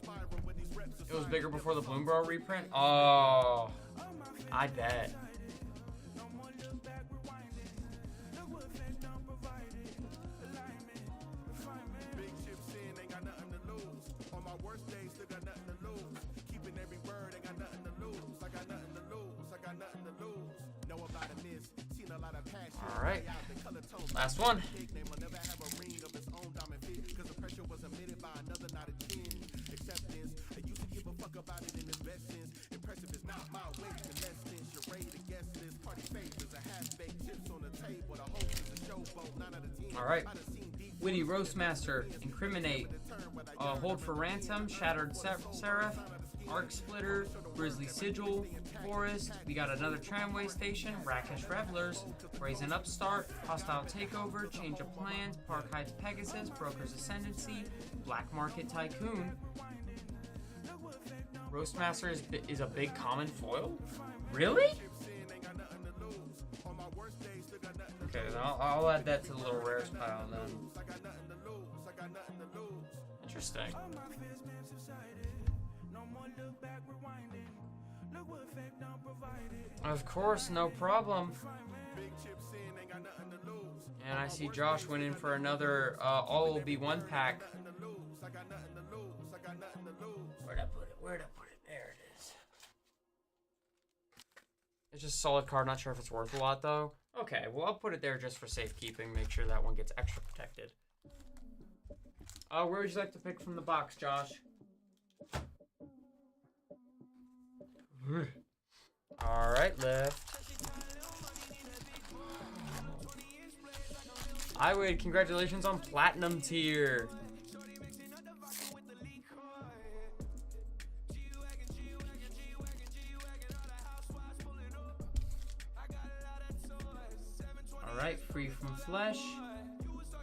It was bigger before the Bloomborough reprint? Oh, I bet. Last one. All right. Witty Roastmaster, Incriminate, Hold for Ransom, Shattered Seraph, Arc Splitter, Grizzly Sigil, Forest. We got another tramway station, Rakish Revelers, Brazen Upstart, Hostile Takeover, Change of Plans, Park Heights Pegasus, Broker's Ascendancy, Black Market Tycoon. Roastmaster is a big common foil? Really? Okay, then I'll add that to the little rares pile then. Interesting. Of course, no problem. And I see Josh went in for another all will be one pack. Where'd I put it? Where'd I put it? There it is. It's just a solid card, not sure if it's worth a lot though. Okay, well I'll put it there just for safekeeping, make sure that one gets extra protected. Where would you like to pick from the box, Josh? Alright, left. Iwade, congratulations on Platinum tier. Alright, Free from Flesh,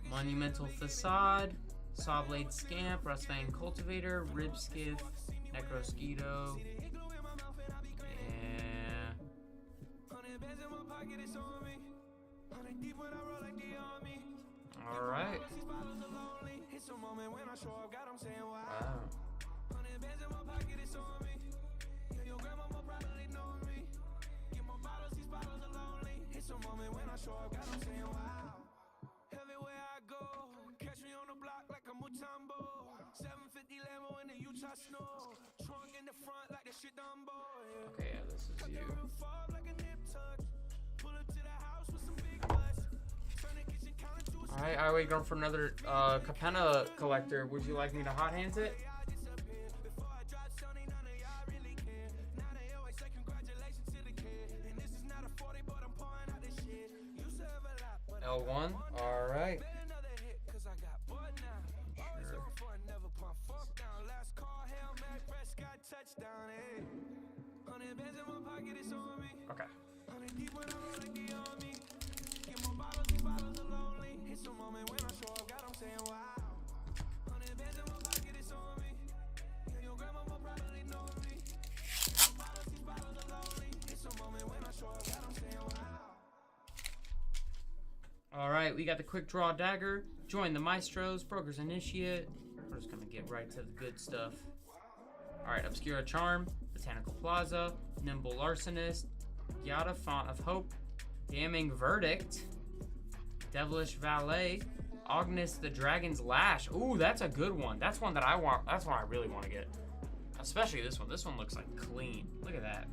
Monumental Facade, Sawblade Scamp, Rustfang Cultivator, Ribskiff, Necrosquito, and... Alright. Wow. Okay, yeah, this is you. Alright, I wait going for another Capenna collector. Would you like me to hot hands it? L1, alright. Okay. Alright, we got the Quick Draw Dagger, Join the Maestros, Broker's Initiate. We're just gonna get right to the good stuff. Alright, Obscura Charm, Botanical Plaza, Nimble Larcenist, Yada Font of Hope, Damning Verdict, Devilish Valet, Ognis the Dragon's Lash. Ooh, that's a good one. That's one that I want. That's one I really want to get. Especially this one. This one looks like clean. Look at that.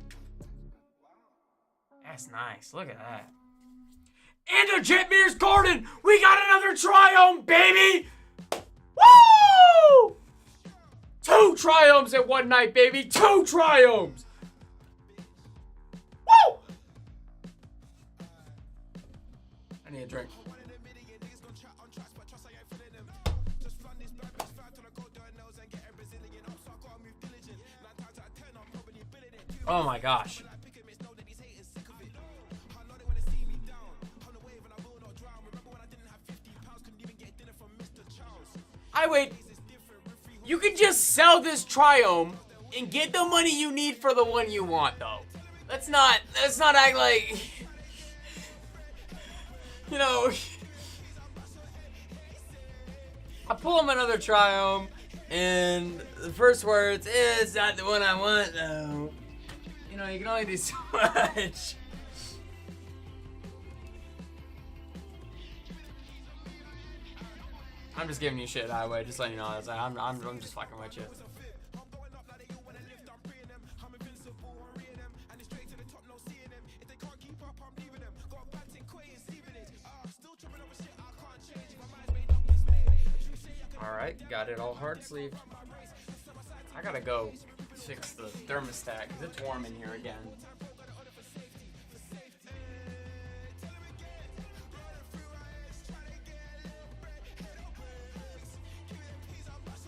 That's nice. Look at that. And a Jetmir's Garden! We got another Triome, baby! Woo! 2 Triomes at one night, baby! 2 Triomes! Woo! I need a drink. Oh my gosh. Wait. You can just sell this Triome and get the money you need for the one you want, though. Let's not act like, you know, I pull him another Triome and the first words, it's not the one I want, though. You know, you can only do so much. I'm just giving you shit, Highway. Just letting you know. I'm just fucking with you. Alright, got it all hard sleeved. I gotta go fix the thermostat because it's warm in here again.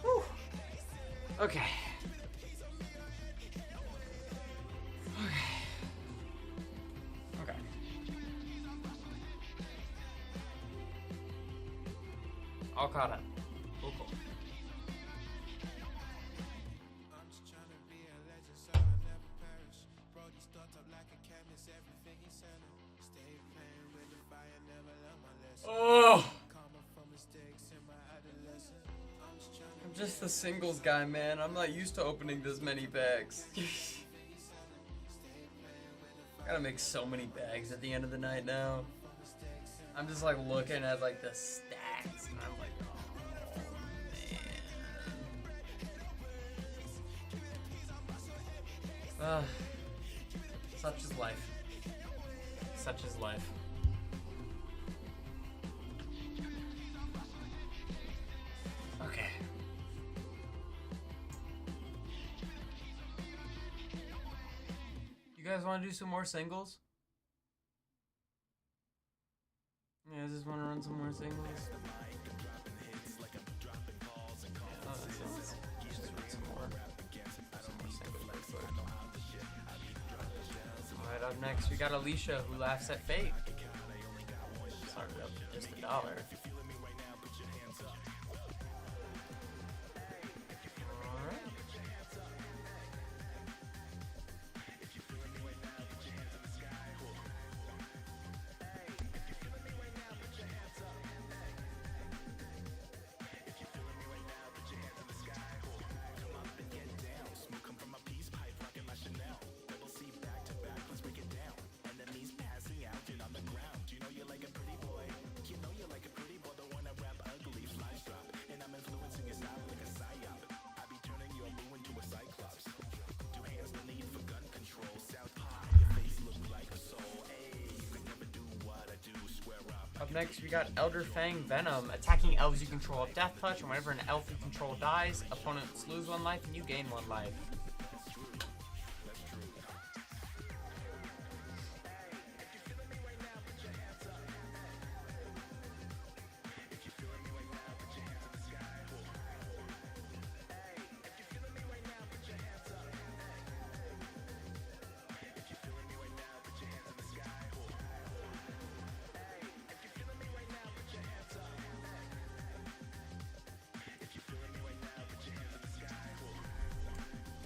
Whew. Okay. Okay. All caught up. Cool, cool. Oh! I'm just the singles guy, man. I'm not used to opening this many bags. Gotta make so many bags at the end of the night now. I'm just like looking at like the stacks and I'm like, oh man. Such is life. Such is life. Okay. You guys want to do some more singles? Yeah, I just want to run some more singles. Alright, up next we got Alicia, who laughs at fate. Started up to just $1. Alright. Up next, we got Elder Fang Venom. Attacking elves you control of Death Touch, and whenever an elf you control dies, opponents lose 1 life and you gain 1 life.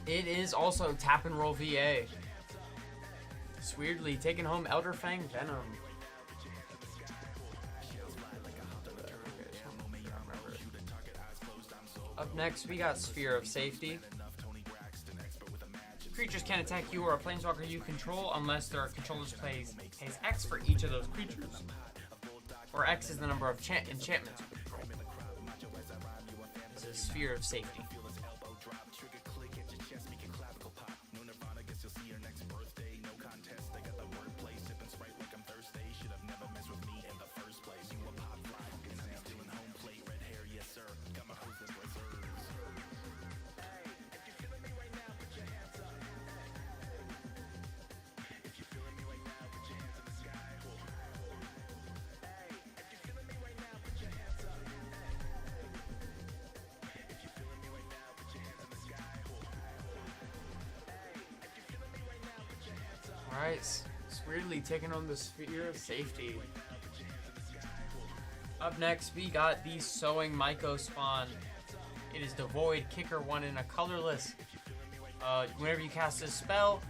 It is also Tap and Roll VA. It's weirdly taking home Elder Fang Venom. Up next, we got Sphere of Safety. Creatures can't attack you or a planeswalker you control unless their controllers pays X for each of those creatures. Or X is the number of enchantments. This is Sphere of Safety. Alright, it's weirdly taking on the Sphere of Safety. Up next, we got the Sowing Myco spawn. It is devoid, kicker 1 in a colorless. Whenever you cast a spell,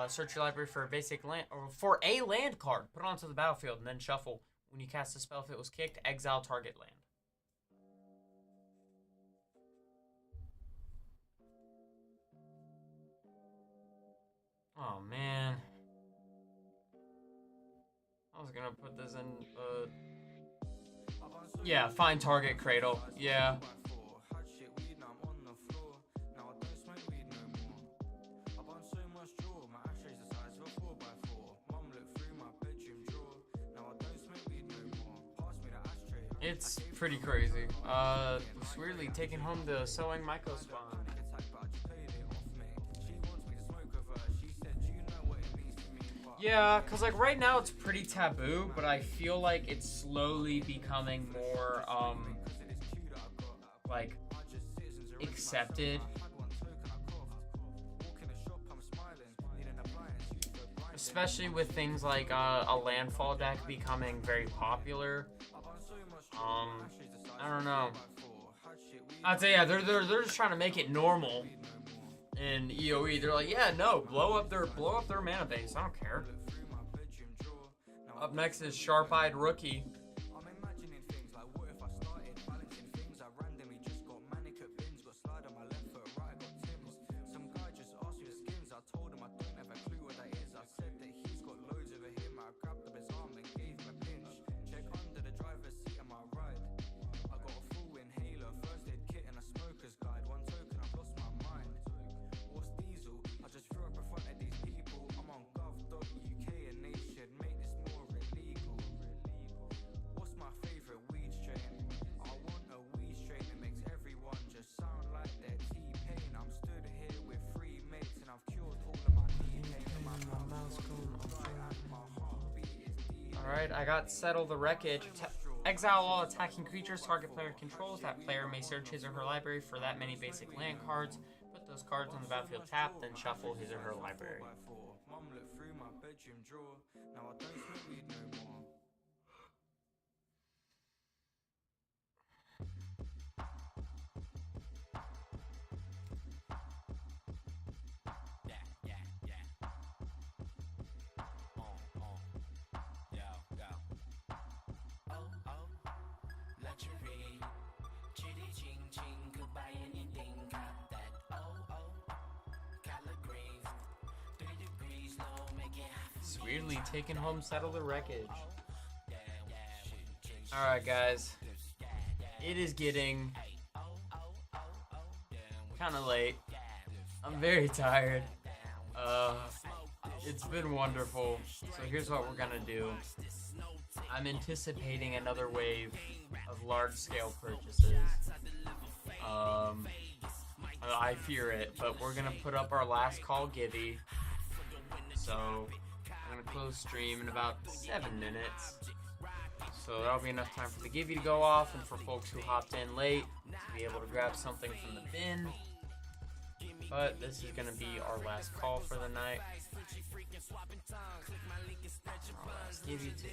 search your library for a basic land or for a land card, put it onto the battlefield, and then shuffle. When you cast a spell, if it was kicked, exile target land. Oh man. I was gonna put this in, yeah, find target cradle. Yeah. It's pretty crazy. Weirdly taking home the sewing Myco spawn. Yeah, cause like right now it's pretty taboo, but I feel like it's slowly becoming more like accepted. Especially with things like a landfall deck becoming very popular. I don't know. I'd say yeah, they're just trying to make it normal in EOE. They're like, yeah, no, blow up their mana base. I don't care. Up next is Sharp-Eyed Rookie. Alright, I got Settle the Wreckage. Exile all attacking creatures target player controls. That player may search his or her library for that many basic land cards. Put those cards on the battlefield tapped, then shuffle his or her library. Weirdly taking home Settle the Wreckage. Alright guys, it is getting kind of late. I'm very tired. It's been wonderful. So here's what we're gonna do. I'm anticipating another wave of large-scale purchases. I fear it, but we're gonna put up our last call givey. So I'm gonna close stream in about 7 minutes. So that'll be enough time for the givey to go off and for folks who hopped in late to be able to grab something from the bin. But this is gonna be our last call for the night. Our last givey too.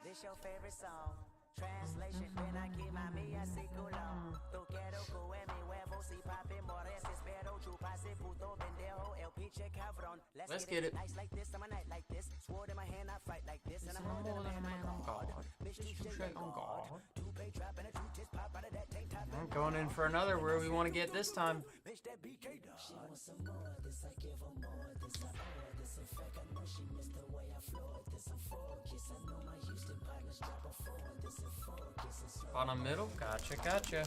This your favorite song. Translation, ven aquí mami, así culón. Tu quiero que mi huevo si papi mores espero chupase puto pendejo el pinche cabrón. Let's get it. Nice like this, I'm a night like this. Sword in my hand, I fight like this, and I'm holding a man on God. Bitch, touche on God. Two-pay trap and a two-tits pop out of that tank top. I'm going in for another. Where we want to get this time? Bitch, that BK dog. She wants some more. This I give her more. This I owe her. This in fact I know she missed the way I floored. This a focus. I know my Houston partners drop a four. This a focus. Bottom middle. Gotcha, gotcha.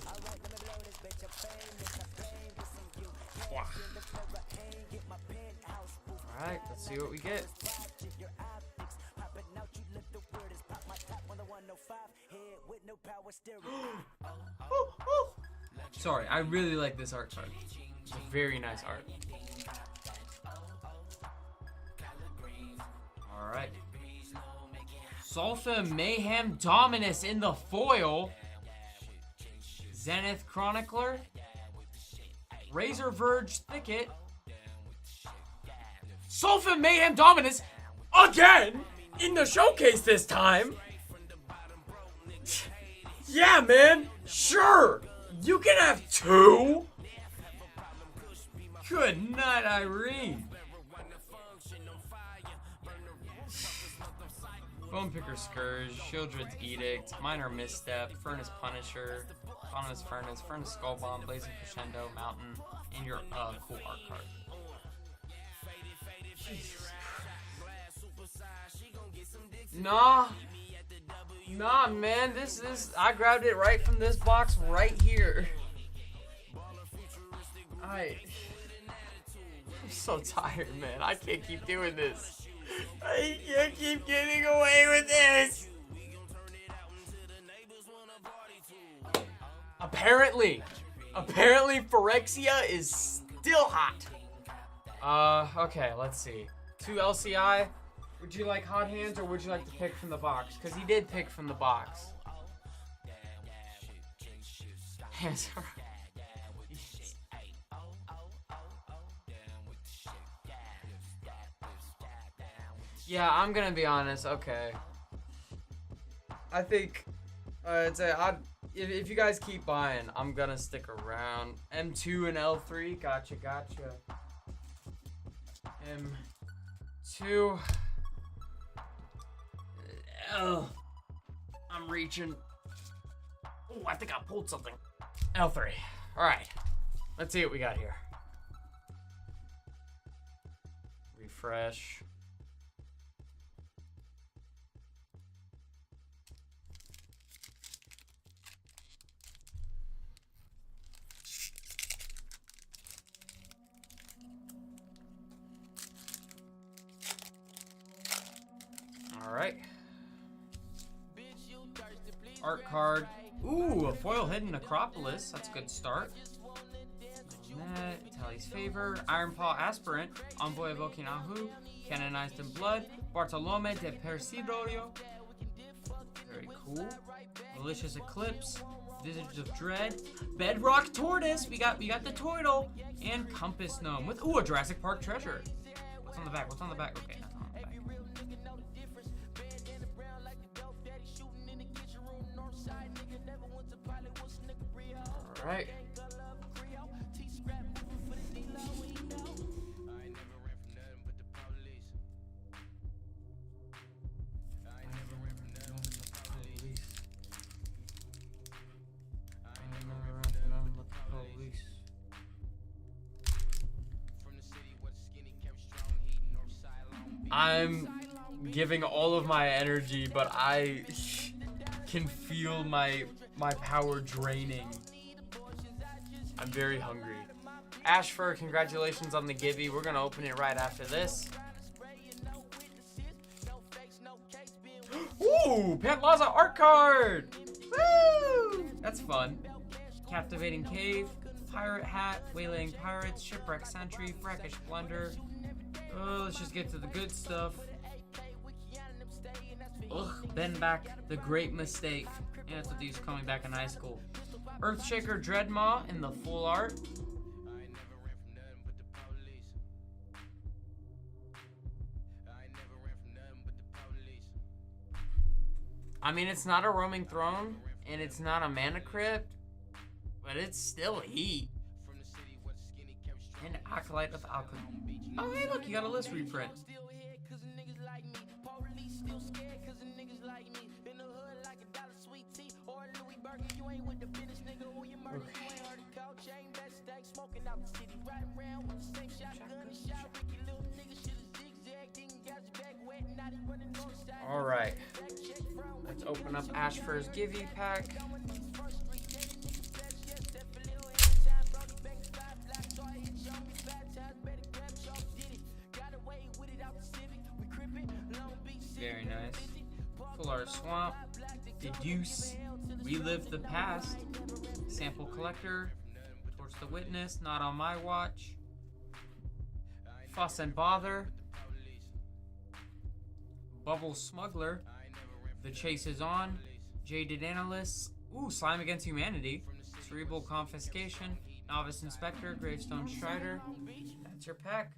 Wow. Alright, let's see what we get. Sorry, I really like this art card. It's a very nice art. Alright. Salsa Mayhem Dominus in the foil. Zenith Chronicler. Razor Verge Thicket. Sulfa Mayhem Dominus again in the showcase this time. Yeah, man. Sure. You can have 2? Good night, Irene. Bone Picker Scourge, Shieldred's Edict, Minor Misstep, Furnace Punisher, Faunus Furnace, Furnace Skullbomb, Blazing Crescendo, Mountain, and your cool art card. Jesus Christ. Nah, man, this is, I grabbed it right from this box right here. I'm so tired, man. I can't keep doing this. I can't keep getting away with this. Apparently Phyrexia is still hot. Okay, let's see. 2 LCI. Would you like hot hands or would you like to pick from the box? Because he did pick from the box. Yes. Yeah, I'm gonna be honest. Okay. I think I'd say if you guys keep buying, I'm gonna stick around. M2 and L3. Gotcha. M2. I'm reaching. Oh, I think I pulled something. L3. Alright. Let's see what we got here. Refresh. Alright. Art card. Ooh, a foil hidden Necropolis. That's a good start. Tally's Favor. Iron Paw Aspirant. Envoy of Okinahu. Canonized in Blood. Bartolome de Persidorio. Very cool. Malicious Eclipse. Visage of Dread. Bedrock Tortoise. We got the Toidle. And Compass Gnome with a Jurassic Park treasure. What's on the back? Okay, nothing on the back. Alright. I'm giving all of my energy, but I can feel my power draining. I'm very hungry. Ashfur, congratulations on the Gibby. We're gonna open it right after this. Ooh, Pantlaza art card! Woo! That's fun. Captivating Cave, Pirate Hat, Waylaying Pirates, Shipwreck Sentry, Brackish Blunder. Let's just get to the good stuff. Ugh, Benback, The Great Mistake. Yeah, that's what these coming back in high school. Earthshaker Dreadmaw in the full art. I mean, it's not a Roaming Throne, and it's not a Mana Crypt, but it's still heat. And Acolyte of Alchemy. Oh, hey, look, you got a list reprint. All right, let's open up Ashfur's Givey pack. Very nice. Full Art Swamp, Deduce, Relive the Past, Sample Collector, Torch the Witness, Not on My Watch, Fuss and Bother, Bubble Smuggler, The Chase is On, Jaded Analyst, ooh, Slime Against Humanity, Cerebral Confiscation, Novice Inspector, Gravestone Strider. That's your pack.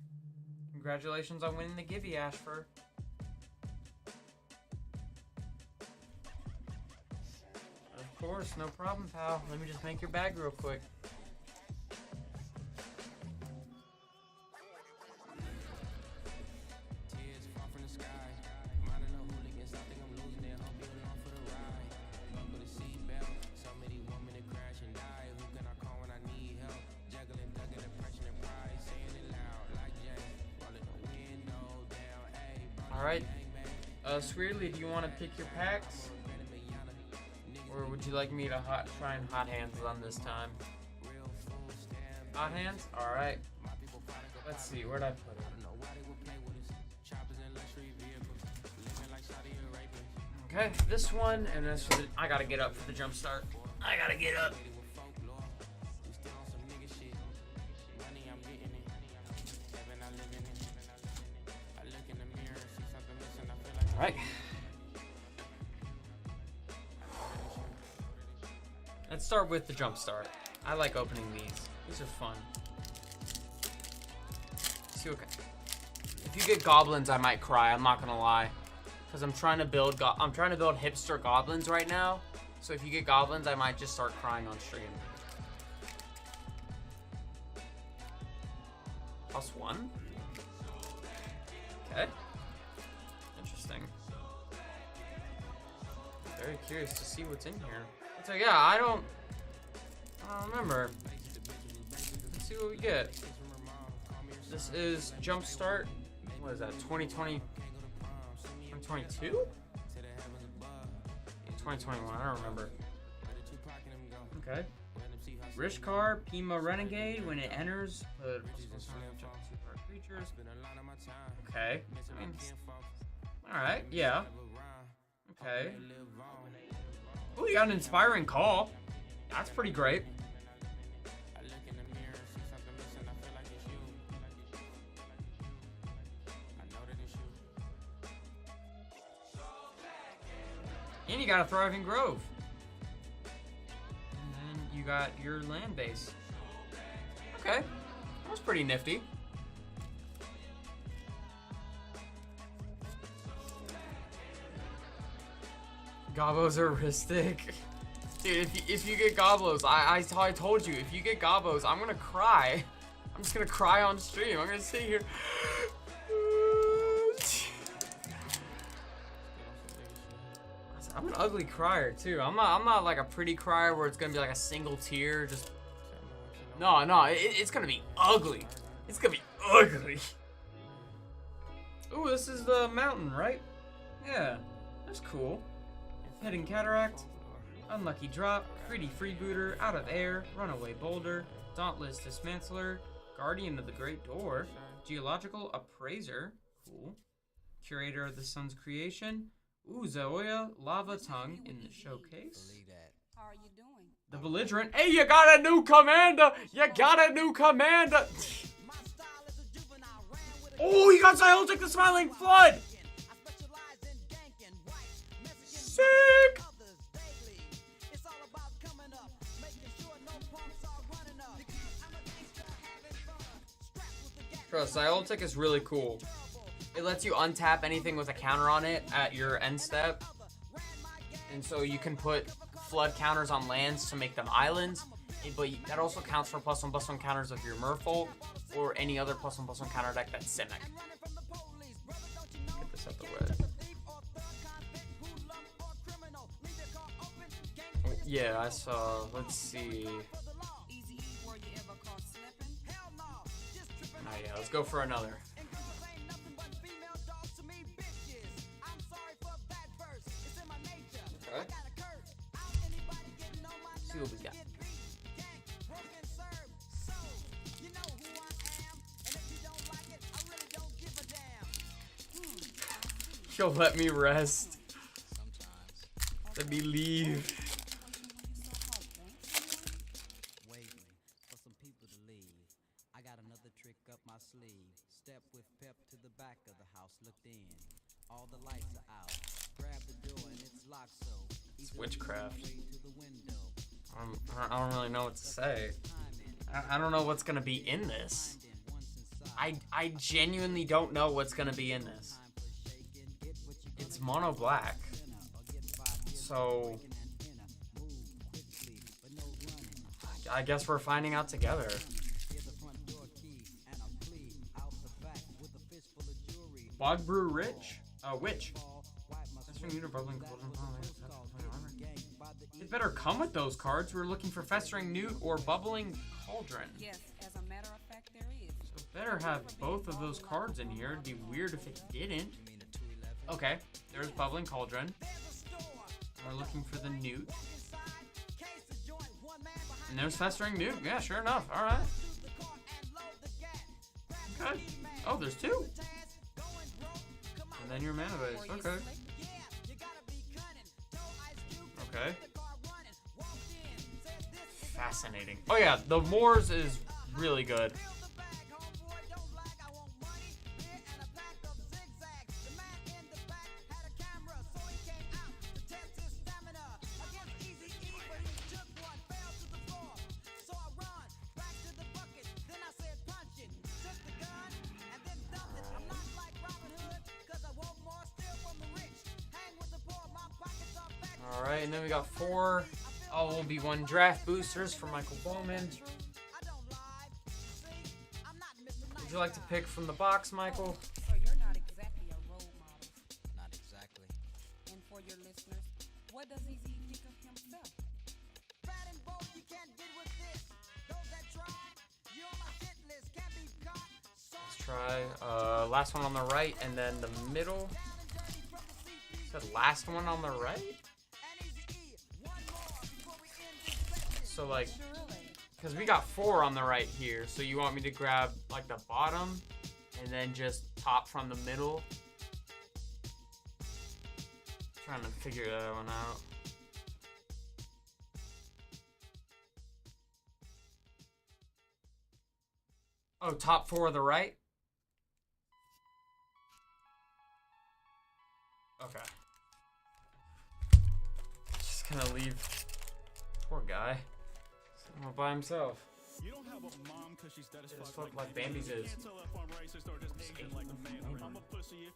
Congratulations on winning the Givey, Ashfur. course, no problem, pal. Let me just make your bag real quick. Tears fall from the sky. Minding no hooligans, I think I'm losing it. Hope you're along for the ride. Buckle the seatbelt. So many women that crash and die. Who can I call when I need help? Juggling, dugging, depression and pride. Saying it loud like Jay. Rolling the window down. Hey, All right. Sweetly, do you want to pick your packs? Or would you like me to try and hot hands on this time? Hot hands? Alright. Let's see, where'd I put it? Okay, this one, and this for the, I gotta get up for the jump start. I gotta get up. Alright. Let's start with the jump start. I like opening these. These are fun. See what if you get goblins, I might cry. I'm not gonna lie, because I'm trying to build hipster goblins right now. So if you get goblins, I might just start crying on stream. +1. Okay. Interesting. Very curious to see what's in here. So yeah, I don't remember. Let's see what we get. This is Jumpstart. What is that? 2020, 2022? 2021. I don't remember. Okay. Rishkar, Pima Renegade. When it enters, put creatures. Okay. All right. Yeah. Okay. Oh, you got an inspiring call. That's pretty great. And you got a Thriving Grove. And then you got your land base. Okay. That was pretty nifty. Gobos are ristic. Dude, if you get Gobos, I told you, if you get Gobos, I'm gonna cry. I'm just gonna cry on stream. I'm gonna sit here. I'm an ugly crier too. I'm not like a pretty crier where it's gonna be like a single tear. Just no. It's gonna be ugly. It's gonna be ugly. Ooh, this is the mountain, right? Yeah, that's cool. Hidden Cataract, Unlucky Drop, Pretty Freebooter, Out of Air, Runaway Boulder, Dauntless Dismantler, Guardian of the Great Door, Geological Appraiser, cool. Curator of the Sun's Creation, ooh, Zaoya, Lava Tongue in the showcase. How are you doing? The Belligerent, hey, you got a new commander! You got a new commander! Oh, you got Ziotic the Smiling Flood! Sick! Trust, Ziotic is really cool. It lets you untap anything with a counter on it at your end step. And so you can put flood counters on lands to make them islands. But that also counts for +1/+1 counters of your Merfolk or any other +1/+1 counter deck that's Simic. Get this out the way. Yeah, I saw. Let's see. Oh yeah, let's go for another. Okay. See what we got. Yo, let me rest. Let me leave. Step with pep to the back of the house, looked in. All the lights are out. Grab the door and it's locked, so it's witchcraft. I don't really know what to say. I don't know what's gonna be in this. I genuinely don't know what's gonna be in this. It's mono black. So I guess we're finding out together. Bog Brew Rich? Witch. Festering Newt or Bubbling Cauldron. It better come with those cards. We're looking for Festering Newt or Bubbling Cauldron. Yes, as a matter of fact, there is. So better have both of those cards in here. It'd be weird if it didn't. Okay, there's Bubbling Cauldron. We're looking for the Newt. And there's Festering Newt. Yeah, sure enough. Alright. Okay. Oh, there's two. And then your mana base. Okay. Okay. Fascinating. Oh yeah, the Moors is really good. Alright, and then we got 4 all-will-be-1 draft boosters for Michael Bowman. Would you like to pick from the box, Michael? So you're not exactly a role model. Not exactly. And for your listeners, what does he think of himself? Let's try last one on the right and then the middle. Said last one on the right? So like, because we got 4 on the right here, so you want me to grab like the bottom and then just top from the middle? Trying to figure that one out. Oh, top 4 of the right? Okay. Just gonna leave poor guy sitting all by himself. You don't have a mom cause she's dead as Just fuck look like Bambi's is. Can't tell if I'm racist or just aging like a man. I'm a pussy.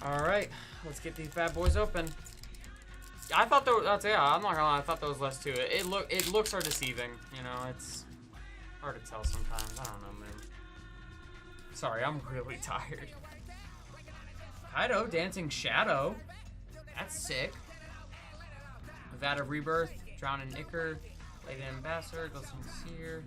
Alright, let's get these bad boys open. I thought there was, I'm not gonna lie, I thought there was less to it. It looks are deceiving, you know, it's hard to tell sometimes. I don't know, man. Sorry, I'm really tired. Kaido, Dancing Shadow. That's sick. Vat of Rebirth, Drown in Ichor, Lady Ambassador, Glistening Seer.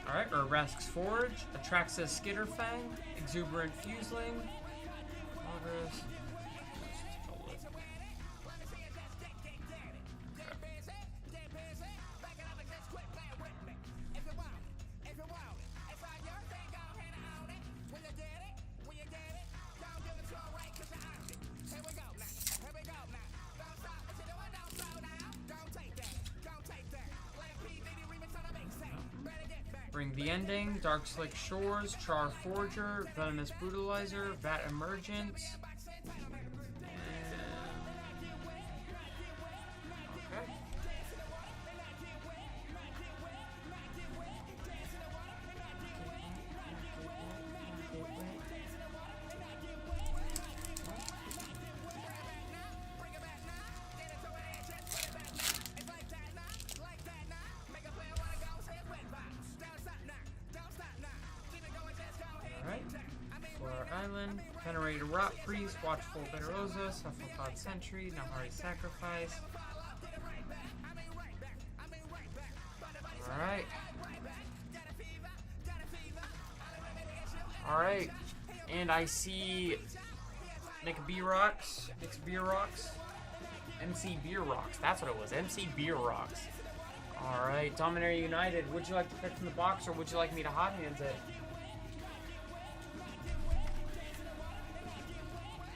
Alright, Urabrask's Forge, Atraxa's Skitterfang, Exuberant Fuseling, Progress. Bring the Ending, Dark Slick Shores, Char Forger, Venomous Brutalizer, Vat Emergence. Okay. Island, Venerated Rot Priest, Watchful Bitterosa, Cephalopod Sentry, Nahari Sacrifice. Alright. Alright. And I see Nick Beer Rocks. Nick's Beer Rocks. MC Beer Rocks. That's what it was. MC Beer Rocks. Alright. Dominator United. Would you like to pick from the box or would you like me to hot hands it?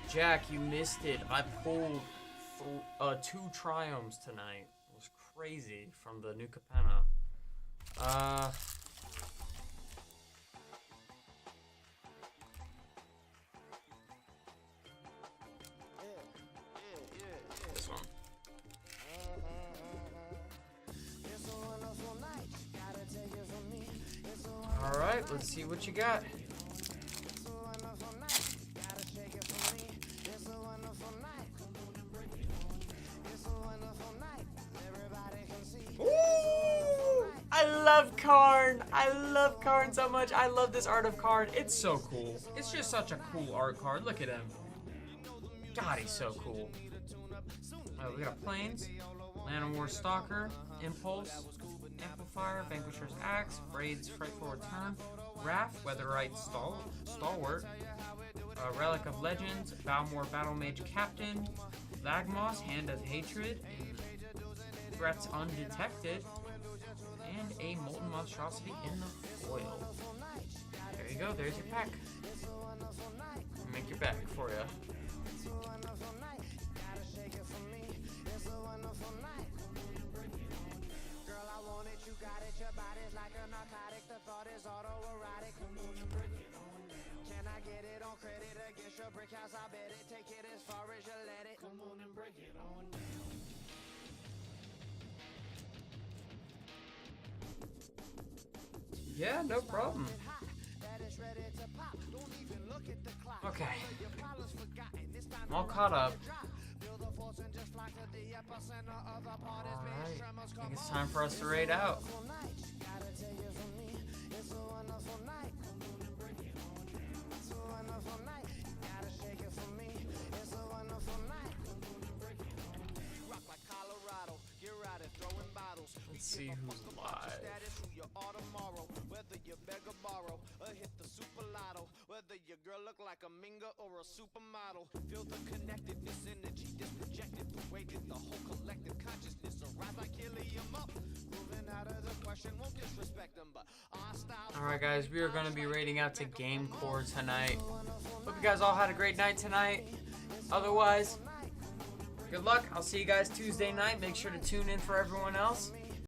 Jack, you missed it. I pulled 2 Triumphs tonight. It was crazy from the new Capenna. Alright, let's see what you got. Ooh, I love Karn. I love Karn so much. I love this art of Karn. It's so cool. It's just such a cool art card. Look at him. God, he's so cool. We got Plains, Llanowar Stalker, Impulse, Amplifier, Vanquisher's Axe, Braid's Frightful Return, Wrath, Weatherite Stalwart, Relic of Legends, Balmor Battlemage Captain, Lagmoss, Hand of Hatred, Threats Undetected, and a Molten Monstrosity in the foil. There you go, there's your pack. Make your back for you. Yeah, no problem. Okay. I'm all caught up. Alright, I think it's time for us to raid out. Let's see who's live. Whether your girl look like a Minga or a supermodel, feel the connectedness, energy that's projected, the way that the whole collective consciousness arise like helium up. Moving out of the question, won't disrespect them, but our style. Alright guys, we are going to be raiding out to Game Core tonight. Hope you guys all had a great night tonight. Otherwise, good luck. I'll see you guys Tuesday night. Make sure to tune in for everyone else.